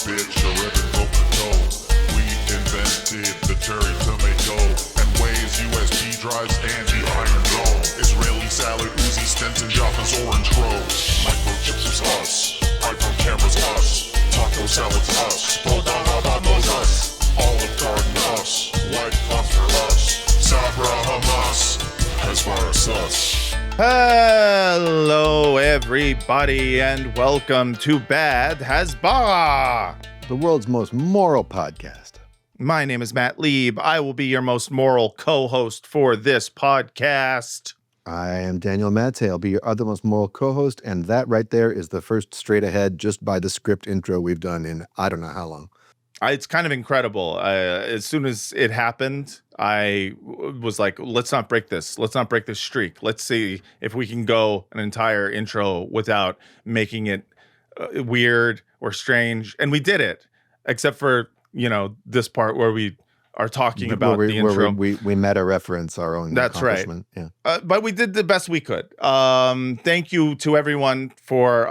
bitch, a ribbon potato. We invented the cherry tomato and Waze USB drives and the Iron Dome. Israeli salad, Uzi Stenson, Jaffa's orange grow. Microchips is us, iPhone cameras us, taco salads us, Bodagabanos us, Olive Garden us, White Phosphor us, Sabra Hamas, Hezbollah us. Hello, everybody, and welcome to Bad Hasbara, the world's most moral podcast. My name is Matt Lieb. I will be your most moral co-host for this podcast. I am Daniel Matze. I'll be your other most moral co-host, and that right there is the first straight ahead just by the script intro we've done in I don't know how long. It's kind of incredible. As soon as it happened, I was like, let's not break this. Let's not break this streak. Let's see if we can go an entire intro without making it weird or strange. And we did it, except for, this part where we are talking about the intro. We meta reference our own accomplishment. That's right. Yeah. But we did the best we could. Thank you to everyone for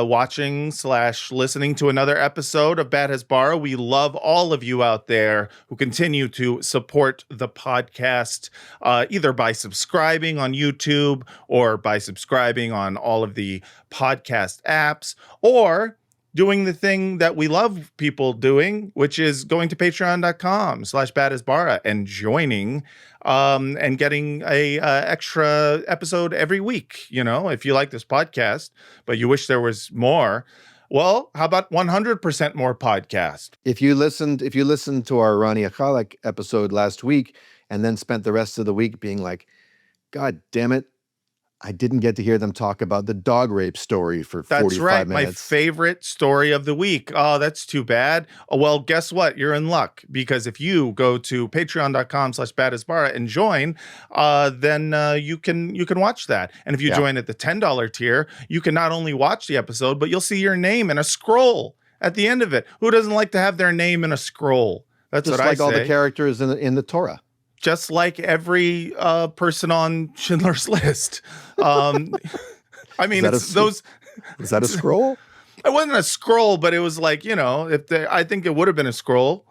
watching / listening to another episode of Bad Hasbara. We love all of you out there who continue to support the podcast, either by subscribing on YouTube or by subscribing on all of the podcast apps, or doing the thing that we love people doing, which is going to patreon.com/badhasbara and joining and getting a extra episode every week. If you like this podcast, but you wish there was more, well, how about 100% more podcast? If you listened to our Ronnie Achalak episode last week and then spent the rest of the week being like, God damn it, I didn't get to hear them talk about the dog rape story for 45 minutes. That's right, my favorite story of the week. Oh, that's too bad. Oh, well, guess what? You're in luck, because if you go to patreon.com/badhasbara and join, then you can watch that. And if you join at the $10 tier, you can not only watch the episode, but you'll see your name in a scroll at the end of it. Who doesn't like to have their name in a scroll? That's just what like I say. All the characters in the Torah. Just like every person on Schindler's List. I mean, is that a scroll? It wasn't a scroll, but it was like, I think it would have been a scroll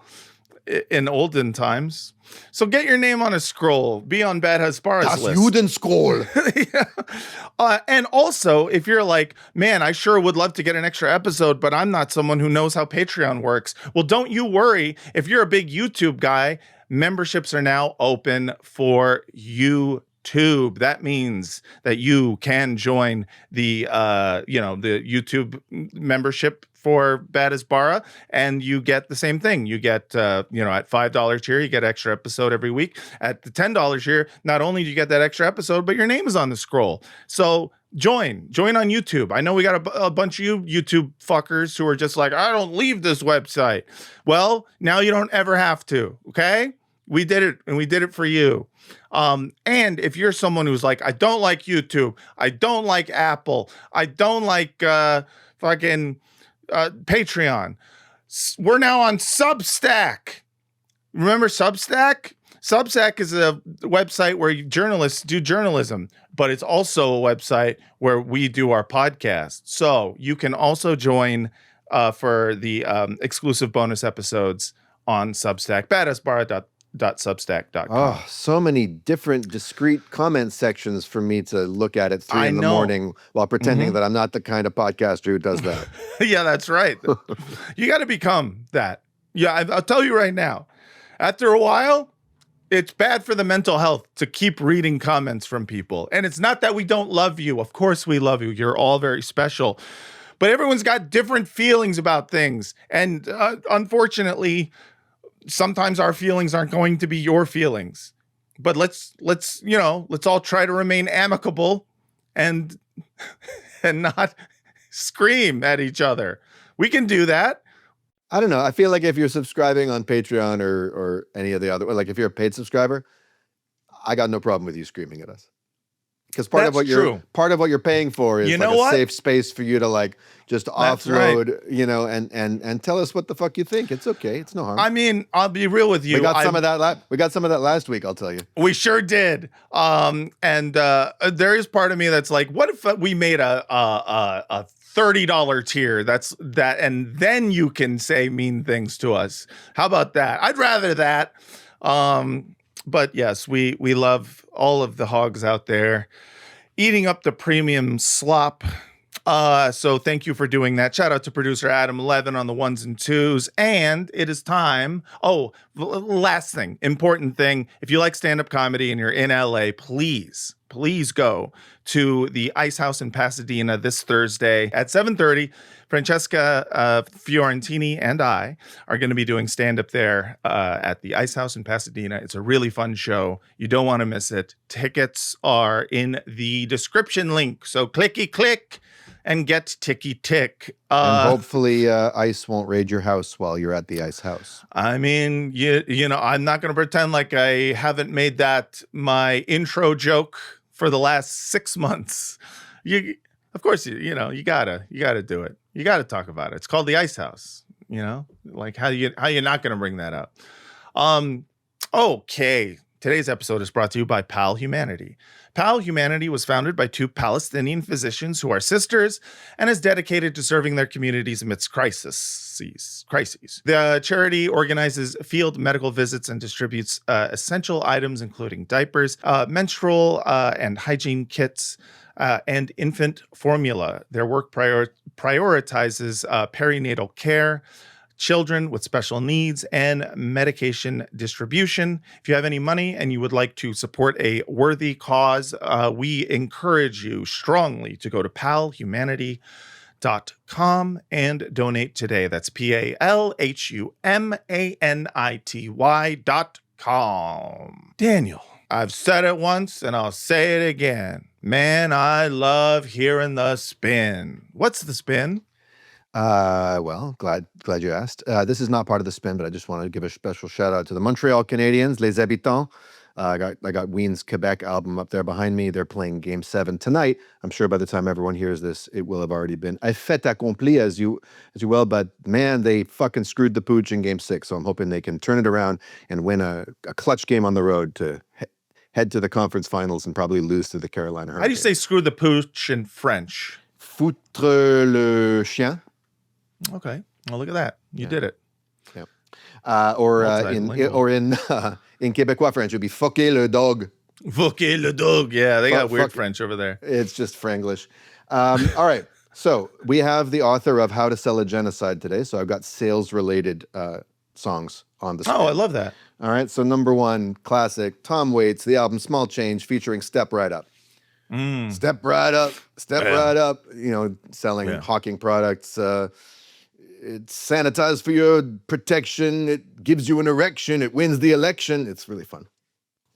in olden times. So get your name on a scroll. Be on Bad Hasbara's list. Judenskroll. Yeah. And also, if you're like, man, I sure would love to get an extra episode, but I'm not someone who knows how Patreon works. Well, don't you worry. If you're a big YouTube guy, memberships are now open for YouTube. That means that you can join the the YouTube membership for Bad Hasbara, and you get the same thing. You get at $5 tier, you get extra episode every week. At the $10 tier, not only do you get that extra episode, but your name is on the scroll. So join on YouTube. I know we got a bunch of you YouTube fuckers who are just like, I don't leave this website. Well, now you don't ever have to. Okay. We did it, and we did it for you. And if you're someone who's like, I don't like YouTube, I don't like Apple, I don't like Patreon, we're now on Substack. Remember Substack? Substack is a website where journalists do journalism, but it's also a website where we do our podcast. So you can also join for the exclusive bonus episodes on Substack, badhasbara.substack.com. Oh, so many different discrete comment sections for me to look at 3 in the morning while pretending that I'm not the kind of podcaster who does that. Yeah, that's right. You got to become that. Yeah, I'll tell you right now. After a while, it's bad for the mental health to keep reading comments from people. And it's not that we don't love you. Of course we love you. You're all very special. But everyone's got different feelings about things. And unfortunately, sometimes our feelings aren't going to be your feelings, but let's all try to remain amicable and not scream at each other. We can do that. I don't know. I feel like if you're subscribing on Patreon or any of the other, like if you're a paid subscriber, I got no problem with you screaming at us. Because part of what you're paying for is safe space for you to like just offload, and tell us what the fuck you think. It's okay. It's no harm. I mean, I'll be real with you. We got some of that last week, I'll tell you. We sure did. And there is part of me that's like, what if we made a $30 tier. That's that. And then you can say mean things to us. How about that? I'd rather that. But yes, we love all of the hogs out there eating up the premium slop. So thank you for doing that. Shout out to producer Adam Levin on the ones and twos. And it is time. Oh, last thing, important thing. If you like stand-up comedy and you're in LA, please go to the Ice House in Pasadena this Thursday at 7:30. Francesca Fiorentini and I are going to be doing stand-up there at the Ice House in Pasadena. It's a really fun show. You don't want to miss it. Tickets are in the description link. So click and get tick. And hopefully ICE won't raid your house while you're at the Ice House. I mean, you know, I'm not going to pretend like I haven't made that my intro joke for the last 6 months. Of course, you gotta do it. You gotta talk about it. It's called the Ice House. You know, like how you not going to bring that up? Okay. Today's episode is brought to you by Pal Humanity. Pal Humanity was founded by two Palestinian physicians who are sisters and is dedicated to serving their communities amidst crises. The charity organizes field medical visits and distributes essential items, including diapers, menstrual and hygiene kits, and infant formula. Their work prioritizes perinatal care, children with special needs, and medication distribution. If you have any money and you would like to support a worthy cause, we encourage you strongly to go to palhumanity.com and donate today. That's palhumanity.com. Daniel, I've said it once and I'll say it again. Man, I love hearing the spin. What's the spin? Well, glad you asked. This is not part of the spin, but I just want to give a special shout out to the Montreal Canadiens, Les Habitants. I got Ween's Quebec album up there behind me. They're playing Game 7 tonight. I'm sure by the time everyone hears this, it will have already been a fait accompli, as you will. But man, they fucking screwed the pooch in Game 6. So I'm hoping they can turn it around and win a clutch game on the road to head to the conference finals and probably lose to the Carolina Hurricanes. How do you say screw the pooch in French? Foutre le chien. Okay. Well, look at that. You did it. Yeah. In Québécois French, it would be fucker le dog. Fucker le dog. Yeah, they got weird French over there. It's just Franglish. All right. So we have the author of How to Sell a Genocide today. So I've got sales-related songs on the screen. Oh, I love that. All right. So number one, classic, Tom Waits, the album Small Change featuring Step Right Up. Step right up. Right up. You know, selling hawking products. It's sanitized for your protection. It gives you an erection. It wins the election. It's really fun.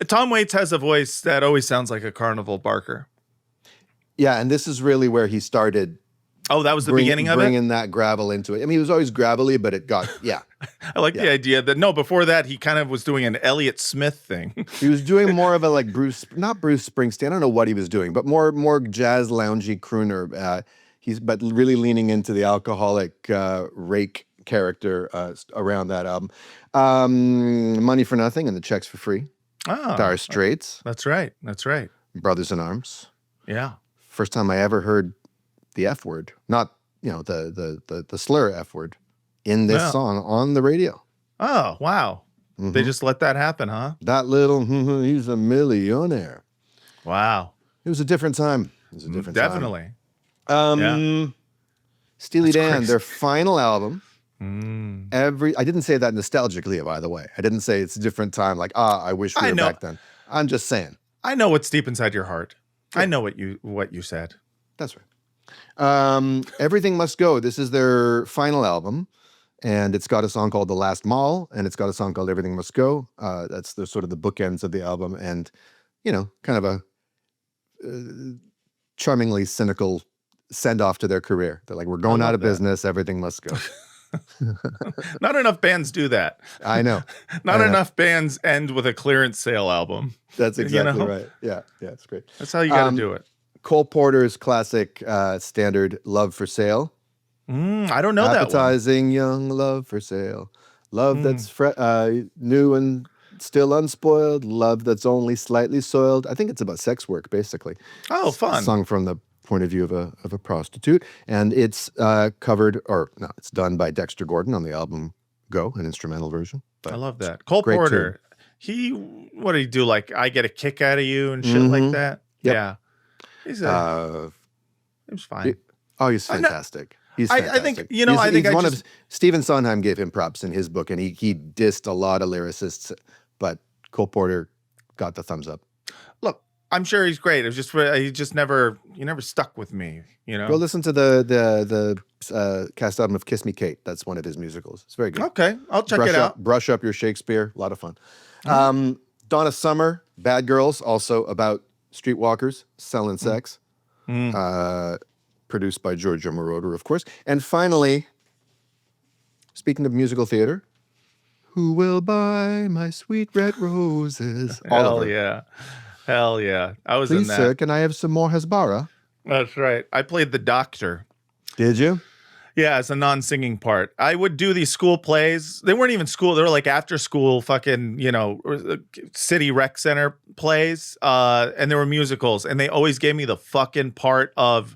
Tom Waits has a voice that always sounds like a carnival barker. Yeah, and this is really where he started. Oh, that was the beginning of it? Bringing that gravel into it. I mean, he was always gravelly, but it got, I like the idea that, before that, he kind of was doing an Elliott Smith thing. He was doing more of a like not Bruce Springsteen. I don't know what he was doing, but more jazz loungy crooner. But really leaning into the alcoholic rake character around that album. Money for Nothing and the Checks for Free. Dire Straits. That's right. Brothers in Arms. Yeah. First time I ever heard the F word, not the slur F word, in this song on the radio. Oh, wow. Mm-hmm. They just let that happen, huh? That little, he's a millionaire. Wow. It was a different time. Definitely. Steely Dan, their final album. I didn't say that nostalgically, by the way. I didn't say it's a different time, like, I wish we were back then. I'm just saying. I know what's deep inside your heart. Yeah. I know what you said. That's right. Everything Must Go. This is their final album, and it's got a song called The Last Mall, and it's got a song called Everything Must Go. That's the sort of the bookends of the album, and kind of a charmingly cynical send off to their career. They're like, we're going out of business. Everything must go. Not enough bands do that. I know. Not enough bands end with a clearance sale album. That's exactly right. Yeah, it's great. That's how you got to do it. Cole Porter's classic standard Love for Sale. I don't know that one. Appetizing young love for sale. Love that's new and still unspoiled. Love that's only slightly soiled. I think it's about sex work, basically. Oh, fun. Sung from the point of view of a prostitute, and it's it's done by Dexter Gordon on the album Go, an instrumental version. But I love that. Cole Porter. What did he do? Like, I Get a Kick Out of You and shit like that. Yep. Yeah, he was fine. He's fantastic. He's fantastic. I think he's Stephen Sondheim gave him props in his book, and he dissed a lot of lyricists, but Cole Porter got the thumbs up. Look, I'm sure he's great. It was just he never stuck with me. You know, go listen to the cast album of Kiss Me Kate. That's one of his musicals. It's very good. Okay, I'll check it out. Brush up your Shakespeare. A lot of fun. Donna Summer, Bad Girls, also about streetwalkers selling sex. Produced by Giorgio Moroder, of course. And finally, speaking of musical theater, Who Will Buy My Sweet Red Roses? Hell yeah. I was in that. Please, sir, can I have some more Hasbara? That's right. I played the doctor. Did you? Yeah, it's a non-singing part. I would do these school plays. They weren't even school. They were like after school fucking, city rec center plays. And there were musicals. And they always gave me the fucking part of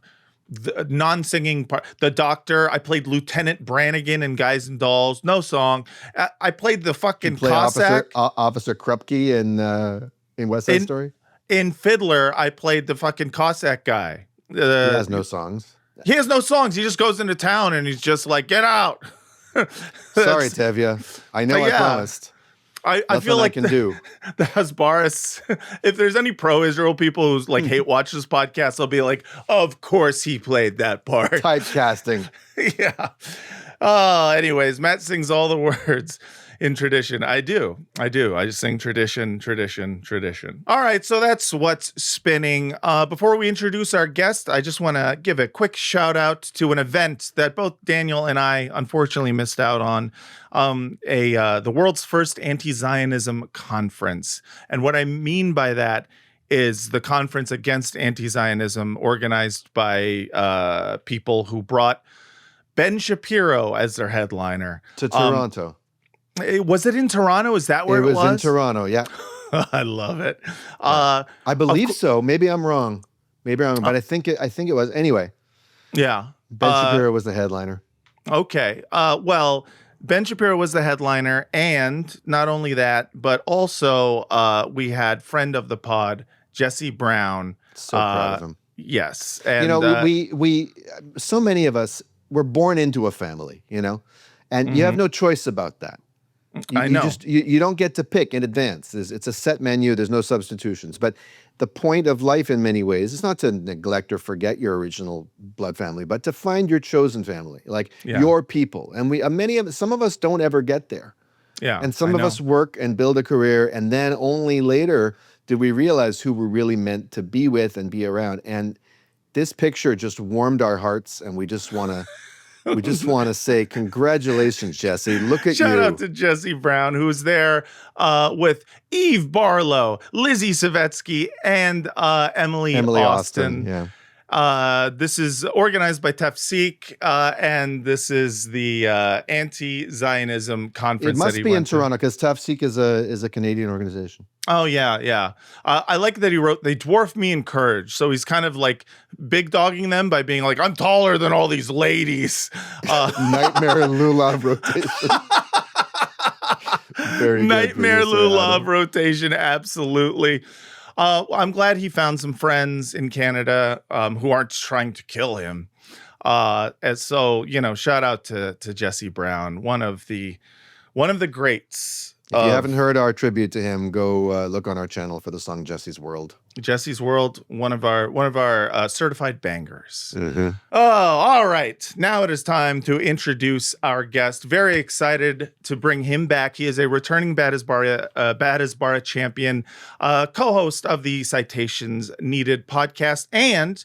the non-singing part. The doctor. I played Lieutenant Brannigan in Guys and Dolls. No song. I played the fucking Cossack. Officer Krupke in West Side Story? In Fiddler, I played the fucking Cossack guy. He has no songs. He has no songs. He just goes into town and he's just like, get out. Sorry, Tevya. I know I promised. I feel like I can do. The Hasbaris, if there's any pro-Israel people who's like hate watch this podcast, they'll be like, of course he played that part. Typecasting. Yeah. Anyways, Matt sings all the words in tradition. I do. I just sing tradition. All right, so that's what's spinning. Before we introduce our guest, I just want to give a quick shout out to an event that both Daniel and I unfortunately missed out on. The world's first anti-Zionism conference. And what I mean by that is the conference against anti-Zionism organized by people who brought Ben Shapiro as their headliner. To Toronto. Was it in Toronto? Is that where it was? It was in Toronto, yeah. I love it. I believe so. Maybe I'm wrong. But I think it was. Anyway. Yeah. Ben Shapiro was the headliner. Okay. Well, Ben Shapiro was the headliner, and not only that, but also we had friend of the pod, Jesse Brown. So proud of him. Yes. And we so many of us were born into a family, and you have no choice about that. I know. You don't get to pick in advance. It's a set menu. There's no substitutions. But the point of life in many ways is not to neglect or forget your original blood family, but to find your chosen family, your people. And some of us don't ever get there. Yeah. And some of us work and build a career, and then only later do we realize who we're really meant to be with and be around. And this picture just warmed our hearts, and we just want to say congratulations, Jesse. Look at you. Shout out to Jesse Brown, who's there with Eve Barlow, Lizzie Savetsky, and Emily Austin. Yeah. This is organized by Tafsik, and this is the anti-Zionism conference. It must be in Toronto because Tafsik is a Canadian organization. Oh, yeah. I like that he wrote, they dwarf me in courage. So he's kind of like big dogging them by being like, I'm taller than all these ladies. Nightmare Lulav rotation. Very Nightmare Lulav rotation, absolutely. I'm glad he found some friends in Canada who aren't trying to kill him. And so, shout out to Jesse Brown, one of the greats. If you haven't heard our tribute to him, go look on our channel for the song Jesse's World. Jesse's World, one of our certified bangers. Mm-hmm. Oh, all right. Now it is time to introduce our guest. Very excited to bring him back. He is a returning Bad Hasbara champion, co-host of the Citations Needed podcast, and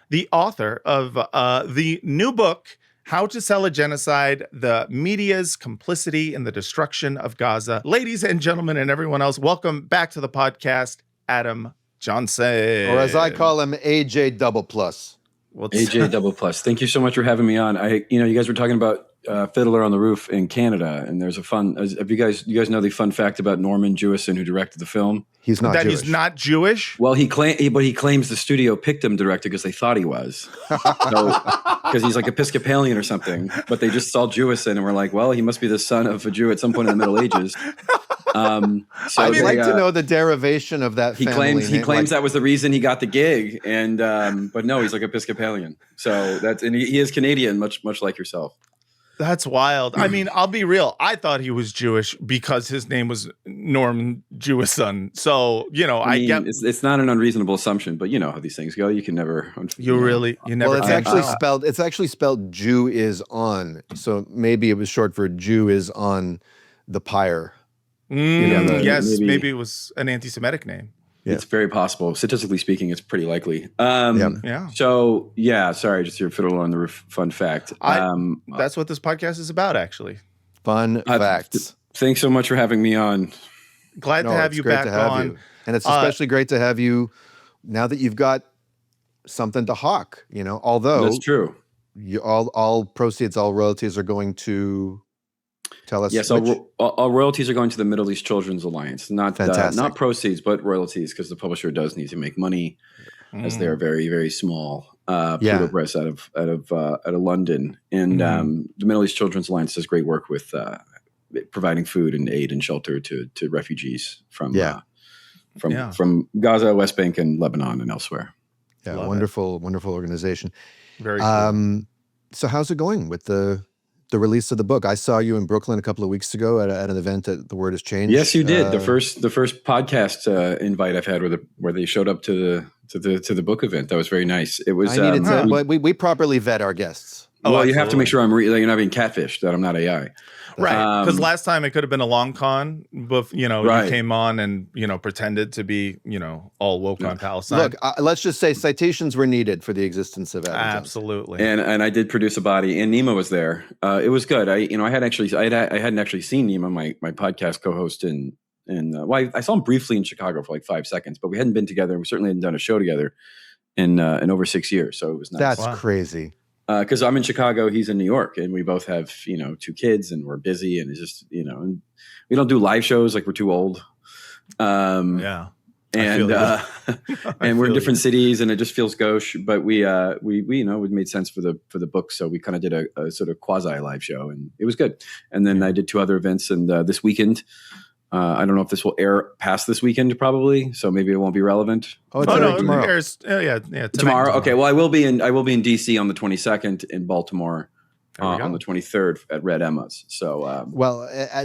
the author of the new book, How to Sell a Genocide, the media's complicity in the destruction of Gaza. Ladies and gentlemen and everyone else, welcome back to the podcast, Adam Johnson. Or as I call him, AJ double plus. AJ double plus. Thank you so much for having me on. You guys were talking about Fiddler on the Roof in Canada, and there's a fun. Have you guys know the fun fact about Norman Jewison, who directed the film? He's not Jewish. He's not Jewish. Well, he claims the studio picked him to direct it because they thought he was, because he's like Episcopalian or something. But they just saw Jewison and were like, well, he must be the son of a Jew at some point in the Middle Ages. So I'd like to know the derivation of that. He claims that was the reason he got the gig, and but no, he's like Episcopalian. So he is Canadian, much like yourself. That's wild. I mean, I'll be real. I thought he was Jewish because his name was Norman Jewison. So, I mean, it's not an unreasonable assumption, but you know how these things go. You can never. You never. Well, it's actually spelled Jew is on. So maybe it was short for Jew is on the pyre. Yes, maybe it was an anti-Semitic name. Yeah. It's very possible. Statistically speaking, it's pretty likely. Yeah. So, sorry, just your Fiddler on the Roof fun fact. That's what this podcast is about, actually. Fun facts. Thanks so much for having me on. Glad to have you back on. And it's especially great to have you now that you've got something to hawk, although that's true. All proceeds, all royalties are going to tell us. Yes, all royalties are going to the Middle East Children's Alliance. Not proceeds, but royalties, because the publisher does need to make money, as they are very, very small. Pluto Press out of London, and the Middle East Children's Alliance does great work with providing food and aid and shelter to refugees from Gaza, West Bank, and Lebanon, and elsewhere. Yeah, wonderful organization. Very cool. So how's it going with the release of the book? I saw you in Brooklyn a couple of weeks ago at an event at The Word Has Changed. Yes, you did. The first podcast invite I've had where they showed up to the book event. That was very nice. It was. We properly vet our guests. Well, you have to make sure you're not being catfished, that I'm not AI. Right. Because last time it could have been a long con, but you came on and pretended to be all woke on Palestine. Look, let's just say citations were needed for the existence of evidence. Absolutely. And I did produce a body, and Nima was there. It was good. I hadn't actually seen Nima, my podcast co-host, I saw him briefly in Chicago for like 5 seconds, but we hadn't been together, and we certainly hadn't done a show together in over 6 years. So it was nice. That's crazy. Because I'm in Chicago, he's in New York, and we both have 2 kids, and we're busy, and it's just and we don't do live shows, like we're too old. And we're in different cities, and it just feels gauche. But we made sense for the book, so we kind of did a sort of quasi live show, and it was good. And then I did 2 other events, and this weekend. I don't know if this will air past this weekend, probably, so maybe it won't be relevant. Tomorrow. It airs, tomorrow. Okay, well, I will be in DC on the 22nd, in Baltimore on the 23rd at Red Emma's. So,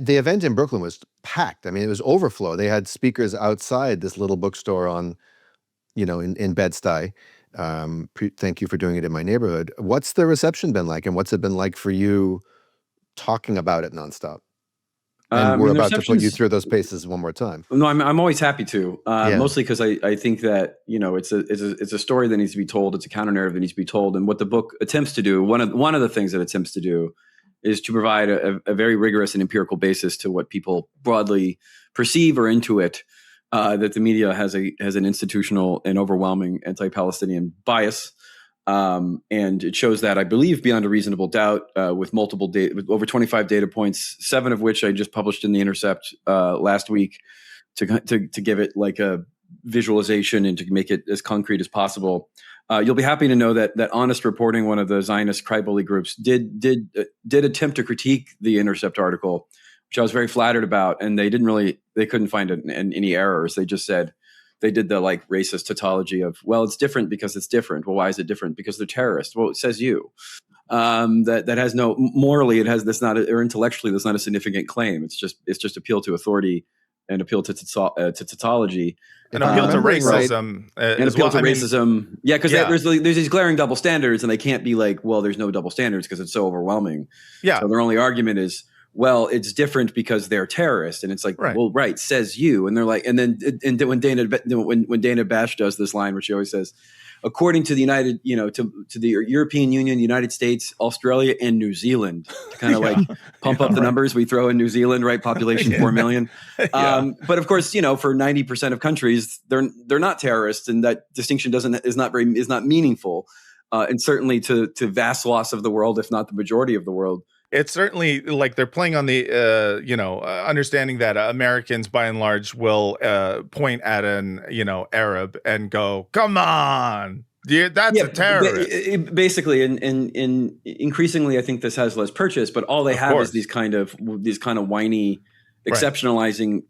the event in Brooklyn was packed. I mean, it was overflow. They had speakers outside this little bookstore in Bed-Stuy. Thank you for doing it in my neighborhood. What's the reception been like, and what's it been like for you talking about it nonstop? And we're about to put you through those paces one more time. No, I'm always happy to, mostly because I think that it's a story that needs to be told. It's a counter narrative that needs to be told, and what the book attempts to do, one of the things that it attempts to do, is to provide a very rigorous and empirical basis to what people broadly perceive or intuit, that the media has an institutional and overwhelming anti-Palestinian bias. And it shows that, I believe, beyond a reasonable doubt, with with over 25 data points, 7 of which I just published in The Intercept last week to give it like a visualization and to make it as concrete as possible. You'll be happy to know that Honest Reporting, one of the Zionist crybaby groups, did attempt to critique the Intercept article, which I was very flattered about, and they couldn't find any errors. They just said, they did the racist tautology of, well, it's different because it's different. Well, why is it different? Because they're terrorists. Well, it says you. That has no morally. It has this not or intellectually. That's not a significant claim. It's just appeal to authority and appeal to tautology and appeal to racism and appeal to racism. Yeah, because there's these glaring double standards, and they can't be like, well, there's no double standards because it's so overwhelming. Yeah. So their only argument is, well, it's different because they're terrorists, and it's like, well, right, says you, and they're like, and then when Dana Bash does this line, which she always says, according to the United, to the European Union, United States, Australia, and New Zealand, to kind of pump up the numbers, we throw in New Zealand, right? Population 4 million, but of course, for 90% of countries, they're not terrorists, and that distinction is not meaningful, and certainly to vast swaths of the world, if not the majority of the world. It's certainly like they're playing on the, understanding that Americans by and large will point at an, Arab and go, come on, that's a terrorist. Basically, and increasingly, I think this has less purchase, but all they have is these kind of whiny, exceptionalizing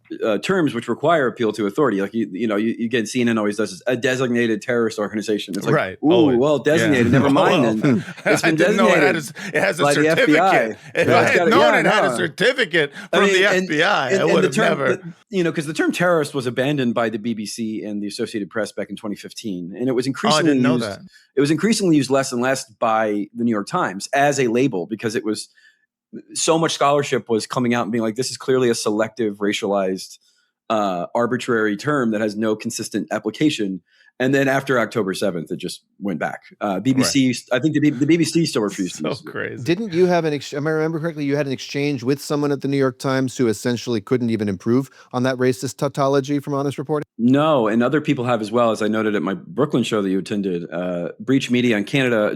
terms which require appeal to authority. Like you get CNN always does this, a designated terrorist organization. It's like, well, designated. Never mind. Then it's been designated. It has a certificate. If I had known it had a certificate from the FBI, I would have never. Because the term terrorist was abandoned by the BBC and the Associated Press back in 2015, and it was increasingly used. It was increasingly used less and less by the New York Times as a label, because it was. So much scholarship was coming out and being like, this is clearly a selective, racialized, arbitrary term that has no consistent application. And then after October 7th, it just went back. BBC, I think the BBC still refused to use it. Crazy. Didn't you have am I remember correctly, you had an exchange with someone at the New York Times who essentially couldn't even improve on that racist tautology from Honest Reporting? No, and other people have as well, as I noted at my Brooklyn show that you attended. Breach Media in Canada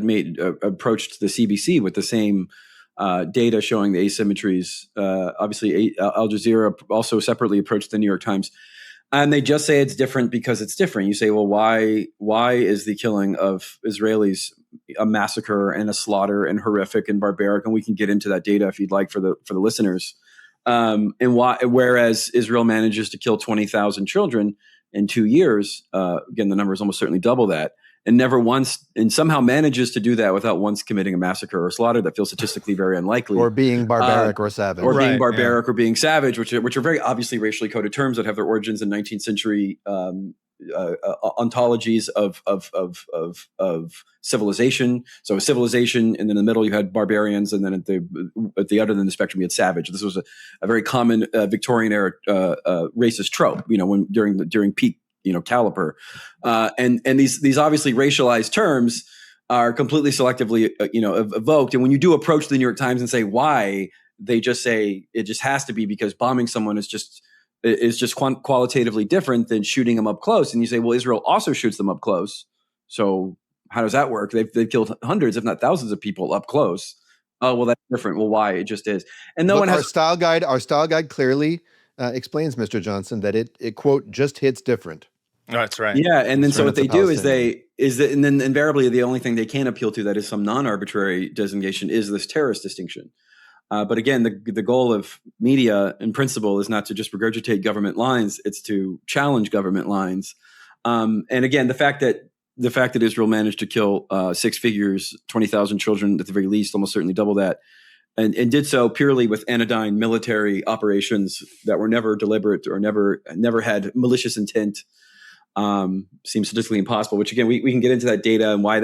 approached the CBC with the same data showing the asymmetries. Obviously, Al Jazeera also separately approached the New York Times, and they just say it's different because it's different. You say, well, why is the killing of Israelis a massacre and a slaughter and horrific and barbaric? And we can get into that data if you'd like for the listeners. And why, whereas Israel manages to kill 20,000 children in 2 years, again, the number is almost certainly double that. And never once, and somehow manages to do that without once committing a massacre or slaughter that feels statistically very unlikely, or being barbaric or savage, or being barbaric or being savage, which are very obviously racially coded terms that have their origins in 19th century ontologies of civilization. So civilization, and then in the middle you had barbarians, and then at the other end of the spectrum you had savage. This was a very common Victorian era racist trope. When during peak. Caliper, and these obviously racialized terms are completely selectively, evoked. And when you do approach the New York Times and say why, they just say it just has to be because bombing someone is just qualitatively different than shooting them up close. And you say, well, Israel also shoots them up close. So how does that work? They've killed hundreds, if not thousands, of people up close. Oh, well, that's different. Well, why? It just is. And no one has our style guide clearly explains, Mr. Johnson, that it quote just hits different. Oh, that's right. Yeah, and then so what they do is and then invariably the only thing they can appeal to that is some non-arbitrary designation is this terrorist distinction. But again, the goal of media in principle is not to just regurgitate government lines; it's to challenge government lines. And again, the fact that Israel managed to kill 6 figures, 20,000 children at the very least, almost certainly double that, and did so purely with anodyne military operations that were never deliberate or never had malicious intent. Seems statistically impossible, which again, we can get into that data and why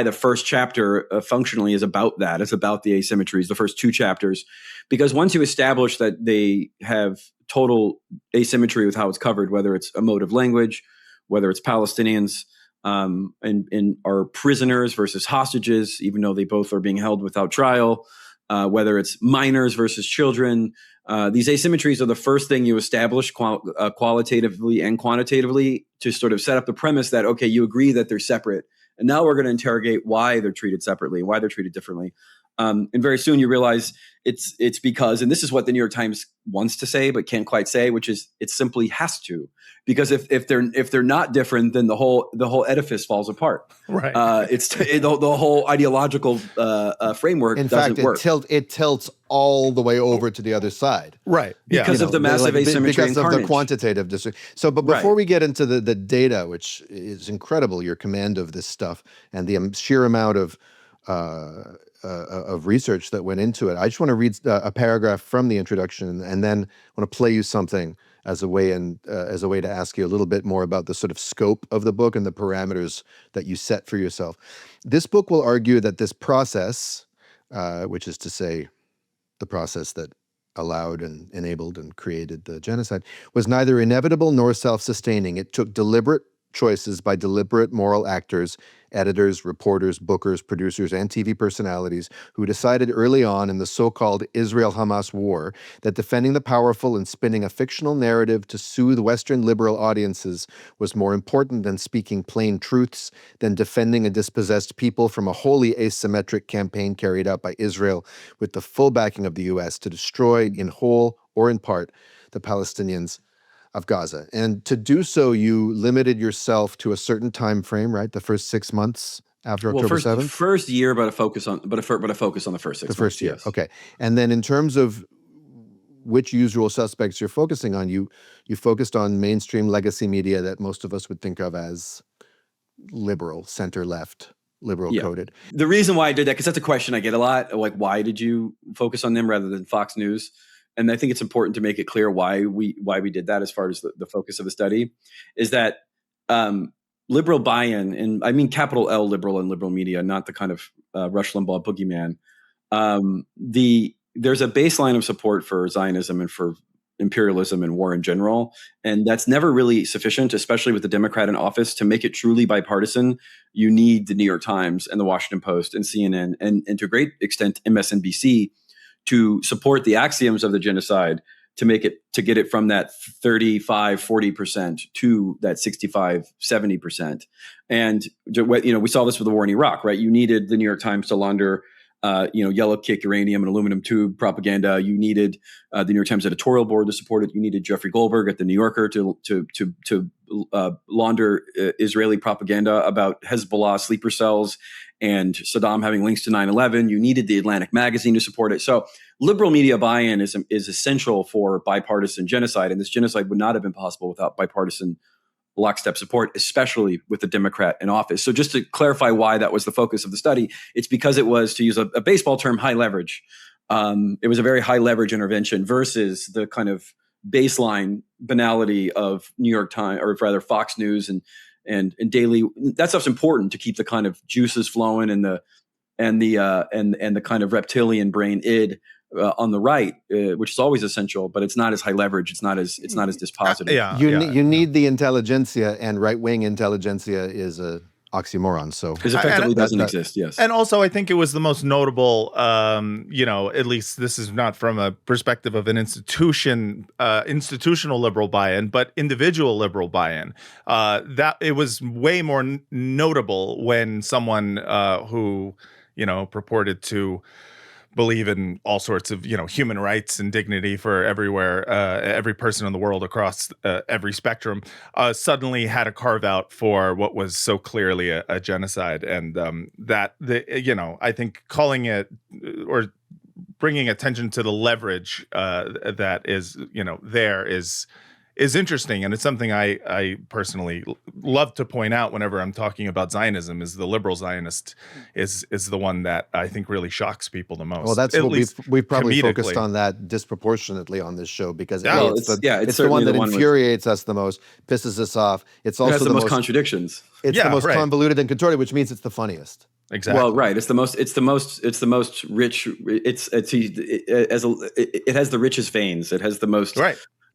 the first chapter functionally is about that. It's about the asymmetries, the first 2 chapters, because once you establish that they have total asymmetry with how it's covered, whether it's a mode of language, whether it's Palestinians, and are prisoners versus hostages, even though they both are being held without trial, whether it's minors versus children, these asymmetries are the first thing you establish qualitatively and quantitatively to sort of set up the premise that, okay, you agree that they're separate. And now we're going to interrogate why they're treated separately, why they're treated differently. And very soon you realize it's because, and this is what the New York Times wants to say but can't quite say, which is it simply has to, because if they're not different, then the whole edifice falls apart. Right. The whole ideological framework doesn't work. It tilts all the way over to the other side. Right. Because of the massive asymmetry because of the quantitative district. So, but before we get into the data, which is incredible, your command of this stuff and the sheer amount of research that went into it, I just want to read a paragraph from the introduction, and then I want to play you something as a way to ask you a little bit more about the sort of scope of the book and the parameters that you set for yourself. This book will argue that this process, which is to say the process that allowed and enabled and created the genocide, was neither inevitable nor self-sustaining. It took deliberate, choices by deliberate moral actors, editors, reporters, bookers, producers, and TV personalities who decided early on in the so-called Israel-Hamas war that defending the powerful and spinning a fictional narrative to soothe Western liberal audiences was more important than speaking plain truths, than defending a dispossessed people from a wholly asymmetric campaign carried out by Israel with the full backing of the U.S. to destroy in whole or in part the Palestinians of Gaza. And to do so, you limited yourself to a certain time frame, right? The first 6 months after October 7th? First year, but a focus on the first 6 months. The first year, yes. okay. And then in terms of which usual suspects you're focusing on, you focused on mainstream legacy media that most of us would think of as liberal, center-left, liberal-coded. The reason why I did that, because that's a question I get a lot, like why did you focus on them rather than Fox News? And I think it's important to make it clear why we did that as far as the focus of the study, is that liberal buy-in, and I mean capital L liberal and liberal media, not the kind of Rush Limbaugh boogeyman. There's a baseline of support for Zionism and for imperialism and war in general, and that's never really sufficient, especially with the Democrat in office. To make it truly bipartisan, you need the New York Times and the Washington Post and CNN and to a great extent MSNBC to support the axioms of the genocide, to get it from that 35-40% to that 65-70%. And we saw this with the war in Iraq, right? You needed the New York Times to launder yellow kick uranium and aluminum tube propaganda. You needed the New York Times editorial board to support it. You needed Jeffrey Goldberg at the New Yorker to launder Israeli propaganda about Hezbollah sleeper cells and Saddam having links to 9/11. You needed the Atlantic magazine to support it. So liberal media buy-in is essential for bipartisan genocide, and this genocide would not have been possible without bipartisan lockstep support, especially with the Democrat in office. So just to clarify why that was the focus of the study, it's because it was, to use a baseball term, high leverage. It was a very high leverage intervention versus the kind of baseline banality of New York Times, or rather Fox News and daily. That stuff's important to keep the kind of juices flowing and the kind of reptilian brain id on the right, which is always essential, but it's not as high leverage. It's not as dispositive. You need the intelligentsia, and right-wing intelligentsia is a oxymoron. So because effectively doesn't exist. Yes, and also I think it was the most notable. At least this is not from a perspective of an institutional liberal buy-in, but individual liberal buy-in. That it was way more notable when someone who purported to believe in all sorts of human rights and dignity for every person in the world across every spectrum suddenly had a carve out for what was so clearly a genocide, and I think calling it or bringing attention to the leverage that is there is interesting, and it's something I personally love to point out whenever I'm talking about Zionism. Is the liberal Zionist is the one that I think really shocks people the most. Well, that's what we've probably focused on that disproportionately on this show, because it's the one that infuriates us the most, pisses us off. It's also the most contradictions. It's the most convoluted and contorted, which means it's the funniest. Exactly. Well, right. It's the most rich. It has the richest veins. It has the most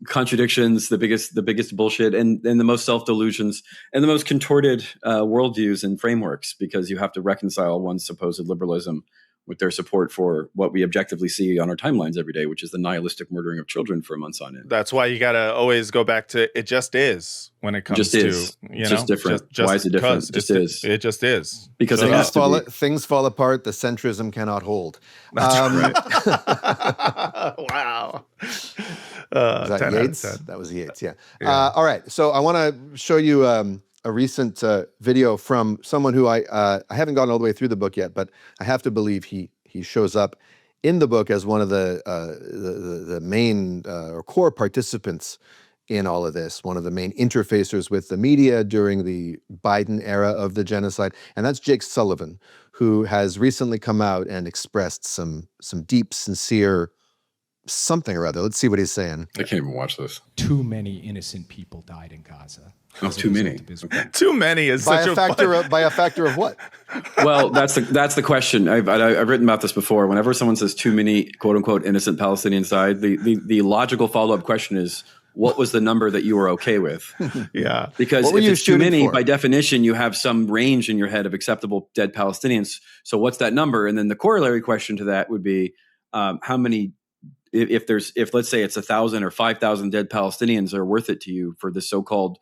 contradictions, the biggest bullshit, and the most self-delusions, and the most contorted worldviews and frameworks, because you have to reconcile one's supposed liberalism with their support for what we objectively see on our timelines every day, which is the nihilistic murdering of children for months on end. That's why you got to always go back to it just is when it comes to just different. Why is it different? It just is. It just is. Because things fall apart. The centrism cannot hold. That's right. Wow. Was that Yates? That was Yates. Yeah. All right. So I want to show you a recent video from someone who I haven't gotten all the way through the book yet, but I have to believe he shows up in the book as one of the main or core participants in all of this, one of the main interfacers with the media during the Biden era of the genocide, and that's Jake Sullivan, who has recently come out and expressed some deep, sincere something or other. Let's see what he's saying. I can't even watch this. Too many innocent people died in Gaza. Oh, too many. Too many is by a factor of what? Well, that's the question. I've written about this before. Whenever someone says too many quote unquote innocent Palestinians died, the logical follow up question is, what was the number that you were okay with? Yeah. Because if it's too many, by definition, you have some range in your head of acceptable dead Palestinians. So what's that number? And then the corollary question to that would be, how many, if let's say it's 1,000 or 5,000 dead Palestinians are worth it to you for the so-called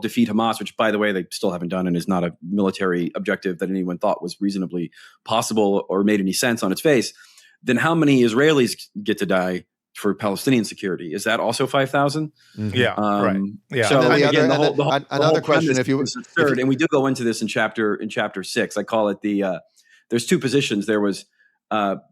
defeat Hamas, which, by the way, they still haven't done and is not a military objective that anyone thought was reasonably possible or made any sense on its face, then how many Israelis get to die for Palestinian security? Is that also 5,000? Mm-hmm. Yeah, right. Yeah. So another question, if you and we do go into this in chapter 6. I call it there's two positions. There was bomb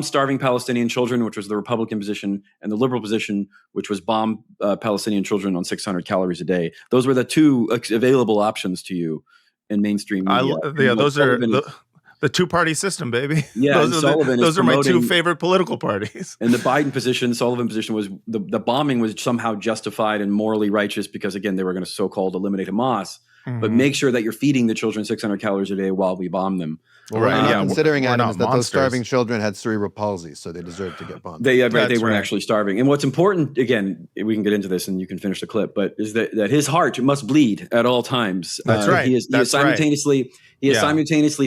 starving Palestinian children, which was the Republican position, and the liberal position, which was bomb Palestinian children on 600 calories a day. Those were the two available options to you in mainstream media. Those are the two-party system, baby. Yeah, those are my two favorite political parties. And the Biden position, Sullivan position, was the bombing was somehow justified and morally righteous because, again, they were going to so-called eliminate Hamas. Mm-hmm. But make sure that you're feeding the children 600 calories a day while we bomb them. Well, right. Considering, Adam, is that those starving children had cerebral palsy, so they deserved to get bombed. They weren't actually starving. And what's important, again, we can get into this and you can finish the clip, but is that his heart must bleed at all times. That's right. He is simultaneously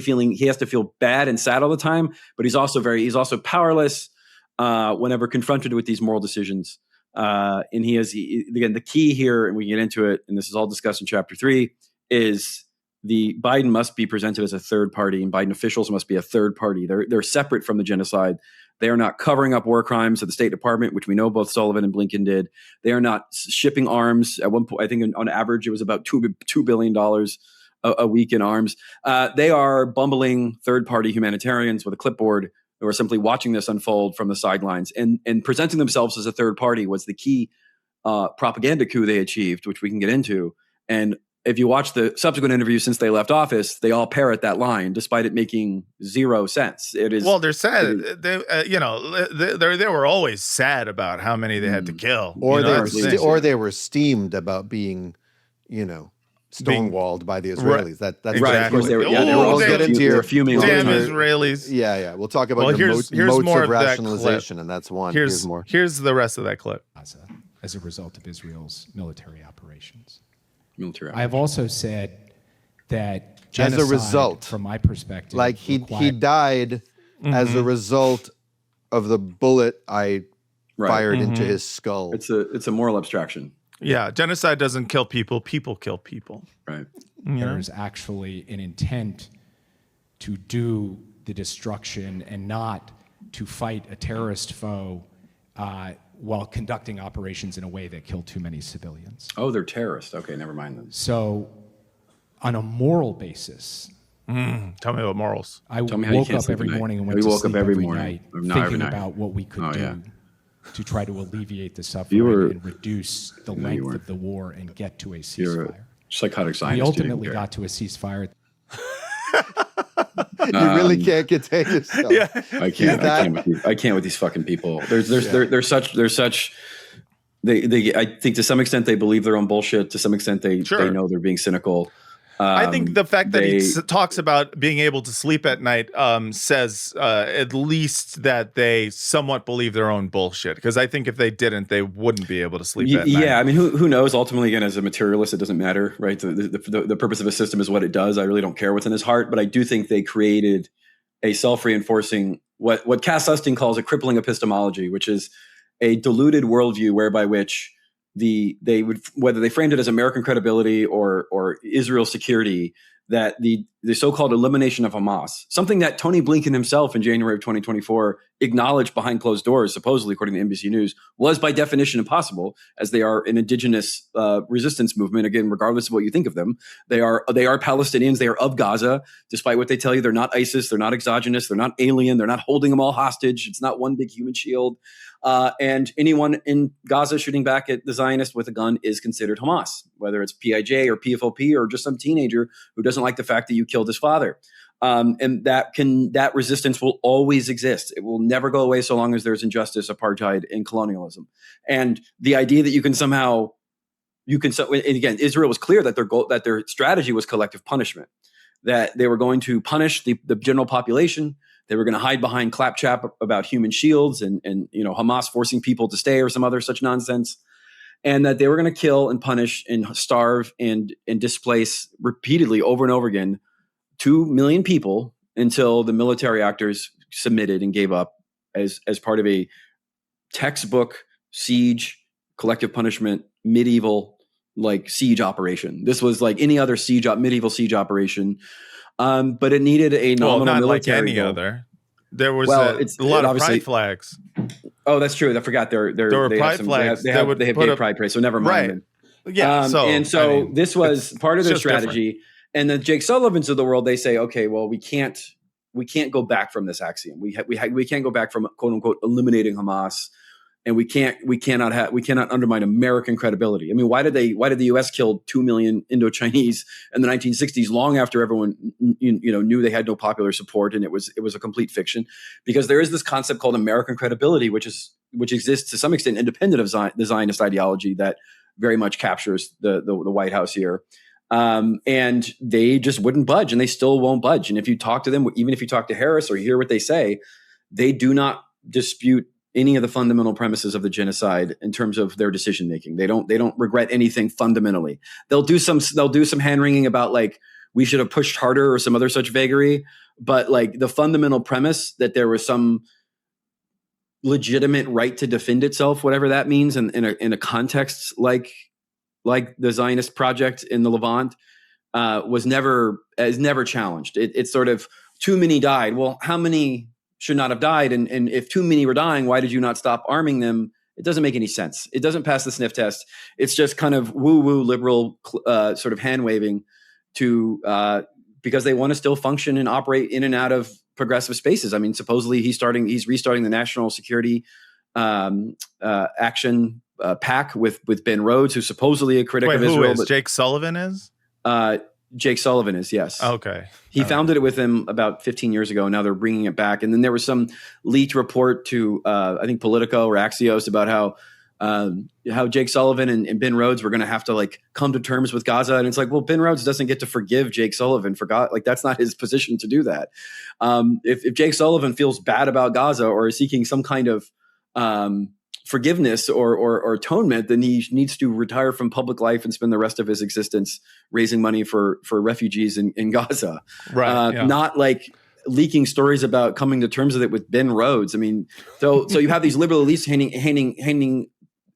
feeling, he has to feel bad and sad all the time, but he's also powerless whenever confronted with these moral decisions. And again, the key here, and we can get into it, and this is all discussed in chapter 3, is the Biden must be presented as a third party, and Biden officials must be a third party. They're separate from the genocide. They are not covering up war crimes at the State Department, which we know both Sullivan and Blinken did. They are not shipping arms. At one point, I think on average, it was about $2 billion a week in arms. They are bumbling third party humanitarians with a clipboard who are simply watching this unfold from the sidelines, and presenting themselves as a third party was the key propaganda coup they achieved, which we can get into. And if you watch the subsequent interviews since they left office, they all parrot that line, despite it making zero sense. It is they're sad. They were always sad about how many they had to kill, or they were steamed about being, stonewalled by the Israelis. That's right. Of course, they were all get into your fuming. Damn Israelis. Yeah. We'll talk about modes of rationalization, and that's one. Here's more. Here's the rest of that clip. As a result of Israel's military operations. I have also said that genocide, as a result, from my perspective, like he died as a result of the bullet I fired into his skull. It's a moral abstraction. Yeah, genocide doesn't kill people; people kill people. Right. There is actually an intent to do the destruction and not to fight a terrorist foe while conducting operations in a way that kill too many civilians. Oh, they're terrorists. Okay, never mind them. So, on a moral basis, tell me about morals. I woke up every morning and went to sleep every night thinking about what we could do to try to alleviate the suffering and reduce the length of the war and get to a ceasefire. You're a psychotic scientist. We ultimately got to a ceasefire. You really can't contain yourself. Yeah. I can't with these fucking people. They're such. I think to some extent they believe their own bullshit. To some extent they know they're being cynical. I think the fact that he talks about being able to sleep at night says at least that they somewhat believe their own bullshit. Because I think if they didn't, they wouldn't be able to sleep at night. Yeah, I mean, who knows? Ultimately, again, as a materialist, it doesn't matter, right? The purpose of a system is what it does. I really don't care what's in his heart. But I do think they created a self-reinforcing, what Cass Susting calls a crippling epistemology, which is a diluted worldview whereby which they would, whether they framed it as American credibility or Israel security, that the so-called elimination of Hamas, something that Tony Blinken himself in January of 2024 acknowledged behind closed doors, supposedly according to NBC News, was by definition impossible, as they are an indigenous resistance movement. Again, regardless of what you think of them, they are Palestinians. They are of Gaza, despite what they tell you. They're not ISIS. They're not exogenous. They're not alien. They're not holding them all hostage. It's not one big human shield. And anyone in Gaza shooting back at the Zionist with a gun is considered Hamas, whether it's PIJ or PFLP or just some teenager who doesn't like the fact that you killed his father. And that resistance will always exist. It will never go away so long as there's injustice, apartheid, and colonialism. And the idea that and again, Israel was clear that their strategy was collective punishment, that they were going to punish the general population. They were going to hide behind claptrap about human shields and Hamas forcing people to stay or some other such nonsense. And that they were going to kill and punish and starve and displace repeatedly over and over again 2 million people until the military actors submitted and gave up as part of a textbook siege, collective punishment, medieval like siege operation. This was like any other medieval siege operation, but it needed a nominal not military like any goal. other. There was a lot of pride flags. Oh, that's true. I forgot. There were pride flags. They have gay pride parades, so never mind. Right. Yeah. This was part of their strategy. Different. And the Jake Sullivans of the world, they say, okay, well, we can't go back from this axiom. We can't go back from quote unquote eliminating Hamas, and we cannot undermine American credibility. I mean, why did the U.S. kill 2 million Indo-Chinese in the 1960s, long after everyone knew they had no popular support and it was a complete fiction? Because there is this concept called American credibility, which exists to some extent independent of the Zionist ideology that very much captures the White House here. And they just wouldn't budge, and they still won't budge. And if you talk to them, even if you talk to Harris or you hear what they say, they do not dispute any of the fundamental premises of the genocide in terms of their decision making. They don't regret anything fundamentally. They'll do some hand wringing about like we should have pushed harder or some other such vagary, but like the fundamental premise that there was some legitimate right to defend itself, whatever that means, in a context like the Zionist project in the Levant, is never challenged. It's sort of too many died. Well, how many should not have died? And if too many were dying, why did you not stop arming them? It doesn't make any sense. It doesn't pass the sniff test. It's just kind of woo-woo liberal sort of hand waving because they want to still function and operate in and out of progressive spaces. I mean, supposedly he's restarting the National Security Action PAC with Ben Rhodes, who's supposedly a critic of Israel. Who is Jake Sullivan is? Jake Sullivan is, yes. Okay. He founded it with him about 15 years ago. And now they're bringing it back. And then there was some leaked report to, I think, Politico or Axios about how Jake Sullivan and Ben Rhodes were going to have to like come to terms with Gaza. And it's like, well, Ben Rhodes doesn't get to forgive Jake Sullivan for God. Like, that's not his position to do that. If Jake Sullivan feels bad about Gaza or is seeking some kind of forgiveness or atonement, then he needs to retire from public life and spend the rest of his existence raising money for refugees in Gaza. Right. Not like leaking stories about coming to terms with it with Ben Rhodes. I mean, so you have these liberal elites handing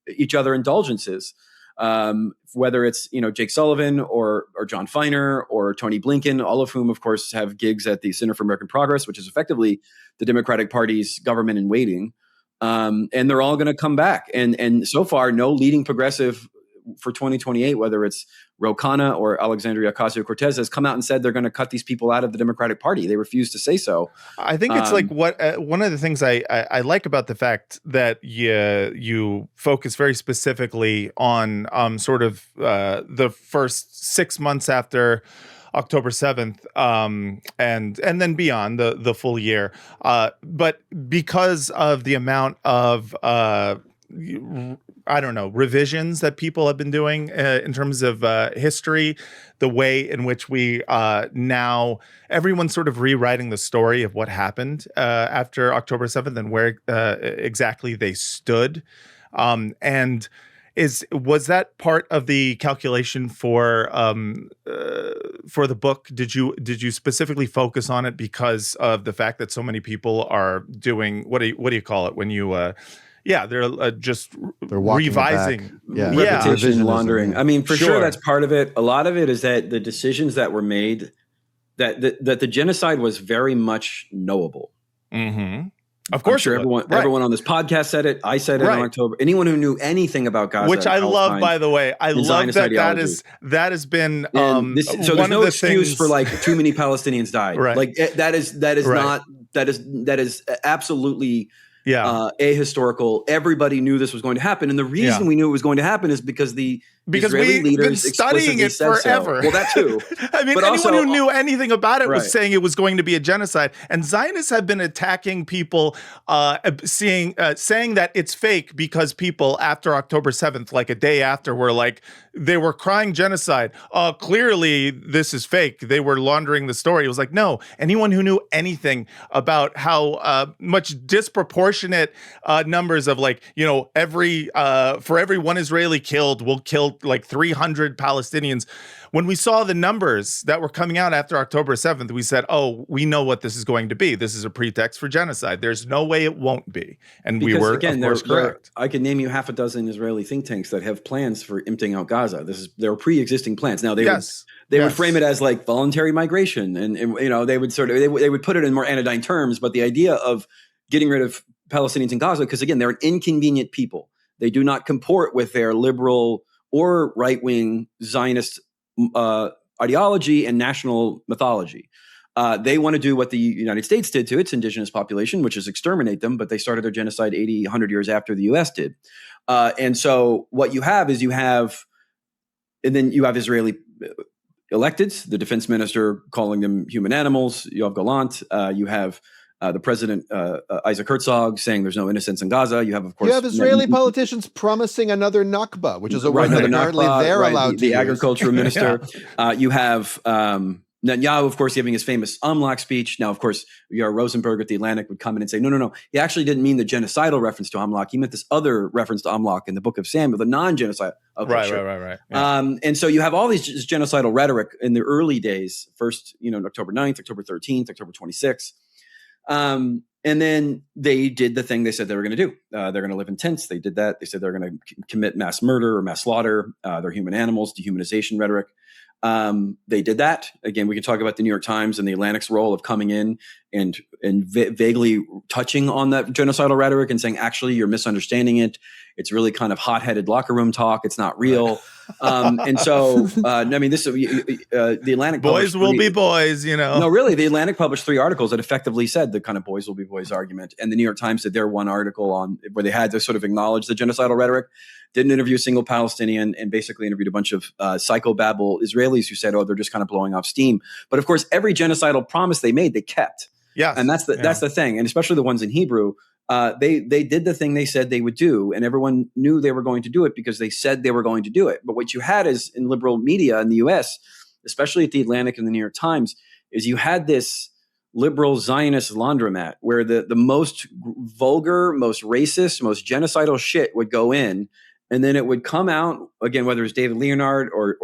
each other indulgences, whether it's Jake Sullivan or John Feiner or Tony Blinken, all of whom, of course, have gigs at the Center for American Progress, which is effectively the Democratic Party's government in waiting. And they're all going to come back. And so far, no leading progressive for 2028, whether it's Ro Khanna or Alexandria Ocasio-Cortez, has come out and said they're going to cut these people out of the Democratic Party. They refuse to say so. I think it's like what one of the things I like about the fact that you focus very specifically on sort of the first 6 months after October 7th, and then beyond the full year. But because of the amount of revisions that people have been doing in terms of history, the way in which we now everyone's sort of rewriting the story of what happened after October 7th and where exactly they stood, and was that part of the calculation for the book? Did you specifically focus on it because of the fact that so many people are doing what do you call it when you they're revising, repetition laundering. I mean, for sure that's part of it. A lot of it is that the decisions that were made, that the genocide was very much knowable. Mm-hmm. Of course, I'm sure everyone on this podcast said it. I said it in October. Anyone who knew anything about Gaza, which I love, by the way, I love that that has been. So there's no excuse for like too many Palestinians died. Right. Like that is absolutely ahistorical. Everybody knew this was going to happen, and the reason we knew it was going to happen is because the Because Israeli we've leaders been studying it explicitly said forever. So. Well, that too. I mean, but anyone also, who knew anything about it was right. saying it was going to be a genocide. And Zionists have been attacking people, saying that it's fake because people after October 7th, like a day after, were like, they were crying genocide. Clearly, this is fake. They were laundering the story. It was like, no, anyone who knew anything about how much disproportionate numbers of, like, you know, for every one Israeli killed, we'll kill like 300 Palestinians. When we saw the numbers that were coming out after October 7th, we said, oh, we know what this is going to be. This is a pretext for genocide. There's no way it won't be. And because, we were, again, of course, correct. I can name you half a dozen Israeli think tanks that have plans for emptying out Gaza. There are pre-existing plans. Now, they would frame it as like voluntary migration. And you know, they would they would put it in more anodyne terms. But the idea of getting rid of Palestinians in Gaza, because again, they're an inconvenient people. They do not comport with their liberal or right-wing Zionist ideology and national mythology. They want to do what the United States did to its indigenous population, which is exterminate them, but they started their genocide 80, 100 years after the U.S. did. And so what you have is and then you have Israeli electeds, the defense minister calling them human animals, Yoav Gallant. You have the president, Isaac Herzog, saying there's no innocence in Gaza. You have, of course, Israeli politicians promising another Nakba, which is a word that apparently they're allowed to the use. agriculture minister. You have Netanyahu, of course, giving his famous Amlach speech. Now, of course, Rosenberg at The Atlantic would come in and say, no. He actually didn't mean the genocidal reference to Amlach. He meant this other reference to Amlach in the book of Samuel, the non-genocide. Okay, right. Yeah. And so you have all these genocidal rhetoric in the early days, first, October 9th, October 13th, October 26th. And then they did the thing they said they were going to do. They're going to live in tents. They did that. They said they're going to commit mass murder or mass slaughter. They're human animals, dehumanization rhetoric. They did that. Again, we can talk about the New York Times and the Atlantic's role of coming in and vaguely touching on that genocidal rhetoric and saying, actually, you're misunderstanding it. It's really kind of hot-headed locker room talk. It's not real. And so, I mean, this the Atlantic boys will be boys, No, really, the Atlantic published 3 articles that effectively said the kind of boys will be boys argument. And the New York Times did their one article on where they had to sort of acknowledge the genocidal rhetoric, didn't interview a single Palestinian, and basically interviewed a bunch of psychobabble Israelis who said, oh, they're just kind of blowing off steam. But of course, every genocidal promise they made, they kept. Yeah, and that's the thing. And especially the ones in Hebrew, they did the thing they said they would do, and everyone knew they were going to do it because they said they were going to do it. But what you had is in liberal media in the U.S., especially at the Atlantic and the New York Times, is you had this liberal Zionist laundromat where the most vulgar, most racist, most genocidal shit would go in. And then it would come out, again, whether it's David Leonard or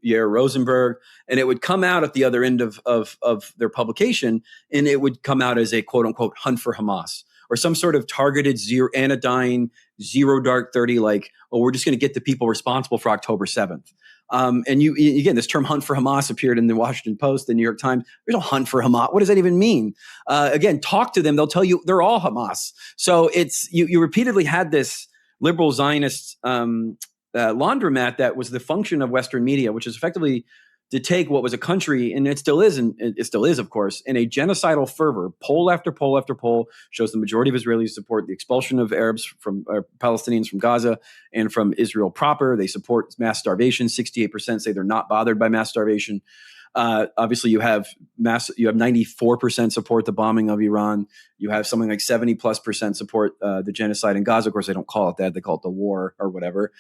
Yair Rosenberg, and it would come out at the other end of their publication, and it would come out as a quote-unquote hunt for Hamas, or some sort of targeted anodyne, zero dark 30, like, oh, we're just going to get the people responsible for October 7th. And again, this term hunt for Hamas appeared in the Washington Post, the New York Times. There's no hunt for Hamas. What does that even mean? Again, talk to them. They'll tell you they're all Hamas. So it's you repeatedly had this liberal Zionist laundromat that was the function of Western media, which is effectively to take what was a country, and it still is, of course, in a genocidal fervor. Poll after poll after poll shows the majority of Israelis support the expulsion of Arabs from Palestinians from Gaza and from Israel proper. They support mass starvation. 68% say they're not bothered by mass starvation. Obviously, you have 94% support the bombing of Iran. You have something like 70+% support the genocide in Gaza. Of course, they don't call it that; they call it the war or whatever.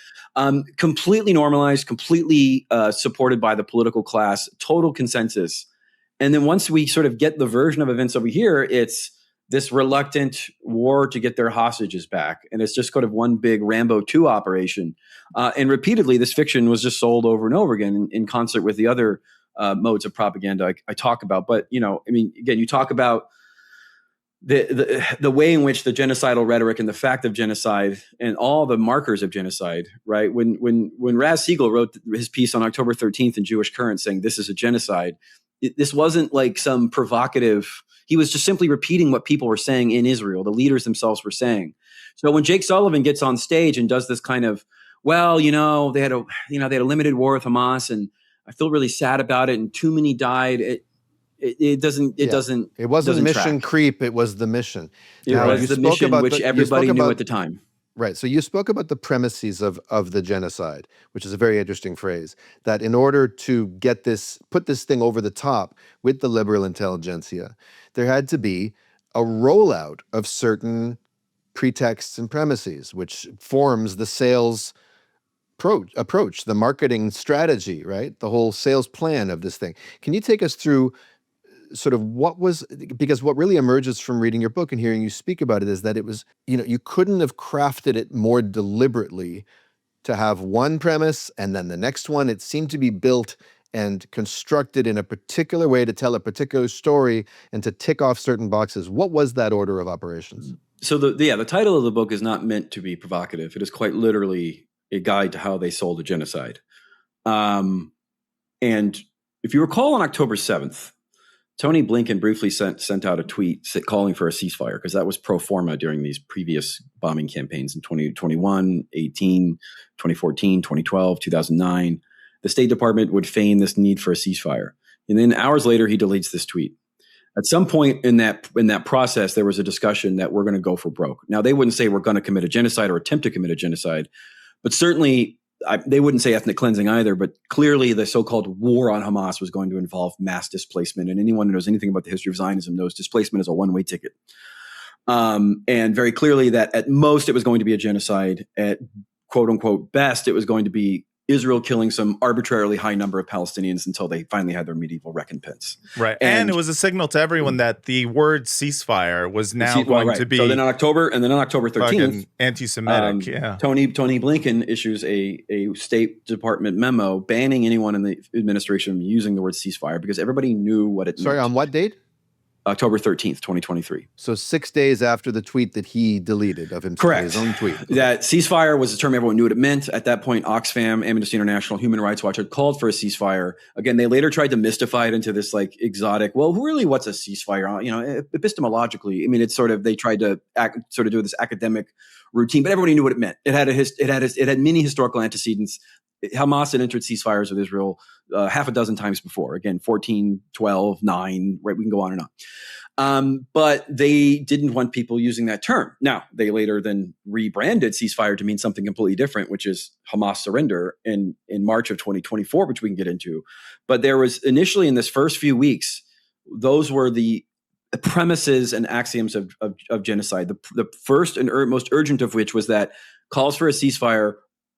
Completely normalized, completely supported by the political class. Total consensus. And then once we sort of get the version of events over here, it's this reluctant war to get their hostages back, and it's just sort of one big Rambo 2 operation. And repeatedly, this fiction was just sold over and over again in concert with the other modes of propaganda I talk about. But, I mean, again, you talk about the way in which the genocidal rhetoric and the fact of genocide and all the markers of genocide, right? When Raz Siegel wrote his piece on October 13th in Jewish Current saying this is a genocide, this wasn't like some provocative. He was just simply repeating what people were saying in Israel, the leaders themselves were saying. So when Jake Sullivan gets on stage and does this kind of, well, they had a limited war with Hamas, and I feel really sad about it, and too many died. It wasn't mission creep. It was the mission. It was the mission, which everybody knew at the time. Right. So you spoke about the premises of the genocide, which is a very interesting phrase, that in order to put this thing over the top with the liberal intelligentsia, there had to be a rollout of certain pretexts and premises, which forms the sales approach, the marketing strategy, right? The whole sales plan of this thing. Can you take us through sort of because what really emerges from reading your book and hearing you speak about it is that it was, you couldn't have crafted it more deliberately to have one premise and then the next one. It seemed to be built and constructed in a particular way to tell a particular story and to tick off certain boxes. What was that order of operations? So the title of the book is not meant to be provocative. It is quite literally a guide to how they sold a genocide. And if you recall, on October 7th, Tony Blinken briefly sent out a tweet calling for a ceasefire, because that was pro forma during these previous bombing campaigns in 2021, 18, 2014, 2012, 2009. The State Department would feign this need for a ceasefire. And then hours later, he deletes this tweet. At some point in that process, there was a discussion that we're going to go for broke. Now, they wouldn't say we're going to commit a genocide or attempt to commit a genocide, but certainly they wouldn't say ethnic cleansing either, but clearly the so-called war on Hamas was going to involve mass displacement. And anyone who knows anything about the history of Zionism knows displacement is a one-way ticket. And very clearly that at most it was going to be a genocide. At quote unquote best, it was going to be Israel killing some arbitrarily high number of Palestinians until they finally had their medieval recompense. Right. And it was a signal to everyone that the word ceasefire was now going to be. So then on October 13th, anti-Semitic. Tony Blinken issues a State Department memo banning anyone in the administration from using the word ceasefire, because everybody knew what it meant. Sorry, on what date? October 13th, 2023. So 6 days after the tweet that he deleted of himself. Correct. His own tweet. That ceasefire was a term everyone knew what it meant. At that point, Oxfam, Amnesty International, Human Rights Watch had called for a ceasefire. Again, they later tried to mystify it into this like exotic, well, really, what's a ceasefire? Epistemologically, I mean, it's sort of, they tried to do this academic routine, but everybody knew what it meant. It had many historical antecedents. Hamas had entered ceasefires with Israel half a dozen times before. Again, 14, 12, 9, right? We can go on and on. But they didn't want people using that term. Now, they later then rebranded ceasefire to mean something completely different, which is Hamas surrender in March of 2024, which we can get into. But there was initially in this first few weeks, those were the premises and axioms of genocide. The first and most urgent of which was that calls for a ceasefire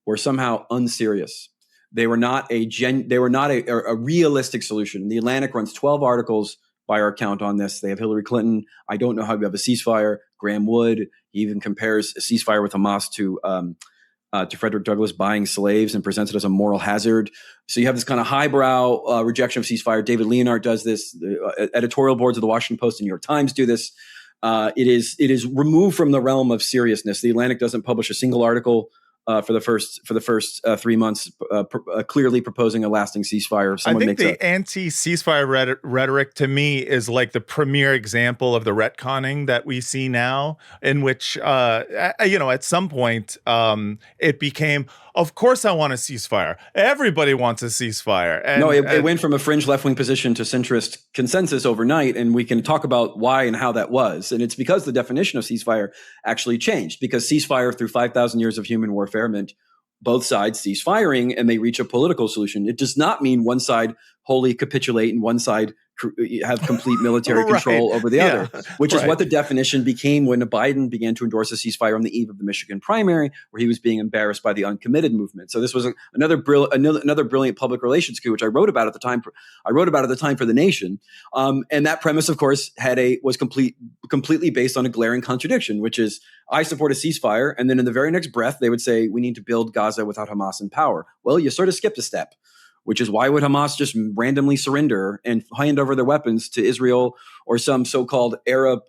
were somehow unserious. They were not a realistic solution. The Atlantic runs 12 articles by our count on this. They have Hillary Clinton. I don't know how you have a ceasefire. Graham Wood, he even compares a ceasefire with Hamas to Frederick Douglass buying slaves and presents it as a moral hazard. So you have this kind of highbrow rejection of ceasefire. David Leonhardt does this. The editorial boards of the Washington Post and New York Times do this. It is removed from the realm of seriousness. The Atlantic doesn't publish a single article for the first 3 months, clearly proposing a lasting ceasefire. I think the anti-ceasefire rhetoric to me is like the premier example of the retconning that we see now, in which at some point it became, of course I want a ceasefire. Everybody wants a ceasefire. And, it went from a fringe left-wing position to centrist consensus overnight, and we can talk about why and how that was. And it's because the definition of ceasefire actually changed, because ceasefire through 5,000 years of human warfare meant both sides cease firing and they reach a political solution. It does not mean one side wholly capitulate and one side have complete military control over the other, which is what the definition became when Biden began to endorse a ceasefire on the eve of the Michigan primary, where he was being embarrassed by the uncommitted movement. So this was another brilliant public relations coup, which I wrote about at the time. I wrote about at the time for The Nation, and that premise, of course, was completely based on a glaring contradiction, which is I support a ceasefire, and then in the very next breath they would say we need to build Gaza without Hamas in power. Well, you sort of skipped a step, which is why would Hamas just randomly surrender and hand over their weapons to Israel or some so-called Arab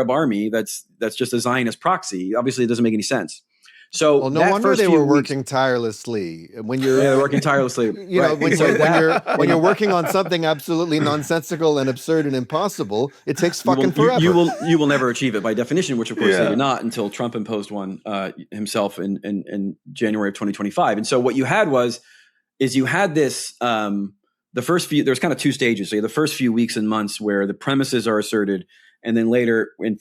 army that's just a Zionist proxy? Obviously, it doesn't make any sense. So no wonder they were working tirelessly. When you're working tirelessly, when you're working on something absolutely nonsensical and absurd and impossible, it takes fucking forever. You will never achieve it by definition, which of course they did not until Trump imposed one himself in January of 2025. And so what you had is you had this, there's kind of two stages. So the first few weeks and months where the premises are asserted And then later in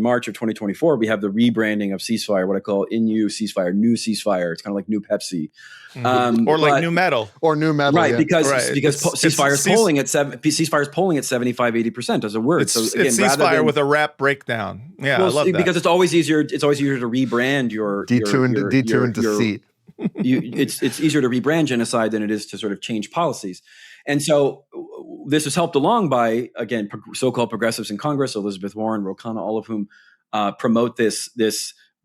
March of 2024, we have the rebranding of ceasefire, what I call NU ceasefire, new ceasefire. It's kind of like new Pepsi. Or like new metal. Or new metal. Right, yeah. because ceasefire is polling at 75-80% as a word. It's ceasefire with a rap breakdown. Yeah, I love that. Because it's always easier to rebrand your detune deceit. It's easier to rebrand genocide than it is to sort of change policies. And so this was helped along by, again, so-called progressives in Congress, Elizabeth Warren, Ro Khanna, all of whom promote this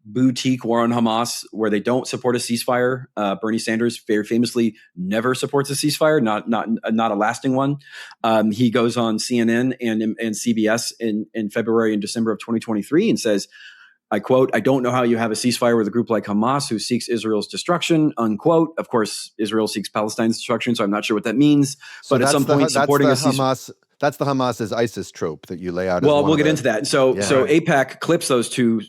boutique war on Hamas where they don't support a ceasefire. Bernie Sanders very famously never supports a ceasefire, not a lasting one. He goes on CNN and CBS in February and December of 2023 and says, I quote, "I don't know how you have a ceasefire with a group like Hamas who seeks Israel's destruction," unquote. Of course, Israel seeks Palestine's destruction, so I'm not sure what that means. So but at some point, supporting a ceasefire. That's the Hamas's ISIS trope that you lay out. Well, we'll get into that. So AIPAC clips those two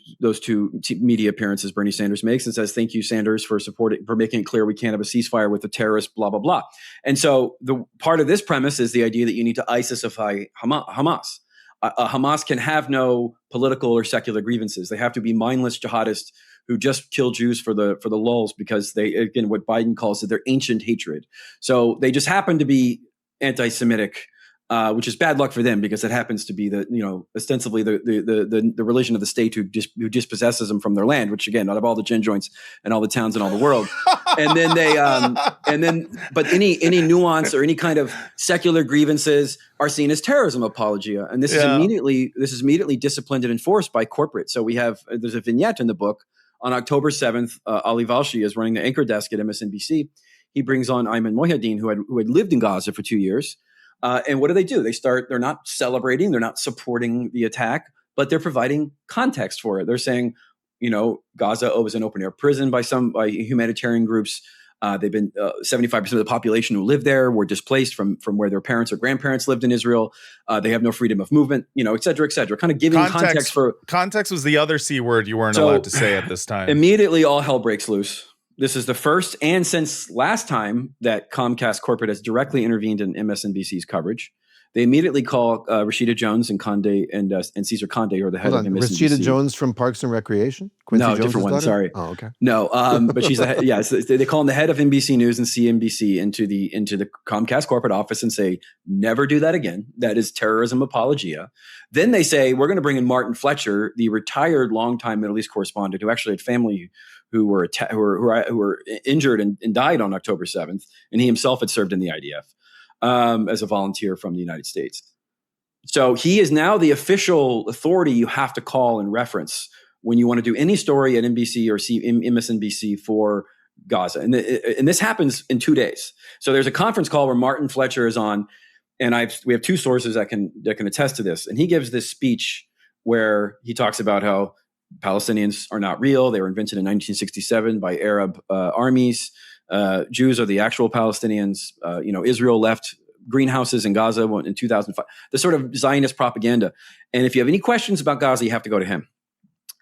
media appearances Bernie Sanders makes and says, "Thank you, Sanders, for making it clear we can't have a ceasefire with a terrorist." Blah blah blah. And so the part of this premise is the idea that you need to ISISify Hamas. Hamas can have no political or secular grievances. They have to be mindless jihadists who just kill Jews for the lulz because they, again, what Biden calls it, their ancient hatred. So they just happen to be anti-Semitic, which is bad luck for them because it happens to be ostensibly the religion of the state who dispossesses them from their land, which again, out of all the gin joints and all the towns in all the world. And then but any nuance or any kind of secular grievances are seen as terrorism apologia. And this is immediately disciplined and enforced by corporate. So there's a vignette in the book on October 7th. Ali Valshi is running the anchor desk at MSNBC. He brings on Ayman Mohyeddin, who had lived in Gaza for 2 years. And what do? They're not celebrating, they're not supporting the attack, but they're providing context for it. They're saying, Gaza was an open air prison by humanitarian groups. They've been 75% of the population who live there were displaced from where their parents or grandparents lived in Israel. They have no freedom of movement, et cetera, et cetera. Kind of giving context for context was the other C word you weren't allowed to say at this time. Immediately, all hell breaks loose. This is the first and since last time that Comcast corporate has directly intervened in MSNBC's coverage. They immediately call Rashida Jones and Conde and Cesar Conde, who are the head of MSNBC. Rashida Jones from Parks and Recreation? Quincy Jones' different one. Daughter? Sorry. Oh, okay. No, but she's the head. Yeah, so they call him the head of NBC News and CNBC into the Comcast corporate office and say, never do that again. That is terrorism apologia. Then they say, we're going to bring in Martin Fletcher, the retired longtime Middle East correspondent who actually had family who were injured and died on October 7th, and he himself had served in the IDF. As a volunteer from the United States. So he is now the official authority you have to call and reference when you want to do any story at NBC or MSNBC for Gaza. And this happens in 2 days. So there's a conference call where Martin Fletcher is on, and we have two sources that can attest to this. And he gives this speech where he talks about how Palestinians are not real. They were invented in 1967 by Arab armies. Jews are the actual Palestinians. Israel left greenhouses in Gaza in 2005. The sort of Zionist propaganda. And if you have any questions about Gaza, you have to go to him.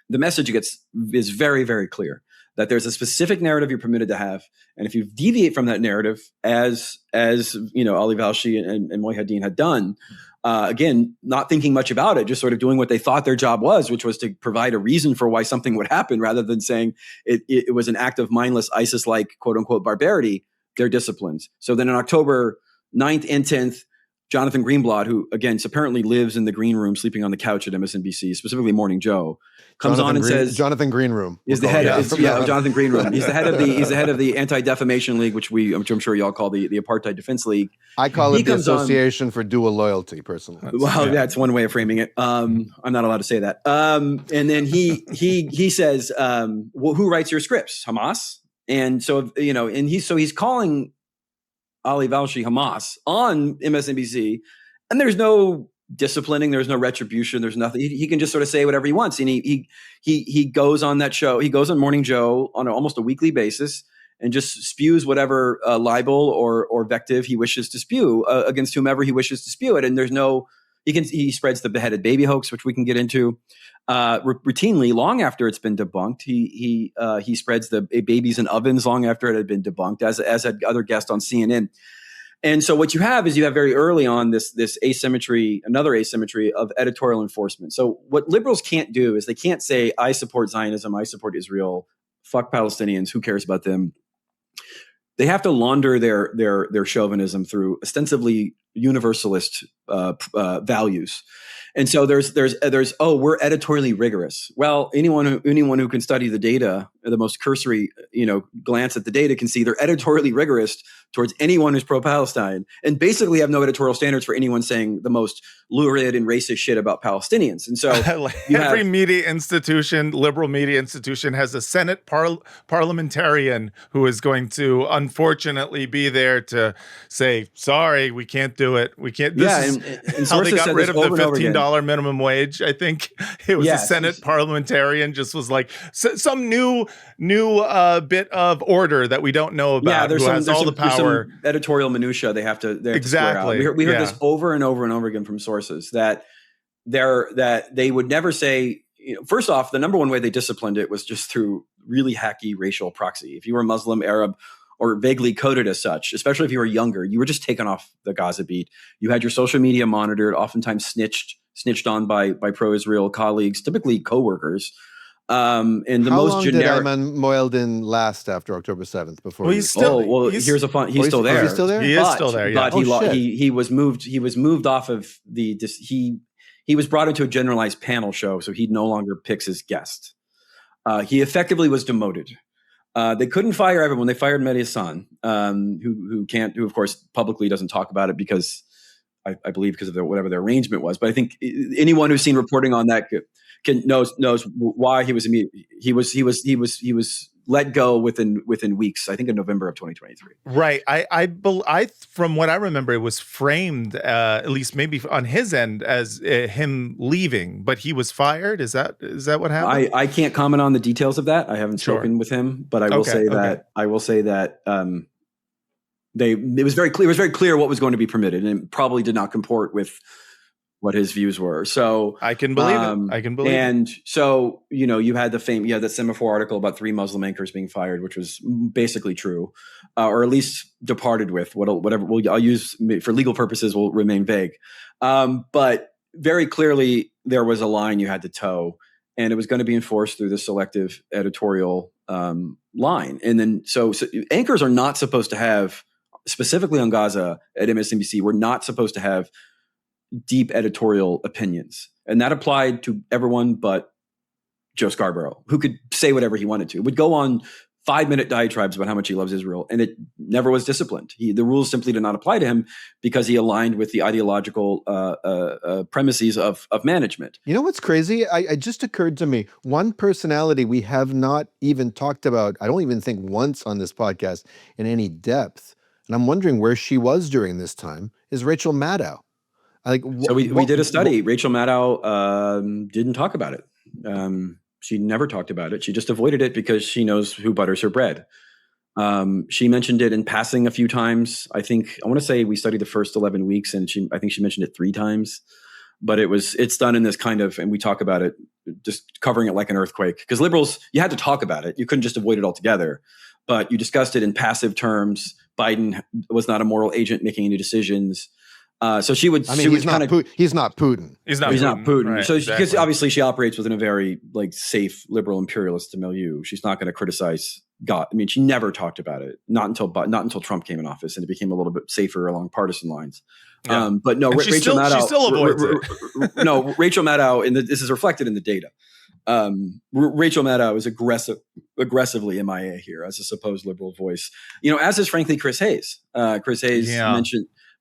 The message is very, very clear that there's a specific narrative you're permitted to have, and if you deviate from that narrative, as Ali Valshi and Mohyeddin had done, again, not thinking much about it, just sort of doing what they thought their job was, which was to provide a reason for why something would happen rather than saying it was an act of mindless ISIS-like quote-unquote barbarity, they're disciplined. So then on October 9th and 10th, Jonathan Greenblatt, who, again, apparently lives in the green room sleeping on the couch at MSNBC, specifically Morning Joe, comes on and says... Jonathan Greenroom. Is the head Jonathan Greenroom. He's the head of the Anti-Defamation League, which I'm sure y'all call the Apartheid Defense League. I call it the Association for Dual Loyalty, personally. Well, that's one way of framing it. I'm not allowed to say that. And then he says, well, who writes your scripts? Hamas? And so, he's calling Ali Valshi Hamas on MSNBC, and there's no disciplining, there's no retribution, there's nothing. He can just sort of say whatever he wants, and he goes on that show. He goes on Morning Joe on almost a weekly basis and just spews whatever libel or vective he wishes to spew against whomever he wishes to spew it. And there's no he spreads the beheaded baby hoax, which we can get into routinely long after it's been debunked. He spreads the babies in ovens long after it had been debunked, as had other guests on CNN. And so what you have is very early on this asymmetry, another asymmetry of editorial enforcement. So what liberals can't do is they can't say, I support Zionism, I support Israel, fuck Palestinians, who cares about them? They have to launder their chauvinism through ostensibly universalist values. And so there's we're editorially rigorous. Well, anyone who can study the data, the most cursory glance at the data, can see they're editorially rigorous towards anyone who's pro-Palestine, and basically have no editorial standards for anyone saying the most lurid and racist shit about Palestinians. And so every media institution, liberal media institution, has a Senate parliamentarian who is going to unfortunately be there to say, sorry, we can't do it. We can't. This is how they got rid of the $15 minimum wage. I think it was a Senate parliamentarian just was like some new bit of order that we don't know about. Yeah, who has all the power. Editorial minutia they have to exactly. Square out. We heard this over and over and over again from sources that they would never say. First off, the number one way they disciplined it was just through really hacky racial proxy. If you were Muslim, Arab, or vaguely coded as such, especially if you were younger, you were just taken off the Gaza beat. You had your social media monitored, oftentimes snitched on by pro-Israel colleagues, typically coworkers. And the How most long generic. did Ayman Mohyeldin last after October 7th? Before he's still. Here's a fun. He's still there. Is he still there? He is still there. Yeah. But he was moved. He was moved off of the. He was brought into a generalized panel show, so he no longer picks his guest. He effectively was demoted. They couldn't fire everyone. They fired Mehdi Hassan, who of course publicly doesn't talk about it because I believe because of whatever their arrangement was. But I think anyone who's seen reporting on that knows why he was let go within weeks. I think in November of 2023. Right. I from what I remember, it was framed at least maybe on his end as him leaving, but he was fired. Is that what happened? I can't comment on the details of that. I haven't spoken with him, but I will say that it was very clear. It was very clear what was going to be permitted, and it probably did not comport with what his views were. So I can believe it. I can believe it. And so, you had the Semaphore article about 3 Muslim anchors being fired, which was basically true, or at least departed with. Whatever I'll use for legal purposes will remain vague. But very clearly there was a line you had to toe, and it was going to be enforced through the selective editorial line. And then so anchors are not supposed to have, specifically on Gaza at MSNBC, we're not supposed to have deep editorial opinions. And that applied to everyone but Joe Scarborough, who could say whatever he wanted to. Would go on 5-minute diatribes about how much he loves Israel, and it never was disciplined. The rules simply did not apply to him because he aligned with the ideological premises of management. You know what's crazy? It just occurred to me, one personality we have not even talked about, I don't even think once on this podcast in any depth, and I'm wondering where she was during this time, is Rachel Maddow. So we did a study. Rachel Maddow didn't talk about it. She never talked about it. She just avoided it because she knows who butters her bread. She mentioned it in passing a few times. I want to say we studied the first 11 weeks, and I think she mentioned it 3 times. But it's done in this kind of, and we talk about it, just covering it like an earthquake. Because liberals, you had to talk about it. You couldn't just avoid it altogether. But you discussed it in passive terms. Biden was not a moral agent making any decisions. So she would. He's not Putin. He's not Putin. Right, so because obviously she operates within a very safe liberal imperialist milieu. She's not going to criticize God. I mean, she never talked about it. Not until Trump came in office, and it became a little bit safer along partisan lines. Yeah. But no, Rachel Maddow. She still avoids it. No, Rachel Maddow, and this is reflected in the data. Rachel Maddow is aggressively MIA here as a supposed liberal voice. As is frankly Chris Hayes. Chris Hayes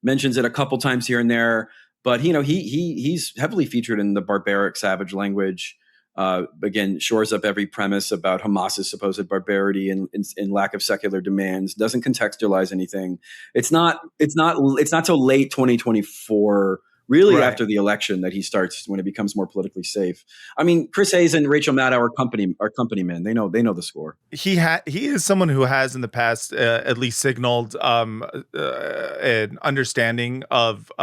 mentions it a couple times here and there, but he's heavily featured in the barbaric, savage language. Again, shores up every premise about Hamas's supposed barbarity and lack of secular demands. Doesn't contextualize anything. It's not till late 2024. Really, right after the election, that he starts when it becomes more politically safe. I mean, Chris Hayes and Rachel Maddow are company men. They know the score. He is someone who has in the past at least signaled an understanding of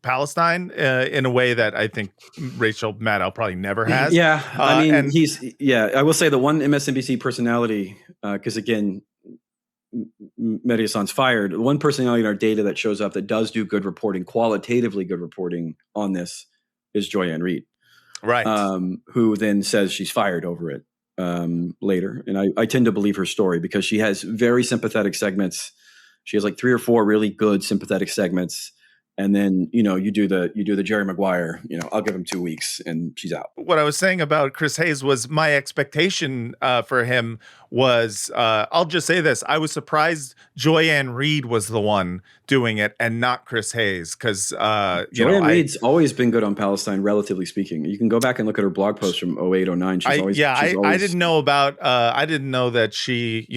Palestine in a way that I think Rachel Maddow probably never has. Yeah, I mean, I will say the one MSNBC personality, because again, Mehdi Hasan's fired, the one personality in our data that shows up that does do good reporting, qualitatively good reporting on this, is Joy-Ann Reid. Right. Who then says she's fired over it later. And I tend to believe her story because she has very sympathetic segments. She has like 3 or 4 really good sympathetic segments. And then, you do the Jerry Maguire, I'll give him 2 weeks and she's out. What I was saying about Chris Hayes was my expectation for him was, I'll just say this. I was surprised Joy-Ann Reid was the one doing it and not Chris Hayes. Because Joy-Ann Reid's always been good on Palestine, relatively speaking. You can go back and look at her blog posts from 08, 09. I didn't know about, I didn't know that she,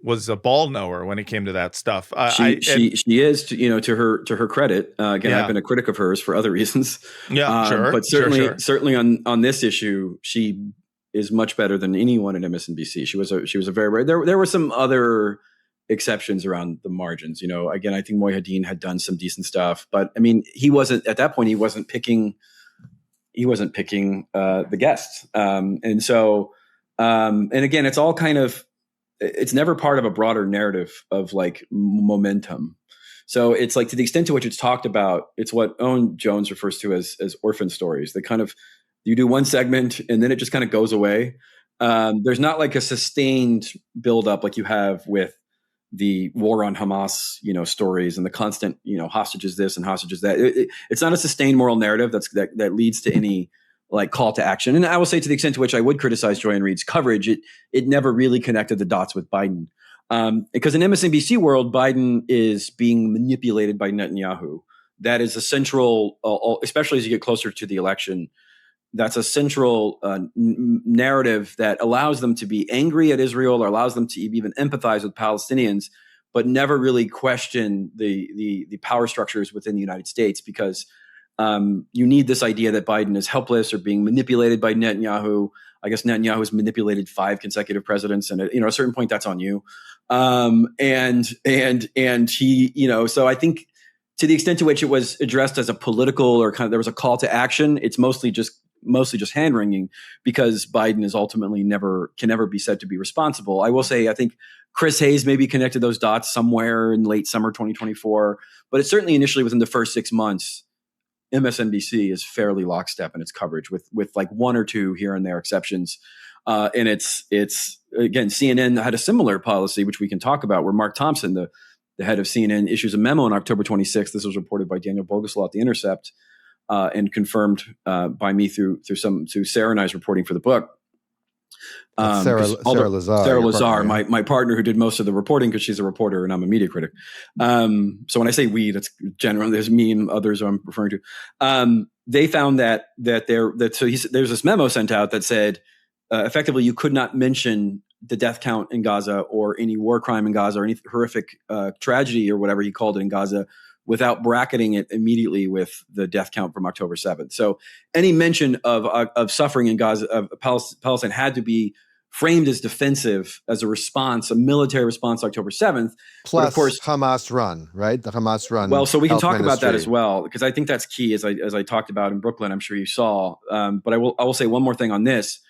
was a ball knower when it came to that stuff. She is, to her credit. Again, I've been a critic of hers for other reasons. Yeah, sure. But certainly on this issue, she is much better than anyone at MSNBC. She was a very there were some other exceptions around the margins. Again, I think Moyadeen had done some decent stuff, but I mean, he wasn't at that point. He wasn't picking the guests, and so and again, it's all kind of, it's never part of a broader narrative of like momentum. So it's like, to the extent to which it's talked about, it's what Owen Jones refers to as orphan stories. They kind of, you do one segment and then it just kind of goes away. There's not like a sustained buildup like you have with the war on Hamas, stories and the constant, hostages this and hostages that. It's not a sustained moral narrative that leads to any like call to action. And I will say, to the extent to which I would criticize Joy-Ann Reid's coverage, it never really connected the dots with Biden. Because in MSNBC world, Biden is being manipulated by Netanyahu. That is a central, especially as you get closer to the election, that's a central narrative that allows them to be angry at Israel, or allows them to even empathize with Palestinians, but never really question the power structures within the United States, because you need this idea that Biden is helpless or being manipulated by Netanyahu. I guess Netanyahu has manipulated 5 consecutive presidents, and at a certain point, that's on you. And he, so I think, to the extent to which it was addressed as a political, or kind of, there was a call to action, it's mostly just hand wringing, because Biden is ultimately can never be said to be responsible. I will say, I think Chris Hayes maybe connected those dots somewhere in late summer 2024, but it's certainly initially within the first 6 months, MSNBC is fairly lockstep in its coverage, with like 1 or 2 here and there exceptions. And it's again, CNN had a similar policy, which we can talk about, where Mark Thompson, the head of CNN, issues a memo on October 26th. This was reported by Daniel Boguslaw at The Intercept, and confirmed by me through Sarah and I's reporting for the book. Sarah Lazar, my partner, who did most of the reporting, because she's a reporter and I'm a media critic. So when I say we, that's general. There's me and others I'm referring to. They found that there's this memo sent out that said, effectively, you could not mention the death count in Gaza, or any war crime in Gaza, or any horrific tragedy, or whatever he called it, in Gaza, without bracketing it immediately with the death count from October 7th. So any mention of suffering in Gaza, of Palestine, had to be framed as defensive, as a response, a military response to October 7th. Plus, but of course, Hamas run, right? The Hamas run. Well, so we can talk about that as well, because I think that's key, as I talked about in Brooklyn. I'm sure you saw. But I will say one more thing on this.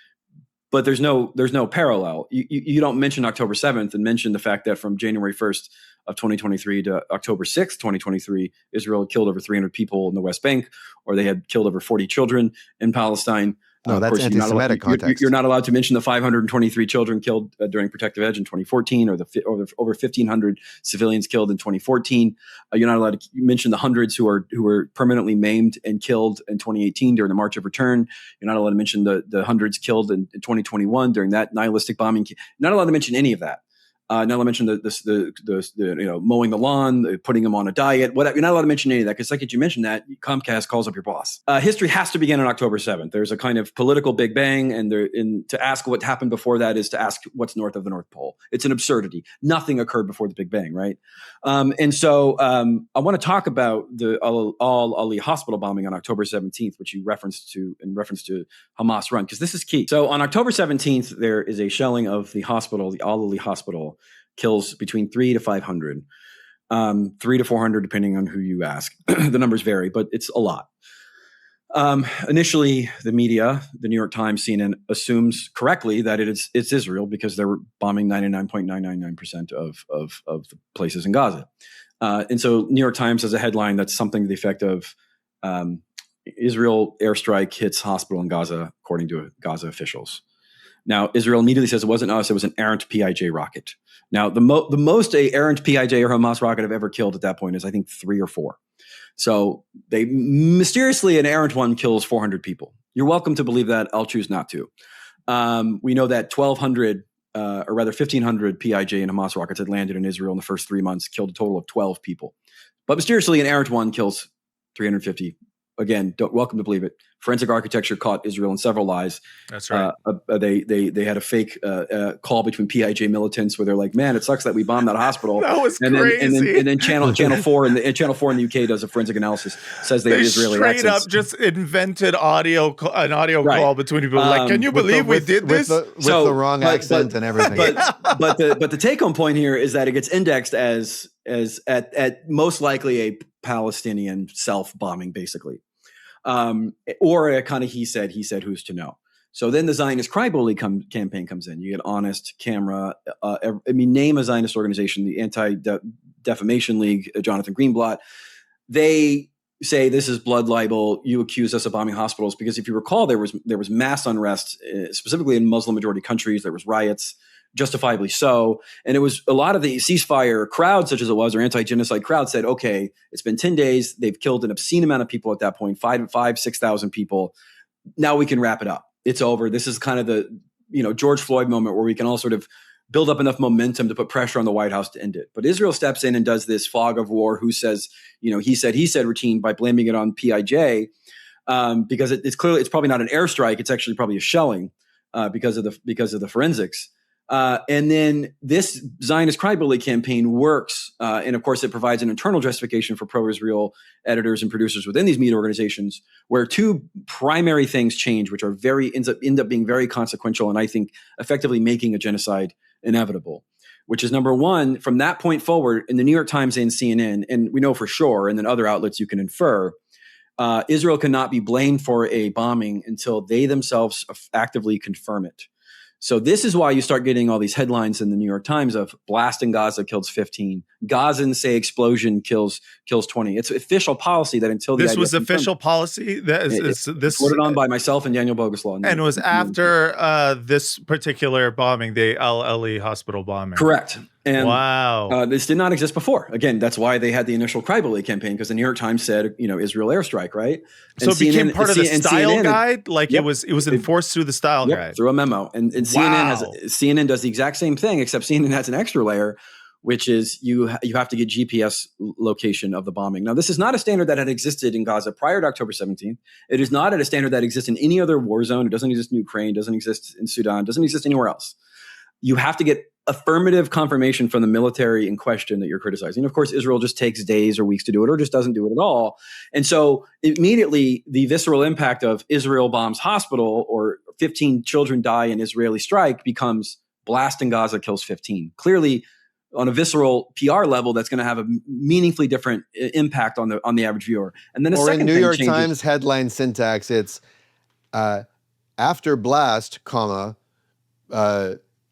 But there's no parallel. You don't mention October 7th and mention the fact that from January 1st of 2023 to October 6th, 2023, Israel had killed over 300 people in the West Bank, or they had killed over 40 children in Palestine. No, that's anti-Semitic context. You're not allowed to mention the 523 children killed during Protective Edge in 2014, or the over 1,500 civilians killed in 2014. You're not allowed to mention the hundreds who were permanently maimed and killed in 2018 during the March of Return. You're not allowed to mention the hundreds killed in 2021 during that nihilistic bombing. You're not allowed to mention any of that. Not allowed to mention the mowing the lawn, putting them on a diet, whatever. You're not allowed to mention any of that, because the second you mention that, Comcast calls up your boss. History has to begin on October 7th. There's a kind of political Big Bang, and to ask what happened before that is to ask what's north of the North Pole. It's an absurdity. Nothing occurred before the Big Bang, right? And so I want to talk about the Al-Ali hospital bombing on October 17th, which you referenced to in reference to Hamas run, because this is key. So on October 17th, there is a shelling of the hospital, the Al-Ali hospital. Kills between 300 to 500, 300 to 400, depending on who you ask. The numbers vary, but it's a lot. Initially, the media, the New York Times, CNN, assumes correctly that it's Israel because they were bombing 99.999% of the places in Gaza. And so New York Times has a headline that's something to the effect of Israel airstrike hits hospital in Gaza, according to Gaza officials. Now, Israel immediately says it wasn't us, it was an errant PIJ rocket. Now, the most a errant PIJ or Hamas rocket have ever killed at that point is, I think, 3 or 4. So they mysteriously, an errant one kills 400 people. You're welcome to believe that. I'll choose not to. We know that 1,200, or rather 1,500 PIJ and Hamas rockets had landed in Israel in the first 3 months, killed a total of 12 people. But mysteriously, an errant one kills 350. Again, welcome to believe it. Forensic architecture caught Israel in several lies. That's right. They had a fake call between PIJ militants where they're like, "Man, it sucks that we bombed that hospital." That was crazy. And then Channel 4 in the UK does a forensic analysis. Says they have Israeli straight accents. up just invented an audio call between people. Like, can you believe we did this with the wrong accent and everything? But the take home point here is that it gets indexed as at most likely a Palestinian self bombing, basically. Or a kind of he said, who's to know? So then the Zionist Crybaby campaign comes in. You get Honest, Camera. Name a Zionist organization, the Anti-Defamation League, Jonathan Greenblatt. They say this is blood libel. You accuse us of bombing hospitals because if you recall, there was mass unrest, specifically in Muslim majority countries. There was riots, justifiably so. And it was a lot of the ceasefire crowd, such as it was, or anti-genocide crowd said, okay, it's been 10 days. They've killed an obscene amount of people at that point, 6,000 people. Now we can wrap it up. It's over. This is kind of the, George Floyd moment where we can all sort of build up enough momentum to put pressure on the White House to end it. But Israel steps in and does this fog of war, who says, he said routine by blaming it on PIJ, because it's clearly, it's probably not an airstrike. It's actually probably a shelling because of the forensics. And then this Zionist Crybaby campaign works, and of course it provides an internal justification for pro-Israel editors and producers within these media organizations, where two primary things change, which are end up being very consequential, and I think effectively making a genocide inevitable. Which is number one, from that point forward, in the New York Times and CNN, and we know for sure, and then other outlets you can infer, Israel cannot be blamed for a bombing until they themselves actively confirm it. So this is why you start getting all these headlines in the New York Times of blast in Gaza kills 15. Gazans say explosion kills 20. It's official policy that until the this was official policy that this voted on by myself and Daniel Boguslaw. And it was after this particular bombing, the LLE hospital bombing. Correct. And wow, this did not exist before. Again, that's why they had the initial Crybaby campaign, because the New York Times said, Israel airstrike, right? And so it became part of the style guide, like yep, it was enforced through the style guide, through a memo. And CNN does the exact same thing, except CNN has an extra layer, which is you have to get GPS location of the bombing. Now, this is not a standard that had existed in Gaza prior to October 17th. It is not a standard that exists in any other war zone. It doesn't exist in Ukraine, doesn't exist in Sudan, doesn't exist anywhere else. You have to get affirmative confirmation from the military in question that you're criticizing. Of course, Israel just takes days or weeks to do it, or just doesn't do it at all. And so immediately the visceral impact of Israel bombs hospital or 15 children die in Israeli strike becomes blast in Gaza kills 15. Clearly, on a visceral PR level, that's going to have a meaningfully different impact on the average viewer. And then in New York Times headline syntax, it's after blast,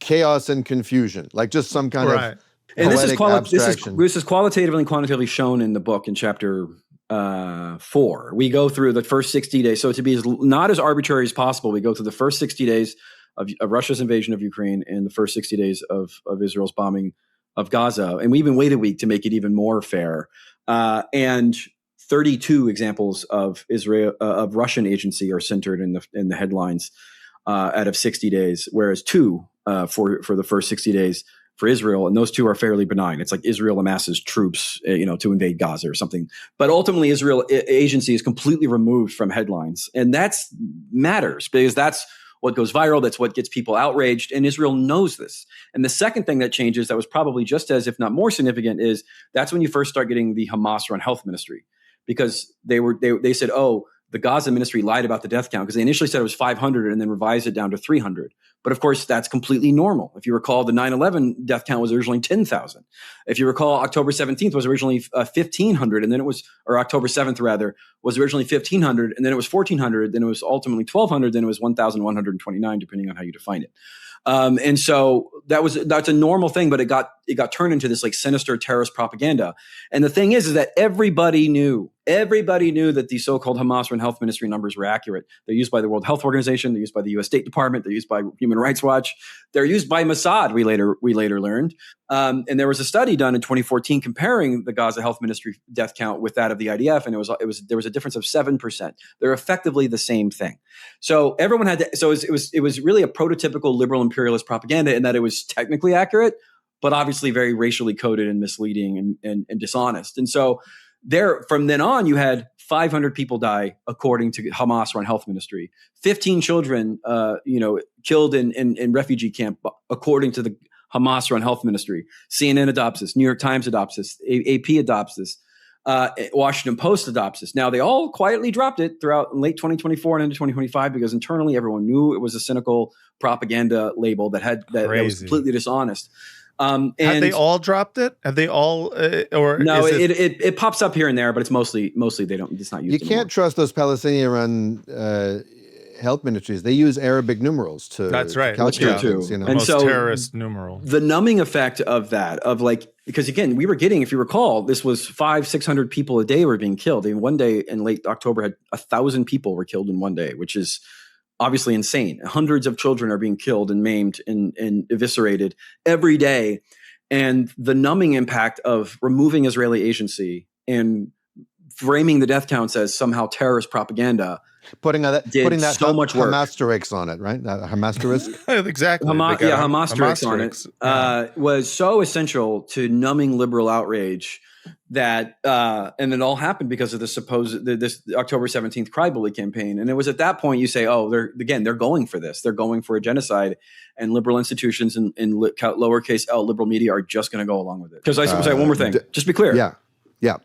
chaos and confusion, like just some kind of and abstraction. This is qualitatively and quantitatively shown in the book in chapter 4. We go through the first 60 days. So to be not as arbitrary as possible, we go through the first 60 days of Russia's invasion of Ukraine and the first 60 days of Israel's bombing of Gaza. And we even wait a week to make it even more fair. And 32 examples of Russian agency are centered in the headlines out of 60 days, whereas 2 for the first 60 days for Israel, and those 2 are fairly benign. It's like Israel amasses troops, to invade Gaza or something. But ultimately, Israel agency is completely removed from headlines, and that's matters because that's what goes viral. That's what gets people outraged, and Israel knows this. And the second thing that changes, that was probably just as, if not more significant, is that's when you first start getting the Hamas-run health ministry, because they said, oh, the Gaza ministry lied about the death count because they initially said it was 500 and then revised it down to 300. But of course, that's completely normal. If you recall, the 9/11 death count was originally 10,000. If you recall, October 17th was originally 1,500, and then it was, or October 7th rather, was originally 1,500, and then it was 1,400, then it was ultimately 1,200, then it was 1,129, depending on how you define it. And so that's a normal thing, but it got turned into this like sinister terrorist propaganda. And the thing is that everybody knew that the so-called Hamas-run health ministry numbers were accurate. They're used by the World Health Organization. They're used by the U.S. State Department. They're used by Human Rights Watch. They're used by Mossad. We later learned. And there was a study done in 2014 comparing the Gaza Health Ministry death count with that of the IDF, and there was a difference of 7%. They're effectively the same thing. So everyone had to. So it was really a prototypical liberal imperialist propaganda in that it was technically accurate, but obviously very racially coded and misleading and dishonest. And so from then on, you had 500 people die, according to Hamas-run health ministry. 15 children, killed in refugee camp, according to the Hamas-run health ministry. CNN adopts this. New York Times adopts this. AP adopts this. Washington Post adopts this. Now, they all quietly dropped it throughout late 2024 and into 2025 because internally everyone knew it was a cynical propaganda label that was completely dishonest. Have they all dropped it? Have they all, or no? It pops up here and there, but it's mostly they don't. It's not used. You can't trust those Palestinian-run health ministries. They use Arabic numerals to. That's right. To calculate things, and most terrorist numeral. The numbing effect of that, because again, we were getting, if you recall, this was 500-600 people a day were being killed. And one day in late October, had 1,000 people were killed in one day, which is obviously insane. Hundreds of children are being killed and maimed and eviscerated every day. And the numbing impact of removing Israeli agency and framing the death counts as somehow terrorist propaganda, putting that so much work. Hamasterisk on it, right? Hamasterisk? Exactly. Hamasterisk on it was so essential to numbing liberal outrage that, and it all happened because of this October 17th Cry Bully campaign. And it was at that point you say, oh, they're going for this. They're going for a genocide, and liberal institutions and lowercase L liberal media are just going to go along with it. Because I say one more thing, just be clear. Yeah.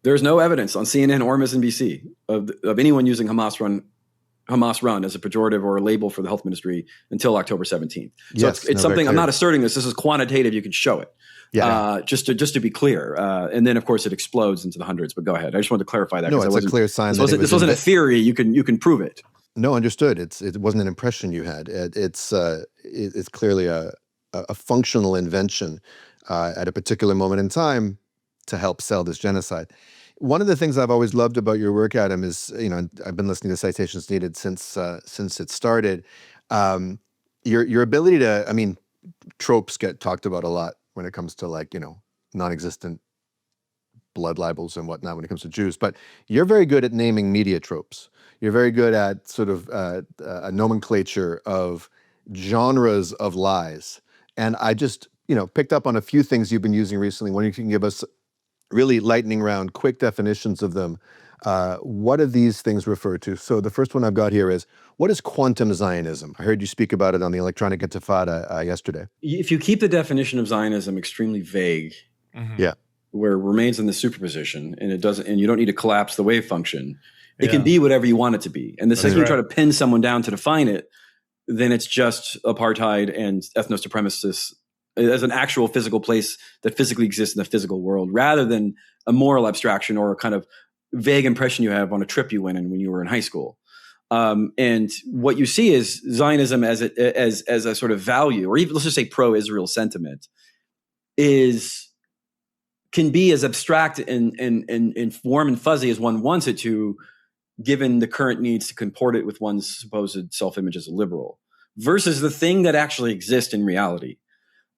There's no evidence on CNN or MSNBC of anyone using Hamas run as a pejorative or a label for the health ministry until October 17th. So it's something, I'm not asserting this. This is quantitative. You can show it. Yeah. Just to be clear. And then of course it explodes into the hundreds, but go ahead. I just wanted to clarify that. No, it's a clear sign. This wasn't a theory. You can prove it. No, understood. It wasn't an impression you had. It's clearly a functional invention at a particular moment in time to help sell this genocide. One of the things I've always loved about your work, Adam, is, I've been listening to Citations Needed since it started. Your ability to, tropes get talked about a lot when it comes to non-existent blood libels and whatnot when it comes to Jews, but you're very good at naming media tropes. You're very good at sort of a nomenclature of genres of lies. And I just, picked up on a few things you've been using recently. When you can give us really lightning round, quick definitions of them. What do these things refer to? So the first one I've got here is, what is quantum Zionism? I heard you speak about it on the Electronic Intifada yesterday. If you keep the definition of Zionism extremely vague, where it remains in the superposition and you don't need to collapse the wave function, it can be whatever you want it to be. And the second you try to pin someone down to define it, then it's just apartheid and ethno-supremacists as an actual physical place that physically exists in the physical world, rather than a moral abstraction or a kind of vague impression you have on a trip you went in when you were in high school. And what you see is Zionism as a sort of value, or even let's just say pro-Israel sentiment, can be as abstract and warm and fuzzy as one wants it to, given the current needs to comport it with one's supposed self-image as a liberal, versus the thing that actually exists in reality.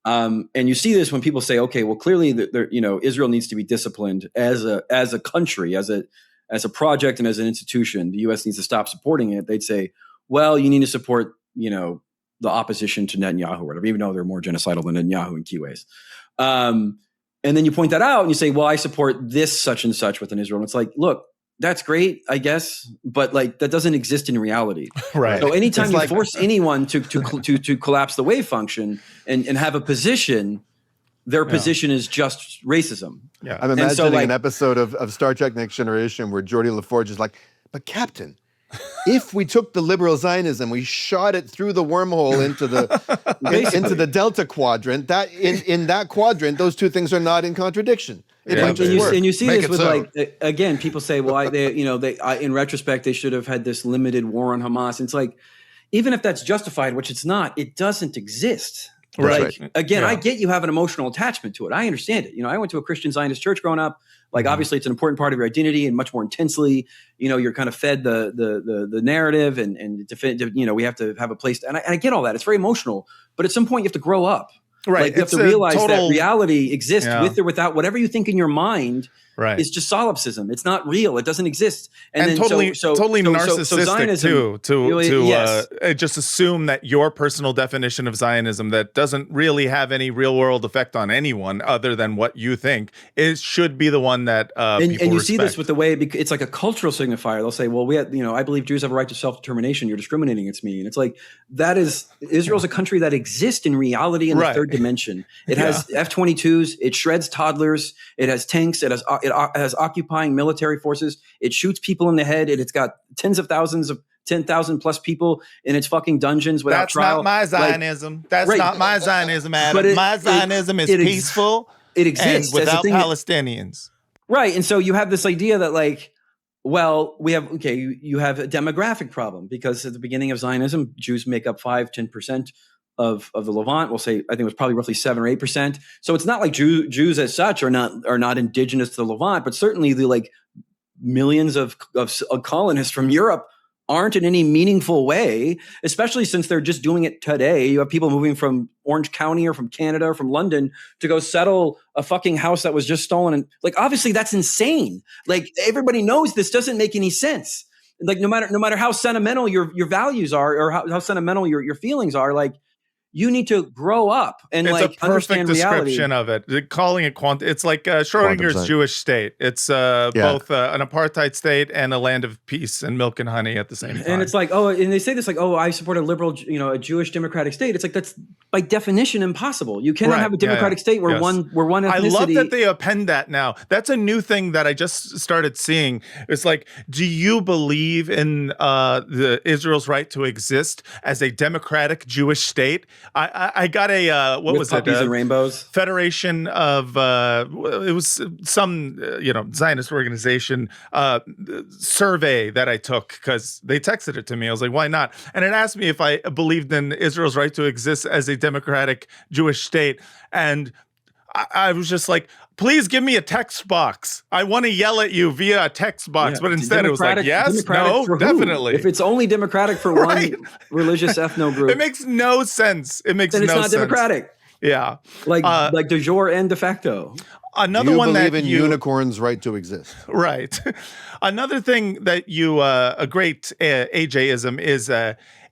And you see this when people say, okay, well, clearly, Israel needs to be disciplined as a country, as a project, and as an institution. The U.S. needs to stop supporting it. They'd say, well, you need to support, the opposition to Netanyahu or whatever, even though they're more genocidal than Netanyahu in key ways. And then you point that out and you say, well, I support this such and such within Israel. And it's like, look, that's great, I guess, but that doesn't exist in reality. Right. So anytime you force anyone to collapse the wave function and have a position, their position is just racism. Yeah. I'm imagining an episode of Star Trek Next Generation where Geordi LaForge is like, But Captain, if we took the liberal Zionism, we shot it through the wormhole into the Delta Quadrant, that in that quadrant, those two things are not in contradiction. It might just work. And you see Make this with like, again, people say, well, in retrospect, they should have had this limited war on Hamas. And it's like, even if that's justified, which it's not, it doesn't exist. Right. Like, again, I get you have an emotional attachment to it. I understand it. I went to a Christian Zionist church growing up. Like, obviously, it's an important part of your identity, and much more intensely, you're kind of fed the narrative, and defend. We have to have a place. And I get all that. It's very emotional, but at some point, you have to grow up. Right. Like, you have to realize that reality exists with or without whatever you think in your mind. Right. It's just solipsism. It's not real. It doesn't exist. And totally narcissistic Zionism, to just assume that your personal definition of Zionism that doesn't really have any real world effect on anyone other than what you think should be the one that people and you respect. see this with the way it's like a cultural signifier. They'll say, well, I believe Jews have a right to self-determination. You're discriminating against me. And it's like, Israel's a country that exists in reality in the third dimension. It has F-22s. It shreds toddlers. It has tanks. It has occupying military forces. It shoots people in the head. It's got tens of thousands of 10,000 plus people in its fucking dungeons without trial. That's not my Zionism. That's not my Zionism, Adam. My Zionism is peaceful. It exists and without Palestinians. Right. And so you have this idea that like, well, you have a demographic problem because at the beginning of Zionism, Jews make up 5-10% of the Levant. We'll say, I think it was probably roughly 7 or 8%. So it's not like Jews as such are not indigenous to the Levant, but certainly the like millions of colonists from Europe aren't in any meaningful way, especially since they're just doing it today. You have people moving from Orange County or from Canada or from London to go settle a fucking house that was just stolen. And like, obviously that's insane. Like, everybody knows this doesn't make any sense. Like, no matter how sentimental your values are or how sentimental your feelings are, like, you need to grow up and it's like a perfect description reality. of it. Calling it it's like Schrodinger's Jewish state. It's both an apartheid state and a land of peace and milk and honey at the same time. And it's like, and they say this like, I support a liberal, a Jewish democratic state. It's like, that's by definition impossible. You cannot have a democratic state where one ethnicity. I love that they append that now. That's a new thing that I just started seeing. It's like, do you believe in the Israel's right to exist as a democratic Jewish state? I got a what was it? Puppies and rainbows. Federation of it was some Zionist organization survey that I took because they texted it to me. I was like, why not? And it asked me if I believed in Israel's right to exist as a democratic Jewish state, and I was just like, please give me a text box. I want to yell at you via a text box. But instead it was like, yes, no, definitely. If it's only democratic for one religious ethno group. It makes no sense. Then it's not democratic. Yeah. Like de jure and de facto. Another one that believe in unicorns' right to exist. Right. Another thing that a great AJ-ism is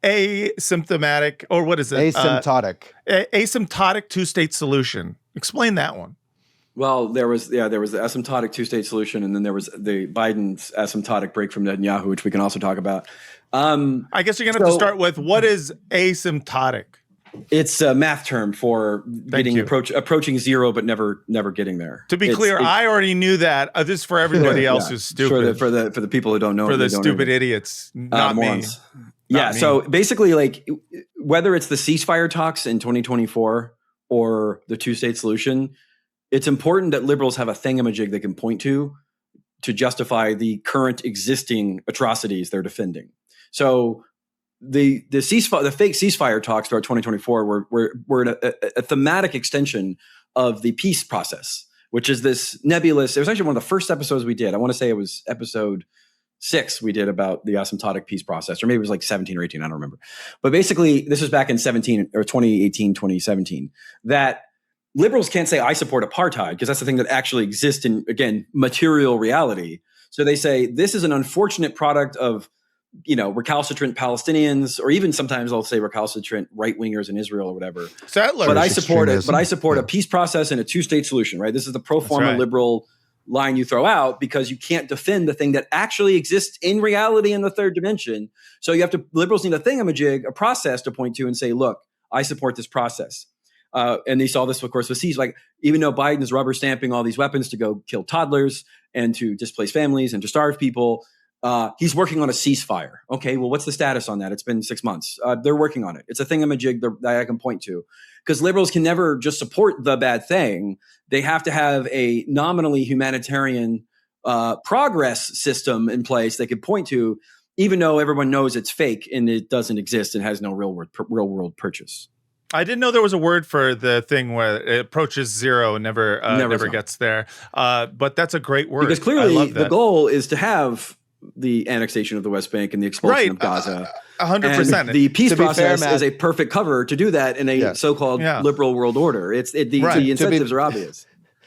asymptomatic, or what is it? Asymptotic. Asymptotic two-state solution. Explain that one. Well, there was the asymptotic two-state solution, and then there was the Biden's asymptotic break from Netanyahu, which we can also talk about. I guess you're going to have to start with, what is asymptotic? It's a math term for approaching zero, but never getting there. To be clear, I already knew that. This is for everybody else who's stupid. For the people who don't know. For the stupid idiots, not me. Yeah. So basically, like, whether it's the ceasefire talks in 2024 or the two-state solution, it's important that liberals have a thingamajig they can point to justify the current existing atrocities they're defending. So the fake ceasefire talks throughout 2024 were a thematic extension of the peace process, which is this nebulous. It was actually one of the first episodes we did. I want to say it was episode 6 we did about the asymptotic peace process, or maybe it was like 17 or 18. I don't remember. But basically, this was back in 2018, 2017, that liberals can't say, I support apartheid, because that's the thing that actually exists in, again, material reality. So they say, this is an unfortunate product of, recalcitrant Palestinians, or even sometimes I'll say recalcitrant right-wingers in Israel or whatever. But I support it. But I support a peace process and a two-state solution, right? This is the pro forma liberal line you throw out, because you can't defend the thing that actually exists in reality in the third dimension. So liberals need a thingamajig, a process to point to and say, look, I support this process. And they saw this, of course, with cease. Like, even though Biden is rubber stamping all these weapons to go kill toddlers and to displace families and to starve people, He's working on a ceasefire. Okay, well, what's the status on that? It's been 6 months. They're working on it. It's a thingamajig that I can point to. Because liberals can never just support the bad thing. They have to have a nominally humanitarian progress system in place they could point to, even though everyone knows it's fake and it doesn't exist and has no real world purchase. I didn't know there was a word for the thing where it approaches zero and never gets there. But that's a great word. Because clearly the goal is to have the annexation of the West Bank and the expulsion of Gaza. 100%. The peace process is a perfect cover to do that in a so-called liberal world order. The incentives are obvious.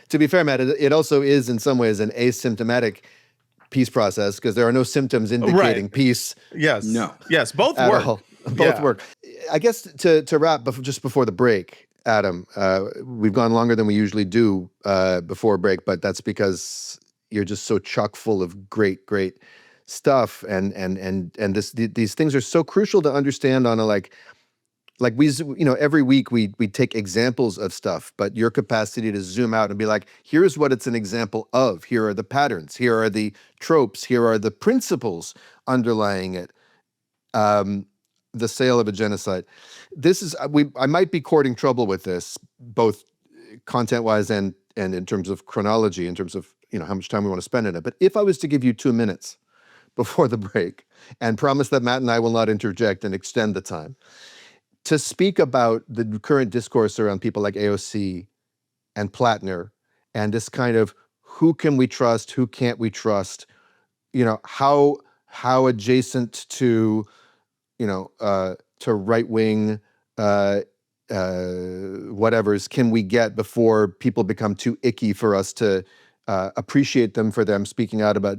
To be fair, Matt, it also is in some ways an asymptomatic peace process because there are no symptoms indicating peace. Yes. No. Yes. Both work. Both work. I guess to wrap just before the break, Adam, we've gone longer than we usually do before break, but that's because you're just so chock full of great stuff, and these things are so crucial to understand on a like we, every week we take examples of stuff, but your capacity to zoom out and be like, here's what it's an example of. Here are the patterns. Here are the tropes. Here are the principles underlying it. The Sale of a Genocide. This is I might be courting trouble with this, both content-wise and in terms of chronology, in terms of how much time we want to spend in it. But if I was to give you 2 minutes before the break and promise that Matt and I will not interject and extend the time to speak about the current discourse around people like AOC and Plattner and this kind of who can we trust, who can't we trust, how adjacent to to right-wing whatevers can we get before people become too icky for us to appreciate them for them speaking out about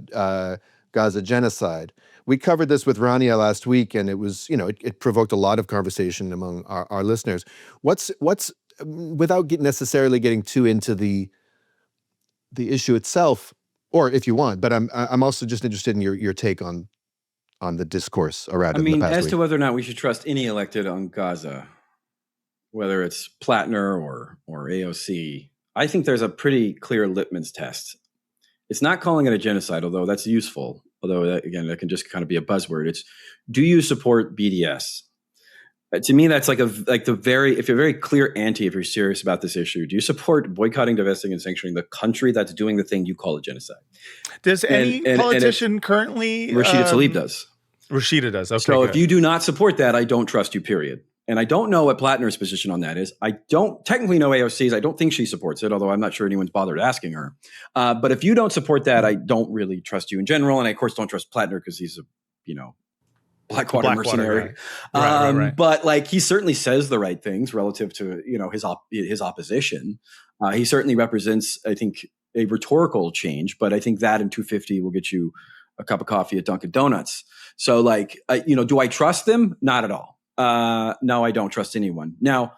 Gaza genocide. We covered this with Rania last week, and it was, it provoked a lot of conversation among our listeners. What's without necessarily getting too into the issue itself, or if you want, but I'm also just interested in your take on the discourse around it. As to whether or not we should trust any elected on Gaza, whether it's Plattner or AOC, I think there's a pretty clear litmus test. It's not calling it a genocide, although that's useful. Although that can just kind of be a buzzword. It's, do you support BDS? To me, that's if you're very clear if you're serious about this issue, do you support boycotting, divesting, and sanctioning the country that's doing the thing you call a genocide? Does any politician currently? Rashida Tlaib does. Rashida does. Okay. So if you do not support that, I don't trust you, period. And I don't know what Plattner's position on that is. I don't technically know AOC's. I don't think she supports it, although I'm not sure anyone's bothered asking her. But if you don't support that, I don't really trust you in general. And I, of course, don't trust Plattner because he's a, Blackwater mercenary. Right. But he certainly says the right things relative to, his opposition. He certainly represents, I think, a rhetorical change. But I think that in 250 will get you a cup of coffee at Dunkin' Donuts. So do I trust them? Not at all. No, I don't trust anyone. Now,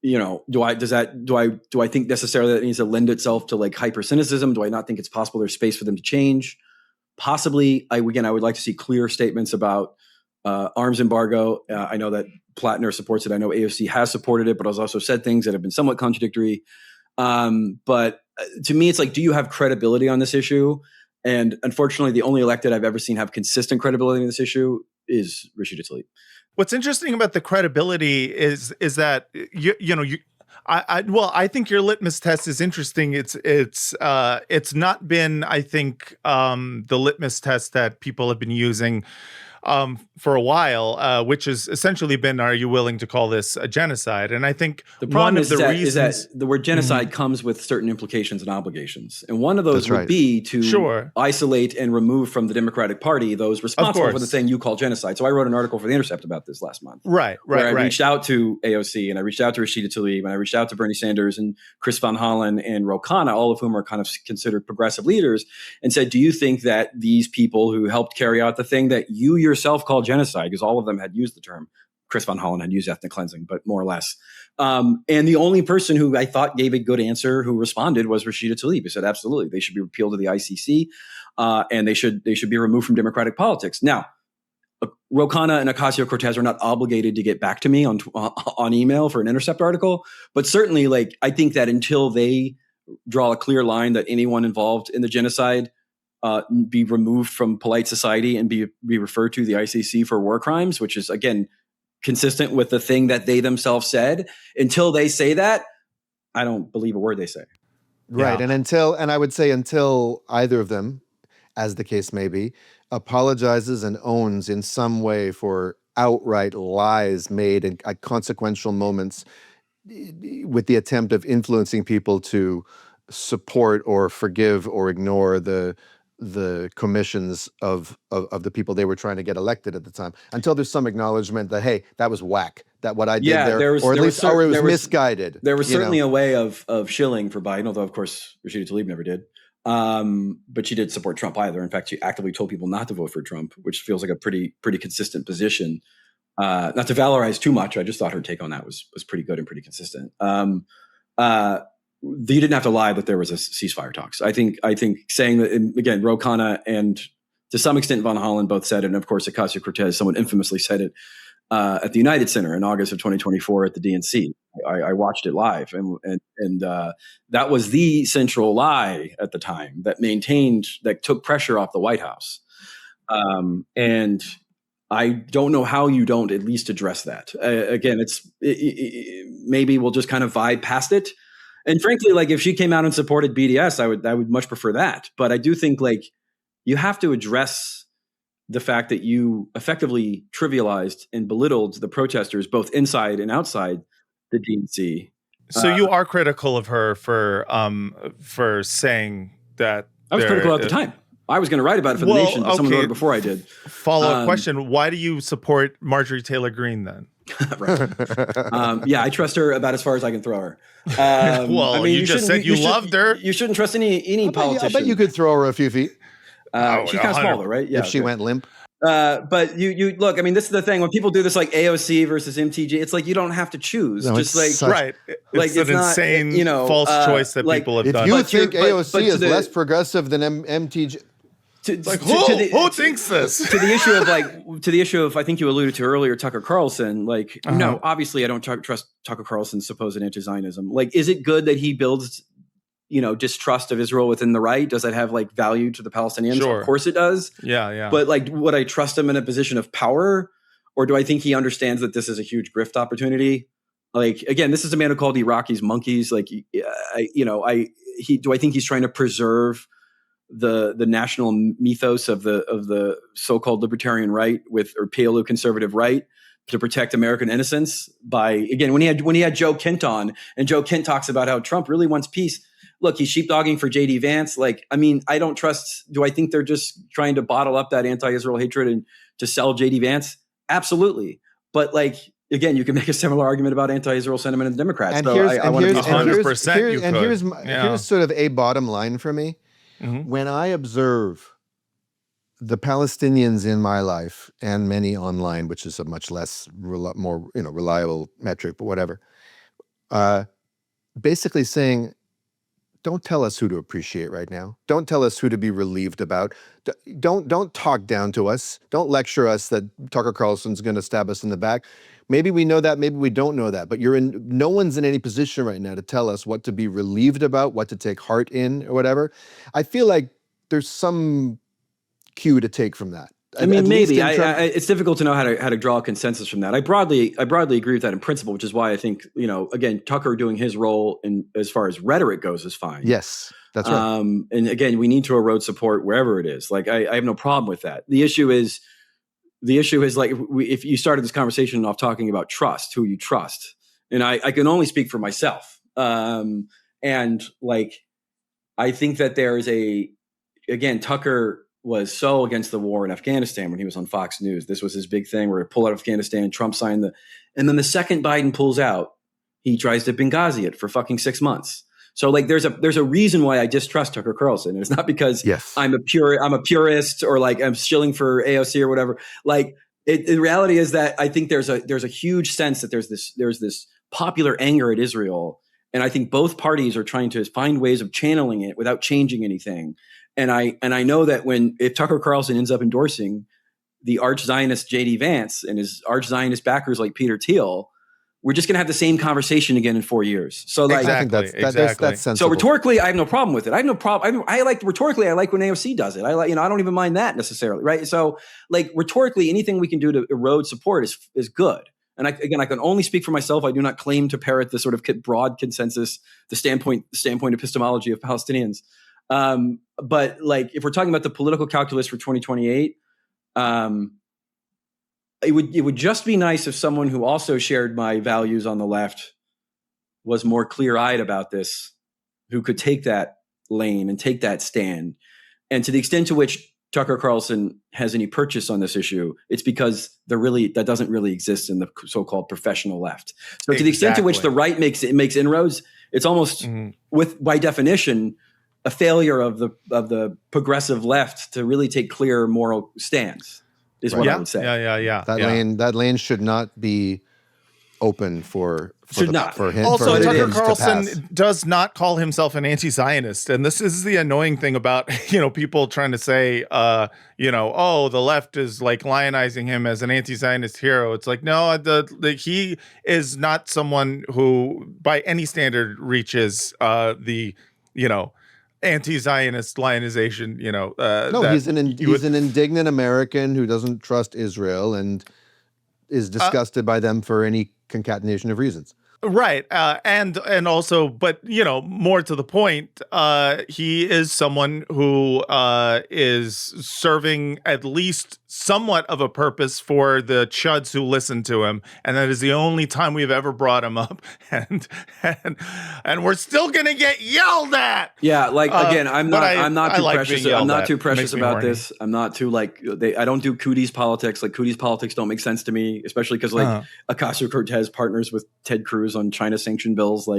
do I think necessarily that it needs to lend itself to hyper cynicism? Do I not think it's possible there's space for them to change? Possibly. I would like to see clear statements about arms embargo. I know that Plattner supports it. I know AOC has supported it, but has also said things that have been somewhat contradictory. But to me, it's do you have credibility on this issue? And unfortunately, the only elected I've ever seen have consistent credibility on this issue is Rashida Tlaib. What's interesting about the credibility is that I think your litmus test is interesting. It's not been, I think, the litmus test that people have been using for a while, which has essentially been, are you willing to call this a genocide? And I think the problem is that the word genocide comes with certain implications and obligations. And one of those would be to isolate and remove from the Democratic Party those responsible for the thing you call genocide. So I wrote an article for The Intercept about this last month. Right. I reached out to AOC and I reached out to Rashida Tlaib and I reached out to Bernie Sanders and Chris Van Hollen and Ro Khanna, all of whom are kind of considered progressive leaders, and said, do you think that these people who helped carry out the thing that you yourself called genocide, because all of them had used the term, Chris Van Hollen had used ethnic cleansing, but more or less. And the only person who I thought gave a good answer who responded was Rashida Tlaib, who said, absolutely, they should be repealed to the ICC and they should be removed from democratic politics. Now, Ro Khanna and Ocasio-Cortez are not obligated to get back to me on email for an Intercept article, but certainly I think that until they draw a clear line that anyone involved in the genocide be removed from polite society and be referred to the ICC for war crimes, which is, again, consistent with the thing that they themselves said. Until they say that, I don't believe a word they say. Right. Yeah. And I would say until either of them, as the case may be, apologizes and owns in some way for outright lies made at consequential moments with the attempt of influencing people to support or forgive or ignore the commissions of the people they were trying to get elected at the time, until there's some acknowledgement that, hey, that was whack, that what I did or it was misguided. There was certainly a way of shilling for Biden, although of course Rashida Tlaib never did. But she didn't support Trump either. In fact, she actively told people not to vote for Trump, which feels like a pretty consistent position. Not to valorize too much, I just thought her take on that was pretty good and pretty consistent. You didn't have to lie that there was a ceasefire talks. I think saying that, again, Ro Khanna and to some extent Von Hollen both said it, and of course Ocasio-Cortez, someone infamously said it at the United Center in August of 2024 at the DNC. I watched it live, and that was the central lie at the time that took pressure off the White House. And I don't know how you don't at least address that. Again, maybe we'll just kind of vibe past it. And frankly, like if she came out and supported BDS, I would much prefer that. But I do think like you have to address the fact that you effectively trivialized and belittled the protesters both inside and outside the DNC. So you are critical of her for saying that. I was critical at the time. I was going to write about it for The Nation, but someone wrote it before I did. Follow-up question. Why do you support Marjorie Taylor Greene then? Right. Yeah, I trust her about as far as I can throw her. Well, I mean, you just said you loved her. You shouldn't trust any politician. I bet you could throw her a few feet. She's kind of smaller, right? Yeah. If she went limp. But you look, I mean, this is the thing. When people do this like AOC versus MTG, it's like you don't have to choose. No, just like right. It's an not, insane false choice that people have done. If you think AOC is less progressive than MTG... who thinks this? To the issue of I think you alluded to earlier, Tucker Carlson. Like, no, obviously I don't trust Tucker Carlson's supposed anti-Zionism. Like, is it good that he builds, distrust of Israel within the right? Does that have like value to the Palestinians? Sure. Of course it does. Yeah. But like, would I trust him in a position of power, or do I think he understands that this is a huge grift opportunity? Like, again, this is a man who called Iraqis monkeys. Like, do I think he's trying to preserve the national mythos of the so-called libertarian right or paleoconservative right to protect American innocence by, again, when he had Joe Kent on, and Joe Kent talks about how Trump really wants peace. Look, he's sheepdogging for JD Vance. Like, I mean, I don't trust. Do I think they're just trying to bottle up that anti-Israel hatred and to sell JD Vance? Absolutely. But like, again, you can make a similar argument about anti-Israel sentiment in the Democrats. And so here's 100%. Here's sort of a bottom line for me. Mm-hmm. When I observe the Palestinians in my life and many online, which is a much less more reliable metric, but whatever, basically saying, don't tell us who to appreciate right now. Don't tell us who to be relieved about. Don't talk down to us. Don't lecture us that Tucker Carlson's going to stab us in the back. Maybe we know that, maybe we don't know that, but no one's in any position right now to tell us what to be relieved about, what to take heart in, or whatever. I feel like there's some cue to take from that. I mean, maybe it's difficult to know how to draw a consensus from that. I broadly agree with that in principle, which is why I think, again, Tucker doing his role in as far as rhetoric goes is fine. Yes, that's right. And again, we need to erode support wherever it is. Like, I have no problem with that. The issue is like, if you started this conversation off talking about trust, who you trust, and I can only speak for myself. And like, I think that there is again, Tucker was so against the war in Afghanistan when he was on Fox News. This was his big thing. We're going to pull out of Afghanistan. Trump signed and then the second Biden pulls out, he tries to Benghazi it for fucking 6 months. So like, there's a reason why I distrust Tucker Carlson. And it's not because I'm a purist or like I'm shilling for AOC or whatever. Like, the reality is that I think there's a huge sense that there's this popular anger at Israel. And I think both parties are trying to find ways of channeling it without changing anything. And I know that if Tucker Carlson ends up endorsing the arch-Zionist JD Vance and his arch-Zionist backers like Peter Thiel, we're just going to have the same conversation again in 4 years. So like, I think that's sensible. So rhetorically, I have no problem with it. I have no problem. I like rhetorically, I like when AOC does it. I don't even mind that necessarily. Right. So like rhetorically, anything we can do to erode support is good. And I can only speak for myself. I do not claim to parrot the sort of broad consensus, the standpoint epistemology of Palestinians. But like, if we're talking about the political calculus for 2028, it would just be nice if someone who also shared my values on the left was more clear-eyed about this, who could take that lane and take that stand. And to the extent to which Tucker Carlson has any purchase on this issue, it's because that doesn't really exist in the so-called professional left. So to the extent to which the right makes inroads, it's almost by definition a failure of the progressive left to really take clear moral stands. Is what I would say. That lane should not be open for him. Also, Tucker Carlson does not call himself an anti-Zionist, and this is the annoying thing about people trying to say the left is like lionizing him as an anti-Zionist hero. It's like, no, he is not someone who by any standard reaches anti-Zionist lionization, he's an indignant American who doesn't trust Israel and is disgusted by them for any concatenation of reasons. Right. And also, but, more to the point, he is someone who is serving at least somewhat of a purpose for the chuds who listen to him. And that is the only time we've ever brought him up. And we're still going to get yelled at. Yeah. Like, again, I'm not too precious about this. I'm not too I don't do cooties politics. Like cooties politics don't make sense to me, especially because Ocasio-Cortez partners with Ted Cruz on China sanctioned bills.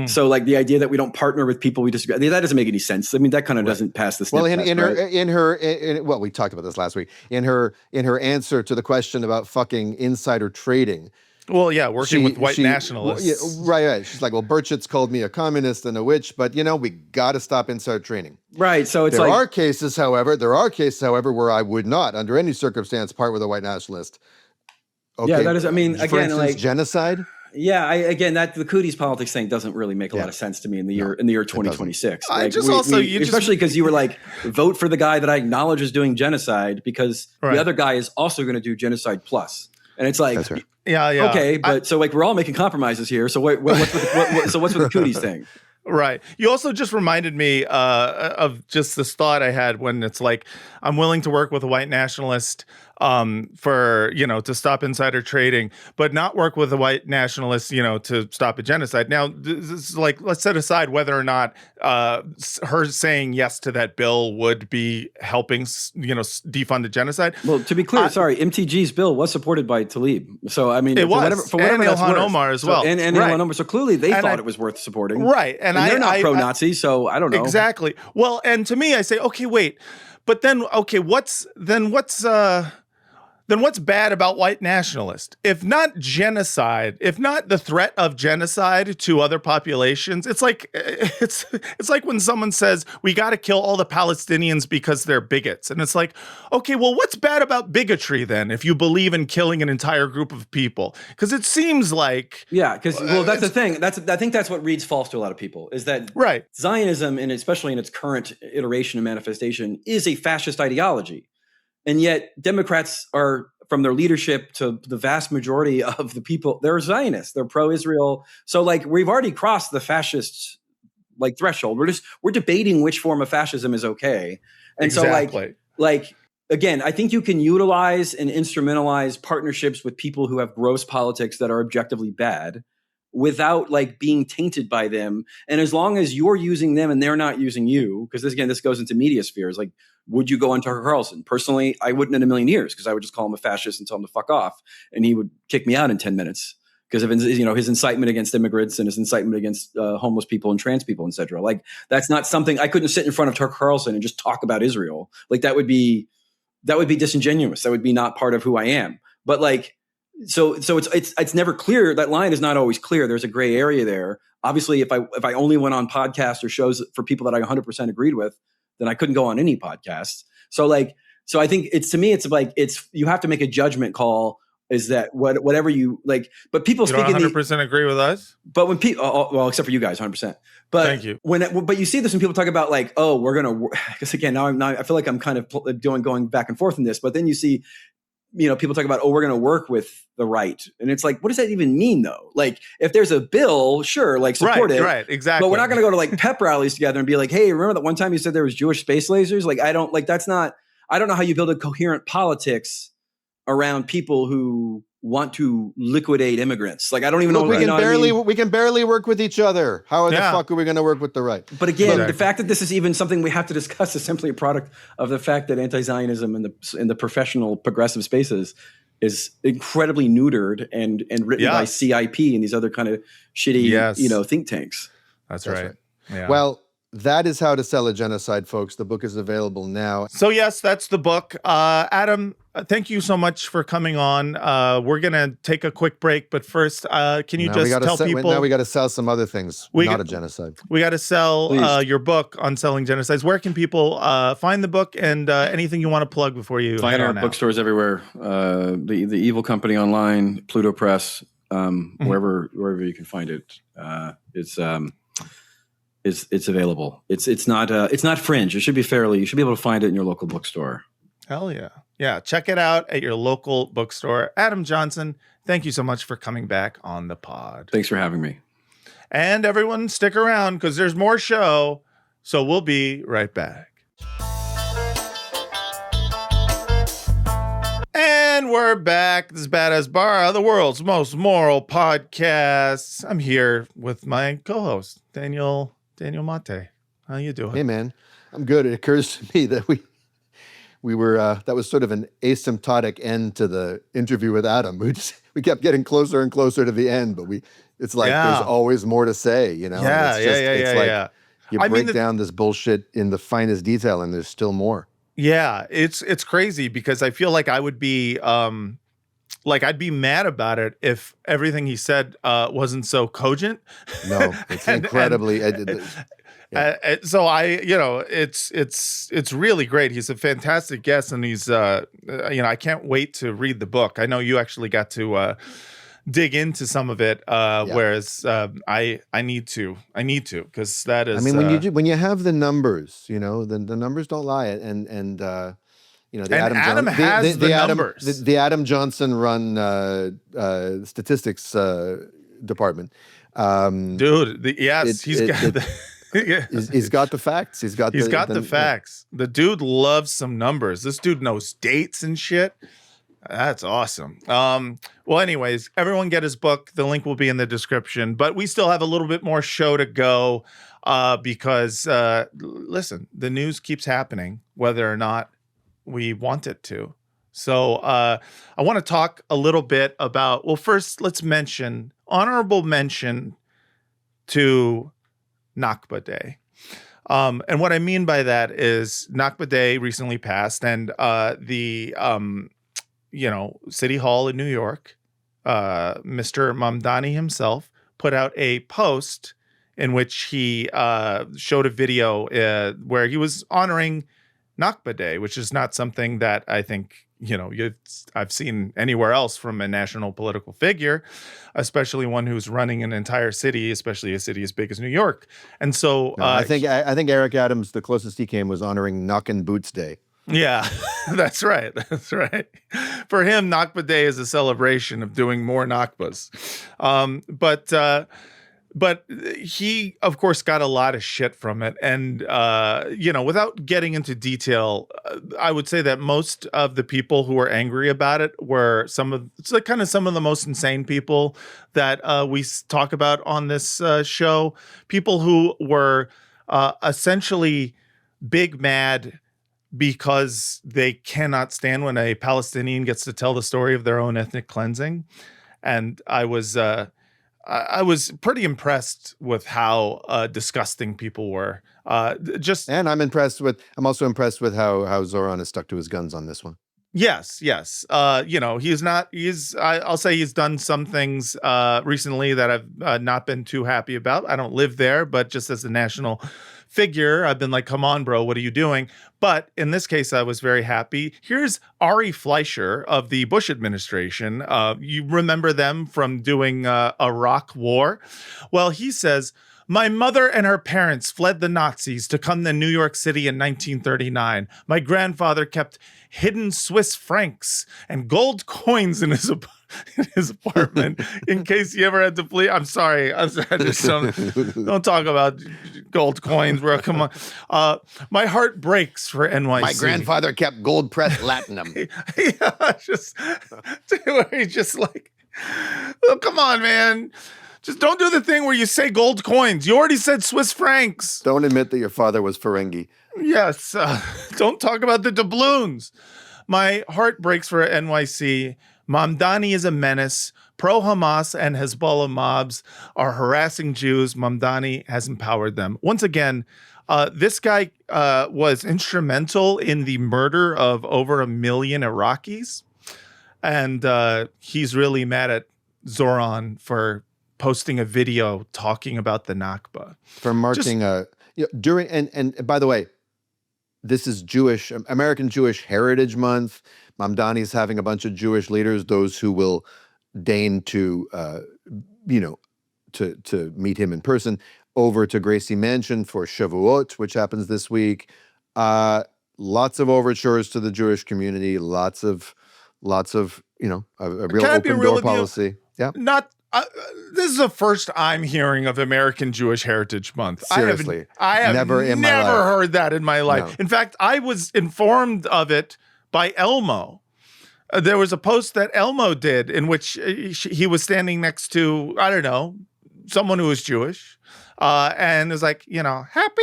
So like the idea that we don't partner with people we disagree, that doesn't make any sense. I mean, that kind of doesn't pass the sniff test. We talked about this last week in her answer to the question about fucking insider trading. Well, yeah, working with white nationalists. Right. She's like, well, Burchett's called me a communist and a witch, but we got to stop insider trading. Right. So there are cases, however, where I would not, under any circumstance, part with a white nationalist. Okay. Yeah, that is. I mean, for instance, genocide. Yeah, the cooties politics thing doesn't really make a lot of sense to me in the year 2026. Especially because you were like, vote for the guy that I acknowledge is doing genocide because the other guy is also going to do genocide plus, and it's like, okay, but so like we're all making compromises here. So what's with the cooties thing? Right. You also just reminded me of just this thought I had when it's like, I'm willing to work with a white nationalist for, to stop insider trading, but not work with a white nationalist, to stop a genocide. Now, this is like, let's set aside whether or not her saying yes to that bill would be helping, defund a genocide. Well, to be clear, MTG's bill was supported by Tlaib. So, I mean, it was. For whatever and Ilhan Omar as well. And Ilhan Omar. So clearly they thought it was worth supporting. Right. And they're not pro-Nazi, so I don't know. Exactly. Well, and to me, I say, okay, wait. But then, okay, what's bad about white nationalists? If not genocide, if not the threat of genocide to other populations, it's like when someone says we got to kill all the Palestinians because they're bigots, and it's like, okay, well, what's bad about bigotry then? If you believe in killing an entire group of people, because it seems like because that's the thing. I think that's what reads false to a lot of people is that Zionism, and especially in its current iteration and manifestation, is a fascist ideology. And yet Democrats are, from their leadership to the vast majority of the people, they're Zionists, they're pro-Israel. So like we've already crossed the fascist threshold. We're debating which form of fascism is okay. And so again, I think you can utilize and instrumentalize partnerships with people who have gross politics that are objectively bad without being tainted by them. And as long as you're using them and they're not using you, because this goes into media spheres, would you go on Tucker Carlson? Personally, I wouldn't in a million years because I would just call him a fascist and tell him to fuck off. And he would kick me out in 10 minutes because of his incitement against immigrants and his incitement against homeless people and trans people, etc. That's not something I couldn't sit in front of Tucker Carlson and just talk about Israel. That would be disingenuous. That would be not part of who I am. But so it's never clear. That line is not always clear. There's a gray area there. Obviously, if I only went on podcasts or shows for people that I 100% agreed with, then I couldn't go on any podcast. So I think it's you have to make a judgment call is that whatever you like, but people speak 100% agree with us. But when people, well, except for you guys, 100%. But thank you. But you see this when people talk about like, oh, we're gonna. Because again, now I feel like I'm kind of going back and forth in this. But then you see, people talk about, oh, we're gonna work with the right, and it's like, what does that even mean though? Like, if there's a bill, sure, like support it, right, exactly. But we're not gonna go to like pep rallies together and be like, hey, remember that one time you said there was Jewish space lasers? Like, I don't know how you build a coherent politics around people who want to liquidate immigrants. Like, I don't even know. We can barely work with each other. How the fuck are we going to work with the right? But again, the fact that this is even something we have to discuss is simply a product of the fact that anti-Zionism in the professional progressive spaces is incredibly neutered and written by CIP and these other kind of shitty, think tanks. That's right. Yeah. Well, that is How to Sell a Genocide, folks. The book is available now. So yes, that's the book. Adam, thank you so much for coming on. We're going to take a quick break, but first, can you tell people? Now we got to sell some other things, not a genocide. We got to sell your book on selling genocides. Where can people find the book and anything you want to plug before you find our bookstores everywhere? The Evil Company online, Pluto Press, wherever you can find it. It's available. It's not fringe. You should be able to find it in your local bookstore. Hell yeah. Yeah. Check it out at your local bookstore. Adam Johnson, thank you so much for coming back on the pod. Thanks for having me. And everyone stick around because there's more show. So we'll be right back. And we're back. This is Badass Bar, the world's most moral podcast. I'm here with my co-host, Daniel Mate. How you doing? Hey, man. I'm good. It occurs to me that we were that was sort of an asymptotic end to the interview with Adam. We kept getting closer and closer to the end, but it's like there's always more to say, Yeah. You break down this bullshit in the finest detail, and there's still more. Yeah, it's crazy because I feel like I would be I'd be mad about it if everything he said wasn't so cogent. No, it's incredibly. So it's really great. He's a fantastic guest, and he's I can't wait to read the book. I know you actually got to dig into some of it, whereas I need to because that is. I mean, when you have the numbers, the numbers don't lie, and Adam has the numbers. The Adam Johnson run statistics department. Dude, he's got the facts. He's got the facts. The dude loves some numbers. This dude knows dates and shit. That's awesome. Well, anyways, everyone get his book. The link will be in the description, but we still have a little bit more show to go because listen, the news keeps happening whether or not we want it to. So I want to talk a little bit about, well, first let's honorable mention to Nakba Day. And what I mean by that is Nakba Day recently passed, and the City Hall in New York, Mr. Mamdani himself put out a post in which he showed a video where he was honoring Nakba Day, which is not something that I think I've seen anywhere else from a national political figure, especially one who's running an entire city, especially a city as big as New York. And so I think Eric Adams, the closest he came, was honoring Knockin' Boots Day. Yeah, that's right. That's right. For him, Nakba Day is a celebration of doing more Nakbas. But he, of course, got a lot of shit from it. And, without getting into detail, I would say that most of the people who were angry about it were some of the most insane people that we talk about on this show. People who were essentially big mad because they cannot stand when a Palestinian gets to tell the story of their own ethnic cleansing. And I was pretty impressed with how disgusting people were. And I'm also impressed with how Zoran is stuck to his guns on this one. Yes. I'll say he's done some things recently that I've not been too happy about. I don't live there, but just as a national figure. I've been like, come on, bro, what are you doing? But in this case, I was very happy. Here's Ari Fleischer of the Bush administration. You remember them from doing Iraq War? Well, he says, my mother and her parents fled the Nazis to come to New York City in 1939. My grandfather kept hidden Swiss francs and gold coins in his apartment in case he ever had to flee. I'm sorry. I just don't talk about gold coins, bro. Come on. My heart breaks for NYC. My grandfather kept gold pressed latinum. He's just like, oh, come on, man. Just don't do the thing where you say gold coins. You already said Swiss francs. Don't admit that your father was Ferengi. Yes. Don't talk about the doubloons. My heart breaks for NYC. Mamdani is a menace. Pro-Hamas and Hezbollah mobs are harassing Jews. Mamdani has empowered them. Once again, this guy was instrumental in the murder of over 1 million Iraqis. And he's really mad at Zoran for posting a video talking about the Nakba. For marking during and by the way, this is American Jewish Heritage Month. Mamdani's having a bunch of Jewish leaders, those who will deign to to meet him in person, over to Gracie Mansion for Shavuot, which happens this week. Lots of overtures to the Jewish community, lots of a real open door policy. Yeah. This is the first I'm hearing of American Jewish Heritage Month. Seriously. I have never heard that in my life. No. In fact, I was informed of it by Elmo. There was a post that Elmo did in which he was standing next to, I don't know, someone who was Jewish. And it was like, happy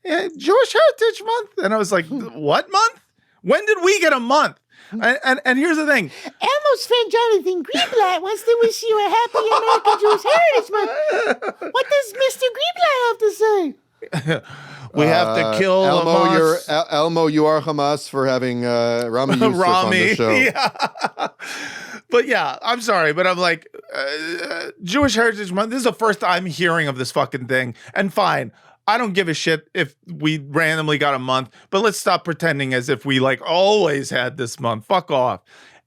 Jewish Heritage Month. And I was like, what month? When did we get a month? And here's the thing. Elmo's friend Jonathan Greenblatt wants to wish you a happy American Jewish Heritage Month. What does Mr. Greenblatt have to say? We have to kill Hamas. Elmo, you are Hamas for having Rami Youssef on the show. Yeah. But yeah, I'm sorry, but I'm like, Jewish Heritage Month, this is the first I'm hearing of this fucking thing. And fine, I don't give a shit if we randomly got a month, but let's stop pretending as if we like always had this month. Fuck off.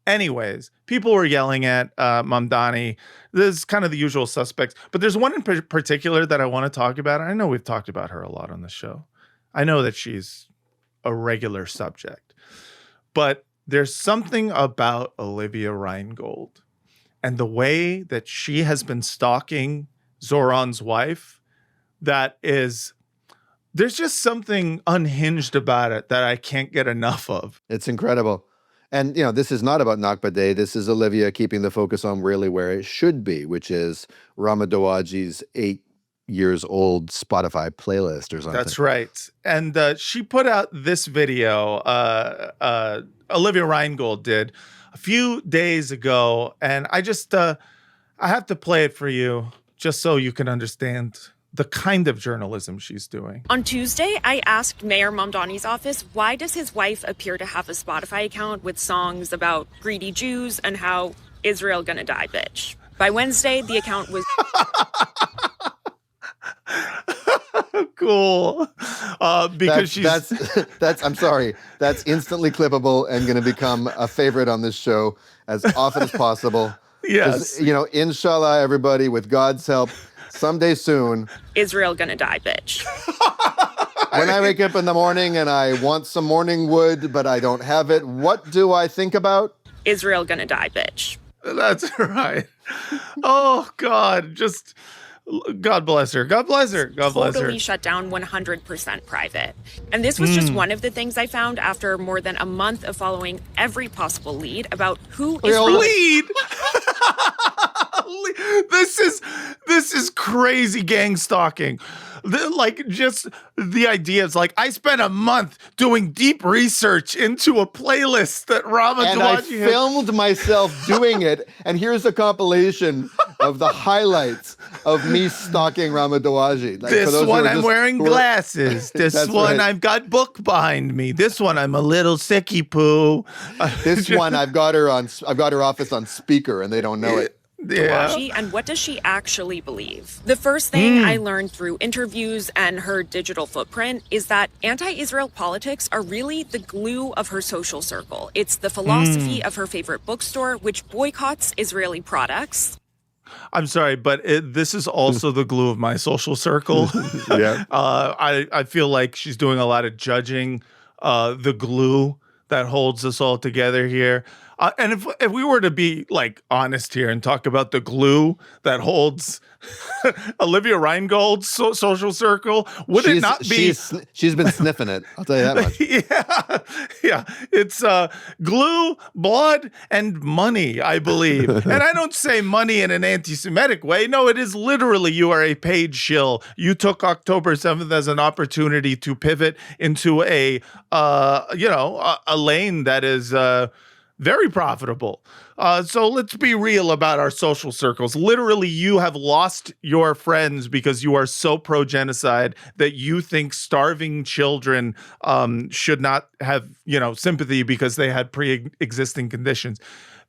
Anyways, people were yelling at Mamdani. This is kind of the usual suspects, but there's one in particular that I want to talk about. I know we've talked about her a lot on the show. I know that she's a regular subject, but there's something about Olivia Reingold and the way that she has been stalking Zoran's wife that is, there's just something unhinged about it that I can't get enough of. It's incredible. And, this is not about Nakba Day. This is Olivia keeping the focus on really where it should be, which is Rama Dawaji's 8 years old Spotify playlist or something. That's right. And she put out this video, Olivia Reingold did a few days ago. And I just, I have to play it for you just so you can understand the kind of journalism she's doing. On Tuesday, I asked Mayor Mamdani's office, why does his wife appear to have a Spotify account with songs about greedy Jews and how Israel gonna die, bitch? By Wednesday, the account was... Cool. Because that's I'm sorry. That's instantly clippable and going to become a favorite on this show as often as possible. Yes. Inshallah, everybody, with God's help, someday soon. Israel gonna die, bitch. When I wake up in the morning and I want some morning wood, but I don't have it, what do I think about? Israel gonna die, bitch. That's right. Oh, God. Just... God bless her. God bless her. God bless her. Totally shut down, 100% private. And this was just one of the things I found after more than a month of following every possible lead about who is... Lead? This is crazy gang stalking. Just the idea is like, I spent a month doing deep research into a playlist that Rama and I filmed myself doing it, and here's a compilation of the highlights of me stalking Rama Dawaji. This one I'm wearing glasses. This one I've got book behind me. This one I'm a little sicky poo. This one I've got her office on speaker and they don't know it. Dawaji, and what does she actually believe? The first thing I learned through interviews and her digital footprint is that anti-Israel politics are really the glue of her social circle. It's the philosophy of her favorite bookstore, which boycotts Israeli products. I'm sorry, but this is also the glue of my social circle. Yeah. I feel like she's doing a lot of judging the glue that holds us all together here. And if we were to be like honest here and talk about the glue that holds Olivia Reingold's social circle, would it not be? She's been sniffing it. I'll tell you that much. Yeah. It's glue, blood, and money, I believe. And I don't say money in an anti-Semitic way. No, it is literally you are a paid shill. You took October 7th as an opportunity to pivot into a lane that is very profitable. So let's be real about our social circles. Literally, you have lost your friends because you are so pro-genocide that you think starving children should not have, sympathy because they had pre-existing conditions.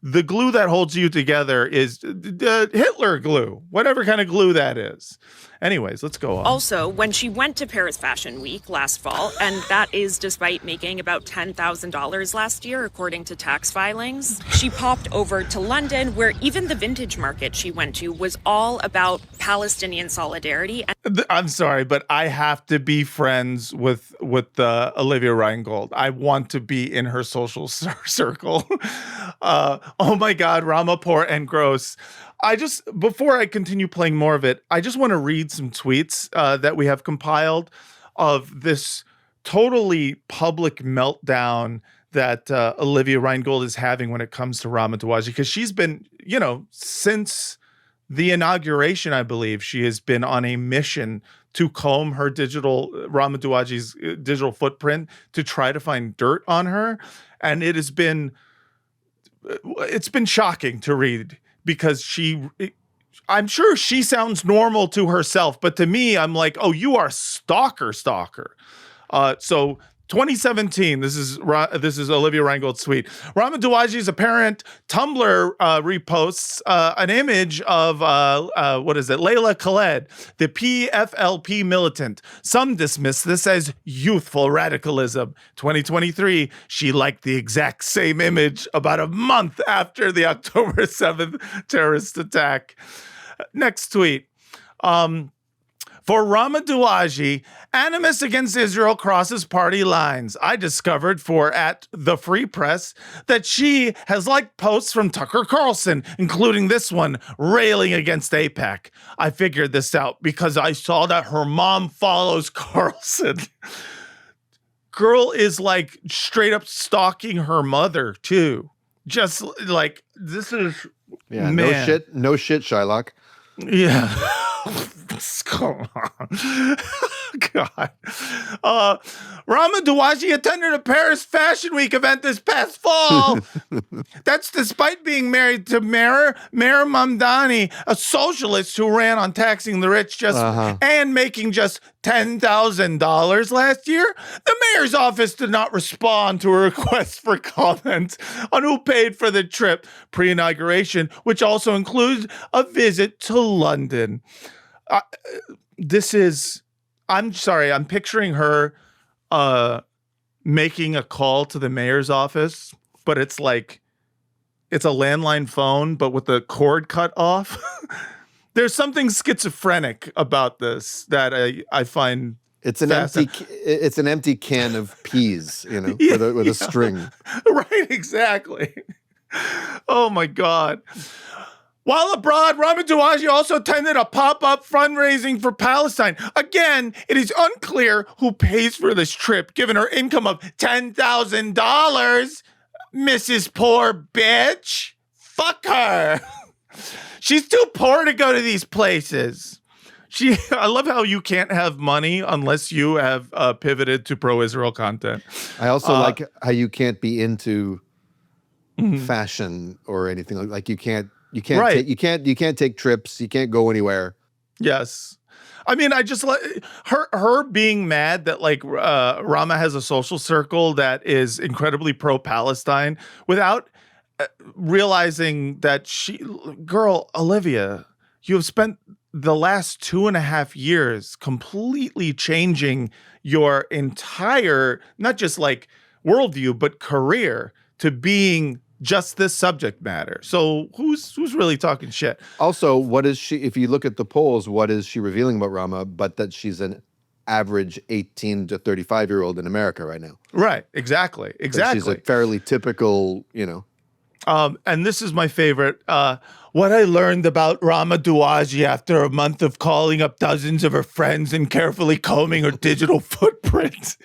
The glue that holds you together is Hitler glue, whatever kind of glue that is. Anyways, let's go on. Also, when she went to Paris Fashion Week last fall, and that is despite making about $10,000 last year, according to tax filings, she popped over to London, where even the vintage market she went to was all about Palestinian solidarity. I'm sorry, but I have to be friends with Olivia Reingold. I want to be in her social circle. Oh my God, Ramaport and Gross. Before I continue playing more of it, I just want to read some tweets that we have compiled of this totally public meltdown that Olivia Reingold is having when it comes to Rama Dawaji, because she's been, since the inauguration, I believe, she has been on a mission to comb her Rama Dawaji's digital footprint to try to find dirt on her. And it's been shocking to read because I'm sure she sounds normal to herself, but to me, I'm like, oh, you are stalker. So 2017, this is Olivia Reingold's tweet. Rama Dawaji's apparent Tumblr reposts an image of, Layla Khaled, the PFLP militant. Some dismiss this as youthful radicalism. 2023, she liked the exact same image about a month after the October 7th terrorist attack. Next tweet. For Rama Dawaji, animus against Israel crosses party lines. I discovered at the Free Press that she has liked posts from Tucker Carlson, including this one, railing against AIPAC. I figured this out because I saw that her mom follows Carlson. Girl is like straight up stalking her mother too. Just like, this is, man. No shit, Shylock. Yeah. Come on. God. Rama Dawaji attended a Paris Fashion Week event this past fall. That's despite being married to Mayor Mamdani, a socialist who ran on taxing the rich and making just $10,000 last year. The mayor's office did not respond to a request for comment on who paid for the trip pre-inauguration, which also includes a visit to London. I'm sorry, I'm picturing her making a call to the mayor's office, but it's like, it's a landline phone, but with the cord cut off. There's something schizophrenic about this that I find it's an empty can of peas, with a string. Right, exactly. Oh my God. While abroad, Rama Dawaji also attended a pop-up fundraising for Palestine. Again, it is unclear who pays for this trip, given her income of $10,000. Mrs. Poor Bitch. Fuck her. She's too poor to go to these places. I love how you can't have money unless you have pivoted to pro-Israel content. I also like how you can't be into fashion or anything like you can't take trips. You can't go anywhere. Yes. I mean, I just like her being mad that like Rama has a social circle that is incredibly pro-Palestine without realizing that Olivia, you have spent the last 2.5 years completely changing your entire, not just like worldview, but career to being just this subject matter. So who's really talking shit? Also, what is she, if you look at the polls, what is she revealing about Rama, but that she's an average 18 to 35-year-old in America right now. Right, exactly. That she's a fairly typical, and this is my favorite. What I learned about Rama Duaji after a month of calling up dozens of her friends and carefully combing her digital footprint.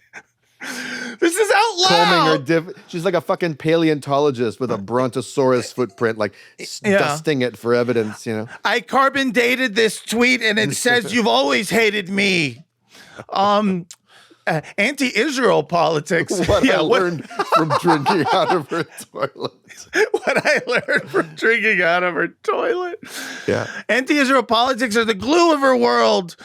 This is out loud. She's like a fucking paleontologist with a brontosaurus footprint, like dusting it for evidence, I carbon dated this tweet and it says you've always hated me. Anti-Israel politics. What I learned from drinking out of her toilet. What I learned from drinking out of her toilet. Yeah. Anti-Israel politics are the glue of her world.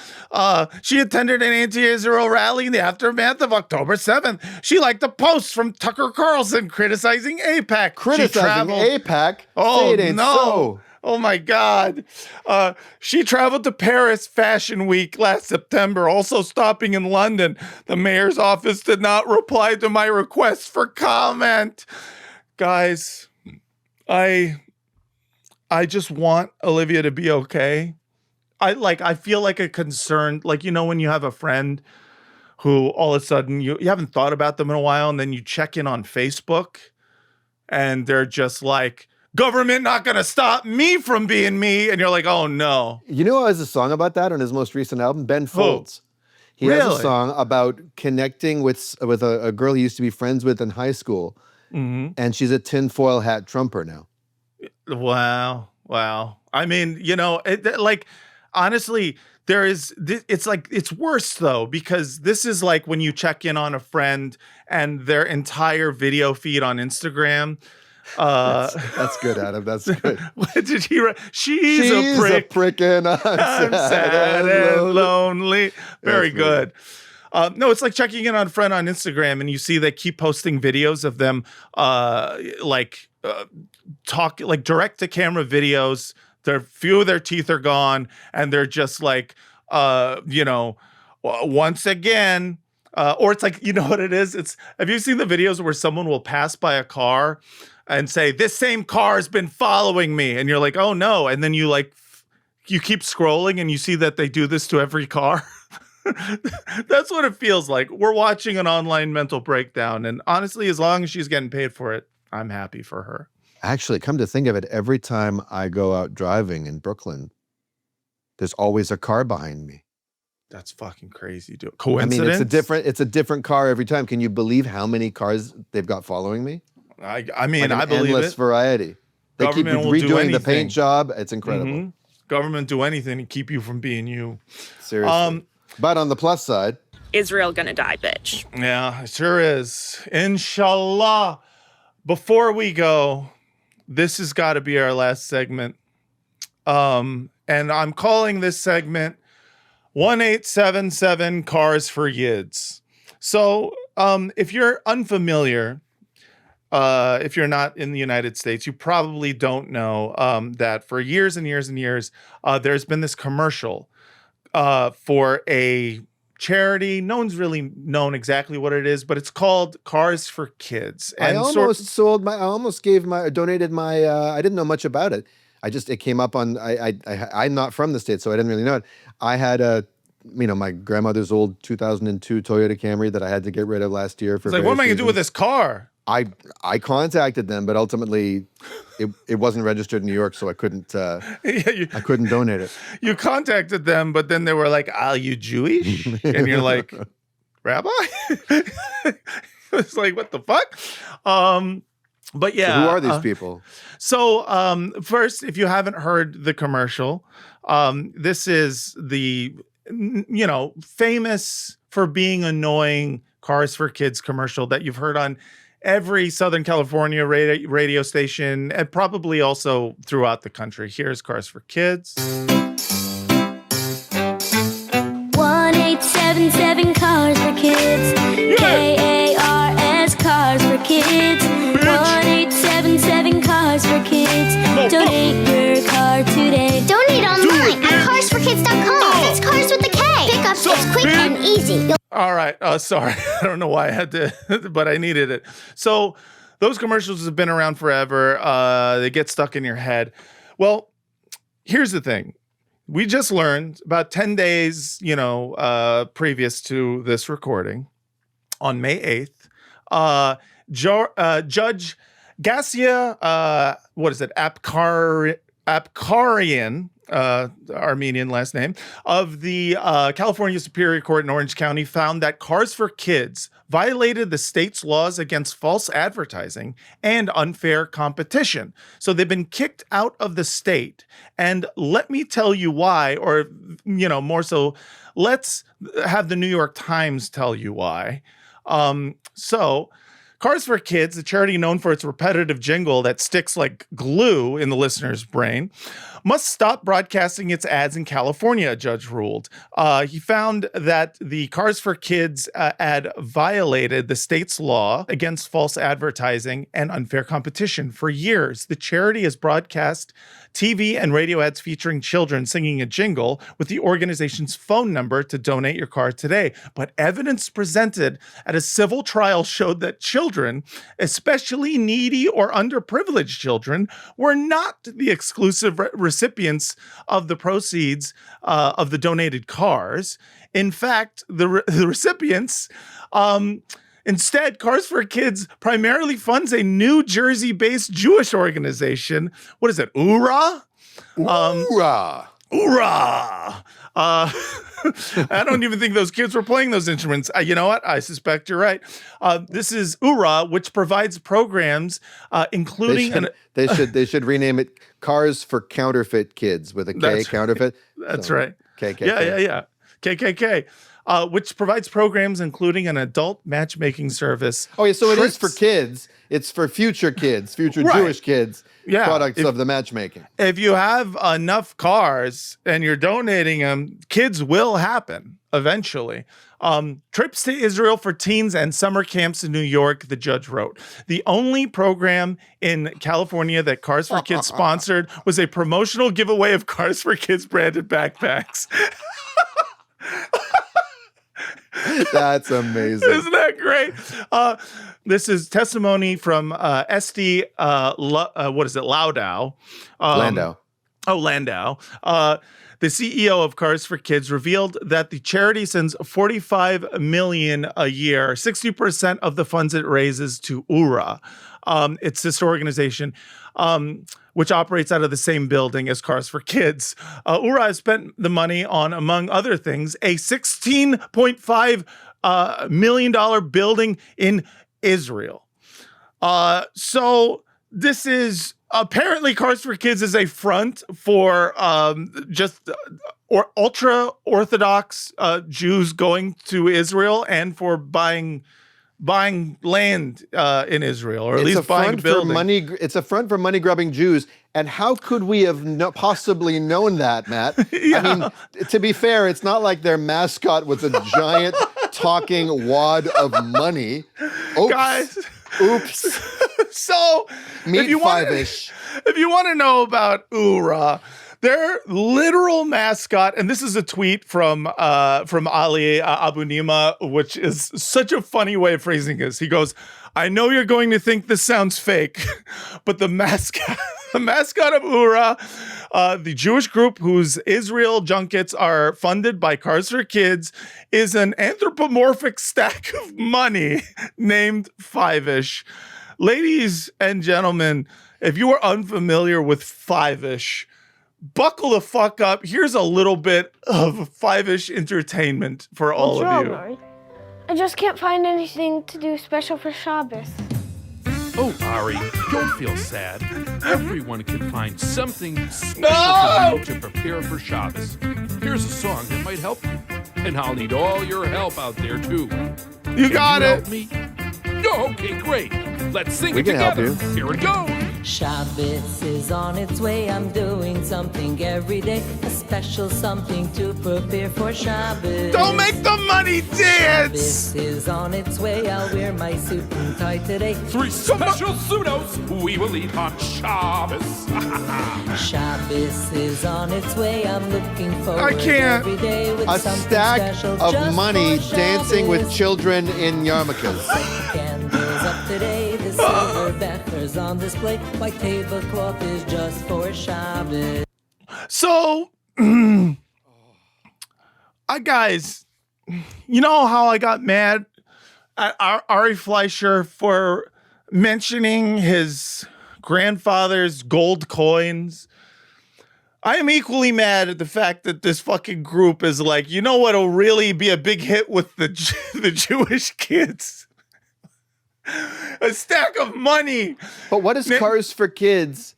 She attended an anti-Israel rally in the aftermath of October 7th. She liked a post from Tucker Carlson criticizing AIPAC. Criticizing AIPAC? Oh, it ain't no. So. Oh, my God. She traveled to Paris Fashion Week last September, also stopping in London. The mayor's office did not reply to my request for comment. Guys, I just want Olivia to be okay. I feel like a concerned, when you have a friend who all of a sudden you haven't thought about them in a while, and then you check in on Facebook and they're just like, government not going to stop me from being me. And you're like, oh, no. You know who has a song about that on his most recent album? Ben Folds. He has a song about connecting with a girl he used to be friends with in high school. Mm-hmm. And she's a tinfoil hat Trumper now. Wow. I mean, honestly, it's worse though, because this is like when you check in on a friend and their entire video feed on Instagram. That's good, Adam. That's good. What did he write? She's a prick and I'm sad and lonely. Very good. No, it's like checking in on a friend on Instagram and you see they keep posting videos of them talk, like direct to camera videos. Few of their teeth are gone and they're just like, once again, or it's like, you know what it is? Have you seen the videos where someone will pass by a car and say, this same car has been following me? And you're like, oh no. And then you keep scrolling and you see that they do this to every car. That's what it feels like. We're watching an online mental breakdown. And honestly, as long as she's getting paid for it, I'm happy for her. Actually, come to think of it, every time I go out driving in Brooklyn, there's always a car behind me. That's fucking crazy, dude. Coincidence? I mean, it's a different car every time. Can you believe how many cars they've got following me? I mean, I believe endless variety. They keep redoing the paint job. It's incredible. Mm-hmm. Government do anything to keep you from being you. Seriously. But on the plus side, Israel gonna die, bitch. Yeah, it sure is. Inshallah. Before we go, this has got to be our last segment. And I'm calling this segment 1877 Cars for Yids. So if you're unfamiliar, if you're not in the United States, you probably don't know that for years and years and years, there's been this commercial for a charity. No one's really known exactly what it is, but it's called Cars for Kids. And I donated my, I didn't know much about it. It came up on, I'm not from the States, so I didn't really know it. I had my grandmother's old 2002 Toyota Camry that I had to get rid of last year. It's like, what am I going to do with this car? I contacted them, but ultimately it wasn't registered in New York, so I couldn't I couldn't donate it. You contacted them, but then they were like, "Are you Jewish?" And you're like, "Rabbi?" It's like, what the fuck? But yeah. So who are these people? So first, if you haven't heard the commercial, this is the famous for being annoying Cars for Kids commercial that you've heard on every Southern California radio station, and probably also throughout the country. Here's Cars for Kids. 1877 Cars for Kids. KARS Cars for Kids. 1877 Cars Donate your car today. Donate online at carsforkids.com. That's cars with a K. Pickups is quick and easy. All right. Sorry. I don't know why I had to, but I needed it. So those commercials have been around forever. They get stuck in your head. Well, here's the thing. We just learned about 10 days, previous to this recording on May 8th, Judge Gassia, Apkarian, Armenian last name, of the California Superior Court in Orange County found that Cars for Kids violated the state's laws against false advertising and unfair competition. So they've been kicked out of the state. And let me tell you why, or, more so, let's have the New York Times tell you why. So Cars for Kids, a charity known for its repetitive jingle that sticks like glue in the listener's brain, must stop broadcasting its ads in California, a judge ruled. He found that the Cars for Kids ad violated the state's law against false advertising and unfair competition. For years, the charity has broadcast TV and radio ads featuring children singing a jingle with the organization's phone number to donate your car today. But evidence presented at a civil trial showed that children, especially needy or underprivileged children, were not the exclusive recipients of the proceeds of the donated cars. In fact, the recipients... Instead, Cars for Kids primarily funds a New Jersey-based Jewish organization. What is it, URA? URA. URA. I don't even think those kids were playing those instruments. You know what? I suspect you're right. This is URA, which provides programs including... They should rename it Cars for Counterfeit Kids with a K, That's counterfeit. Right. That's right. KKK. Yeah. KKK. Which provides programs including an adult matchmaking service. Oh, yeah, so it is for kids. It's for future kids, future right. Jewish kids, products of the matchmaking. If you have enough cars and you're donating them, kids will happen eventually. Trips to Israel for teens and summer camps in New York, the judge wrote. The only program in California that Cars for Kids sponsored was a promotional giveaway of Cars for Kids branded backpacks. That's amazing. Isn't that great? This is testimony from SD, Landau. Landau. Landau. The CEO of Cars for Kids revealed that the charity sends $45 million a year, 60% of the funds it raises to URA. It's this organization which operates out of the same building as Cars for Kids. URA has spent the money on, among other things, a $16.5 million building in Israel. So this is apparently Cars for Kids is a front for or ultra-Orthodox Jews going to Israel and for buying land in Israel, or at least buying a building. It's a front for money-grubbing Jews. And how could we have possibly known that, Matt? Yeah. I mean, to be fair, it's not like their mascot was a giant talking wad of money. Oops. Guys. Oops. So, if you want to know about URA, their literal mascot, and this is a tweet from Ali Abunima, which is such a funny way of phrasing this. He goes, "I know you're going to think this sounds fake, but the mascot of URA, the Jewish group whose Israel junkets are funded by Cars for Kids, is an anthropomorphic stack of money named Five-ish." Ladies and gentlemen, if you are unfamiliar with Five-ish, buckle the fuck up. Here's a little bit of Five-ish entertainment for all of you. Ari? I just can't find anything to do special for Shabbos. Oh, Ari, don't feel sad. Everyone can find something special for you to prepare for Shabbos. Here's a song that might help you. And I'll need all your help out there, too. You got it. Help me? Oh, okay, great. Let's sing it can together. Help you. Here we go. Shabbos is on its way. I'm doing something every day. special something to prepare for Shabbos. Don't make the money dance! Shabbos is on its way. I'll wear my suit and tie today. 3 special pseudos we will eat on Shabbos. Shabbos is on its way. I'm looking forward I can't. every day with A something stack special of just money for dancing with Shabbos. children in yarmulkes. Candles up today. The silver becker's on display. White tablecloth is just for Shabbos. So, guys, you know how I got mad at Ari Fleischer for mentioning his grandfather's gold coins? I am equally mad at the fact that this fucking group is like, you know what'll really be a big hit with the Jewish kids? A stack of money. But what does Cars for Kids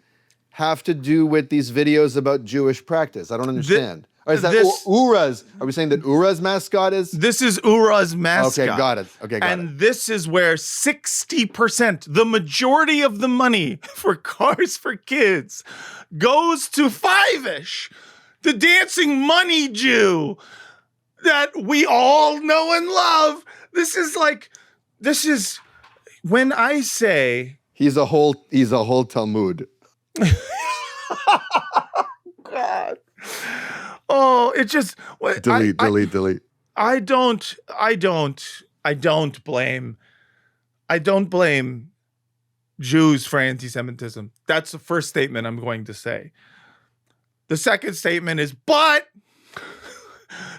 have to do with these videos about Jewish practice? I don't understand. Or is that Ura's? Are we saying that Ura's mascot is? This is Ura's mascot. Okay, got it. Okay, got it. And this is where 60%, the majority of the money for Cars for Kids, goes to Five-ish, the dancing money Jew that we all know and love. This is when I say he's a whole Talmud. God. Oh, it just delete. I don't blame Jews for anti-Semitism. That's the first statement I'm going to say. The second statement is, but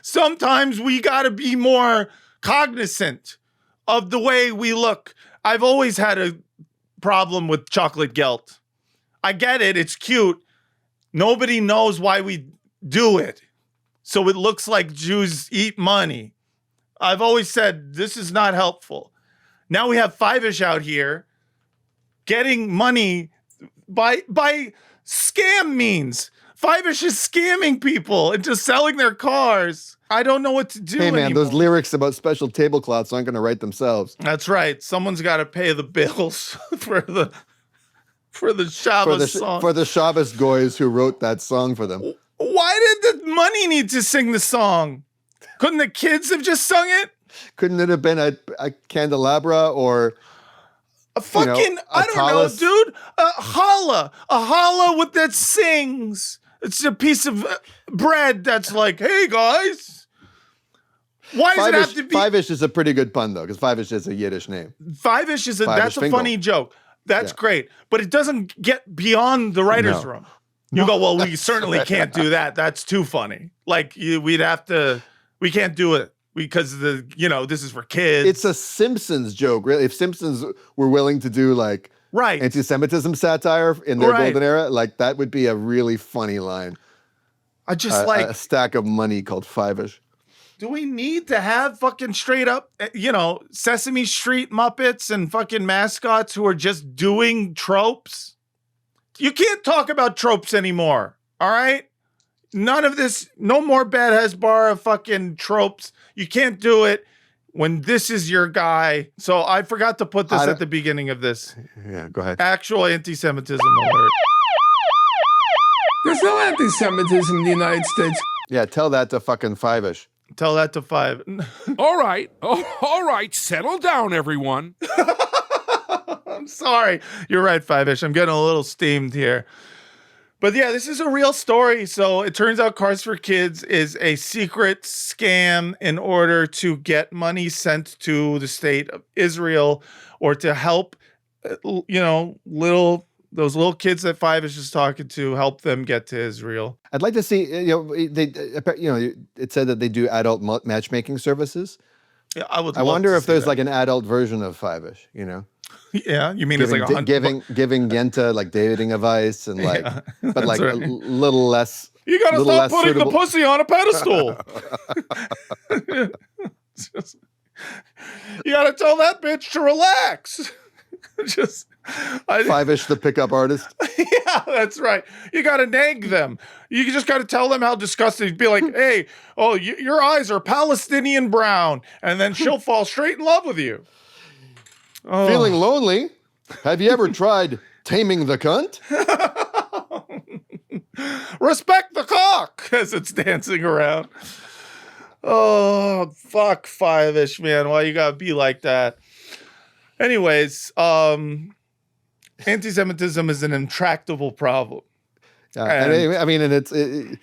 sometimes we got to be more cognizant of the way we look. I've always had a problem with chocolate gelt. I get it. It's cute. Nobody knows why we do it. So it looks like Jews eat money. I've always said this is not helpful. Now we have Five-ish out here getting money by scam means. Five-ish is scamming people into selling their cars. I don't know what to do Hey man, anymore. those lyrics about special tablecloths aren't going to write themselves. That's right. Someone's got to pay the bills for the Shabbos song. For the Shabbos goys who wrote that song for them. Why did the money need to sing the song? Couldn't the kids have just sung it? Couldn't it have been a candelabra or a fucking, I don't know, dude. A challah with that sings. It's a piece of bread that's like, hey guys. Why does it have to be? Five-ish is a pretty good pun though, because Five-ish is a Yiddish name. Five-ish is that's a funny joke. That's great, but it doesn't get beyond the writer's room. You go, well, we certainly can't do that. That's too funny. Like we can't do it because this is for kids. It's a Simpsons joke, really. If Simpsons were willing to do like anti-Semitism satire in their golden era, like that would be a really funny line. I just a stack of money called Five-ish. Do we need to have fucking straight up, Sesame Street Muppets and fucking mascots who are just doing tropes? You can't talk about tropes anymore, all right? None of this, no more Bad Hezbollah fucking tropes. You can't do it when this is your guy. So I forgot to put this at the beginning of this. Yeah, go ahead. Actual anti-Semitism alert. There's no anti-Semitism in the United States. Yeah, tell that to fucking Five-ish. Tell that to Five. All right. Settle down, everyone. I'm sorry. You're right, Five-ish. I'm getting a little steamed here. But yeah, this is a real story. So it turns out Cars for Kids is a secret scam in order to get money sent to the state of Israel or to help, those little kids that Five-ish is talking to, help them get to Israel. I'd like to see, it said that they do adult matchmaking services. Yeah, I wonder if there's like an adult version of Five-ish, Yeah, you mean it's like giving Yenta like dating advice and like, but like a little less. You gotta stop putting the pussy on a pedestal. You gotta tell that bitch to relax. Five-ish, the pickup artist. Yeah, that's right. You got to nag them. You just got to tell them how disgusting. Be like, hey, your eyes are Palestinian brown. And then she'll fall straight in love with you. Oh. Feeling lonely? Have you ever tried taming the cunt? Respect the cock as it's dancing around. Oh, fuck 5-ish, man. Why you gotta be like that? Anyways, anti-Semitism is an intractable problem. I mean, and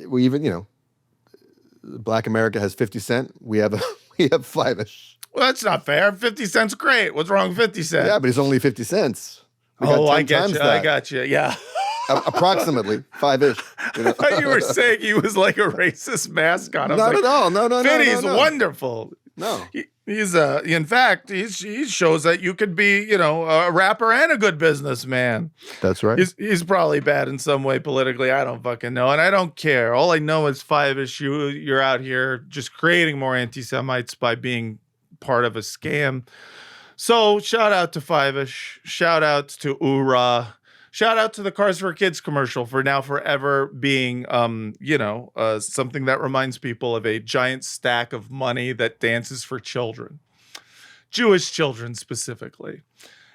we even, Black America has 50 Cent. We have 5-ish. Well, that's not fair. 50 cents great. What's wrong with 50 cents? Yeah, but it's only 50 cents. I got you. Yeah. Approximately 5-ish. I thought you were saying he was like a racist mascot. Not at all. No. Fiddy's wonderful. No. He's in fact, he shows that you could be, a rapper and a good businessman. That's right. He's probably bad in some way politically. I don't fucking know. And I don't care. All I know is 5-ish. You're out here just creating more anti-Semites by being part of a scam. So shout out to 5-ish. Shout out to Ura. Shout out to the Cars for Kids commercial for now forever being, something that reminds people of a giant stack of money that dances for children, Jewish children specifically.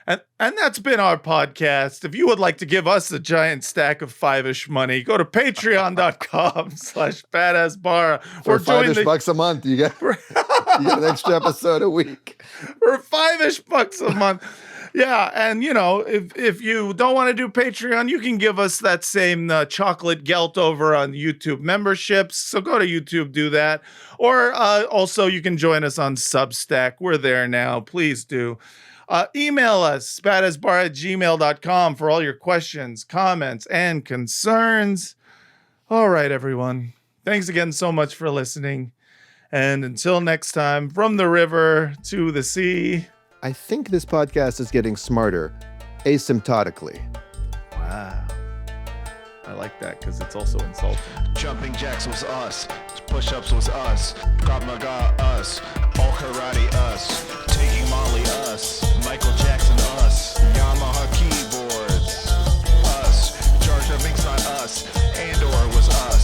And that's been our podcast. If you would like to give us a giant stack of 5-ish money, go to patreon.com/badassbar. For 5-ish bucks a month, you get an extra episode a week. For 5-ish bucks a month. Yeah, and if you don't want to do Patreon, you can give us that same chocolate gelt over on YouTube memberships. So go to YouTube, do that. Or also you can join us on Substack. We're there now. Please do. Email us, badassbar@gmail.com for all your questions, comments, and concerns. All right, everyone. Thanks again so much for listening. And until next time, from the river to the sea. I think this podcast is getting smarter asymptotically. Wow. I like that because it's also insulting. Jumping jacks was us. Push-ups was us. Krav Maga us. All karate us. Taking Molly us. Michael Jackson us. Yamaha keyboards us. Jar Jar Binks not us. Andor was us.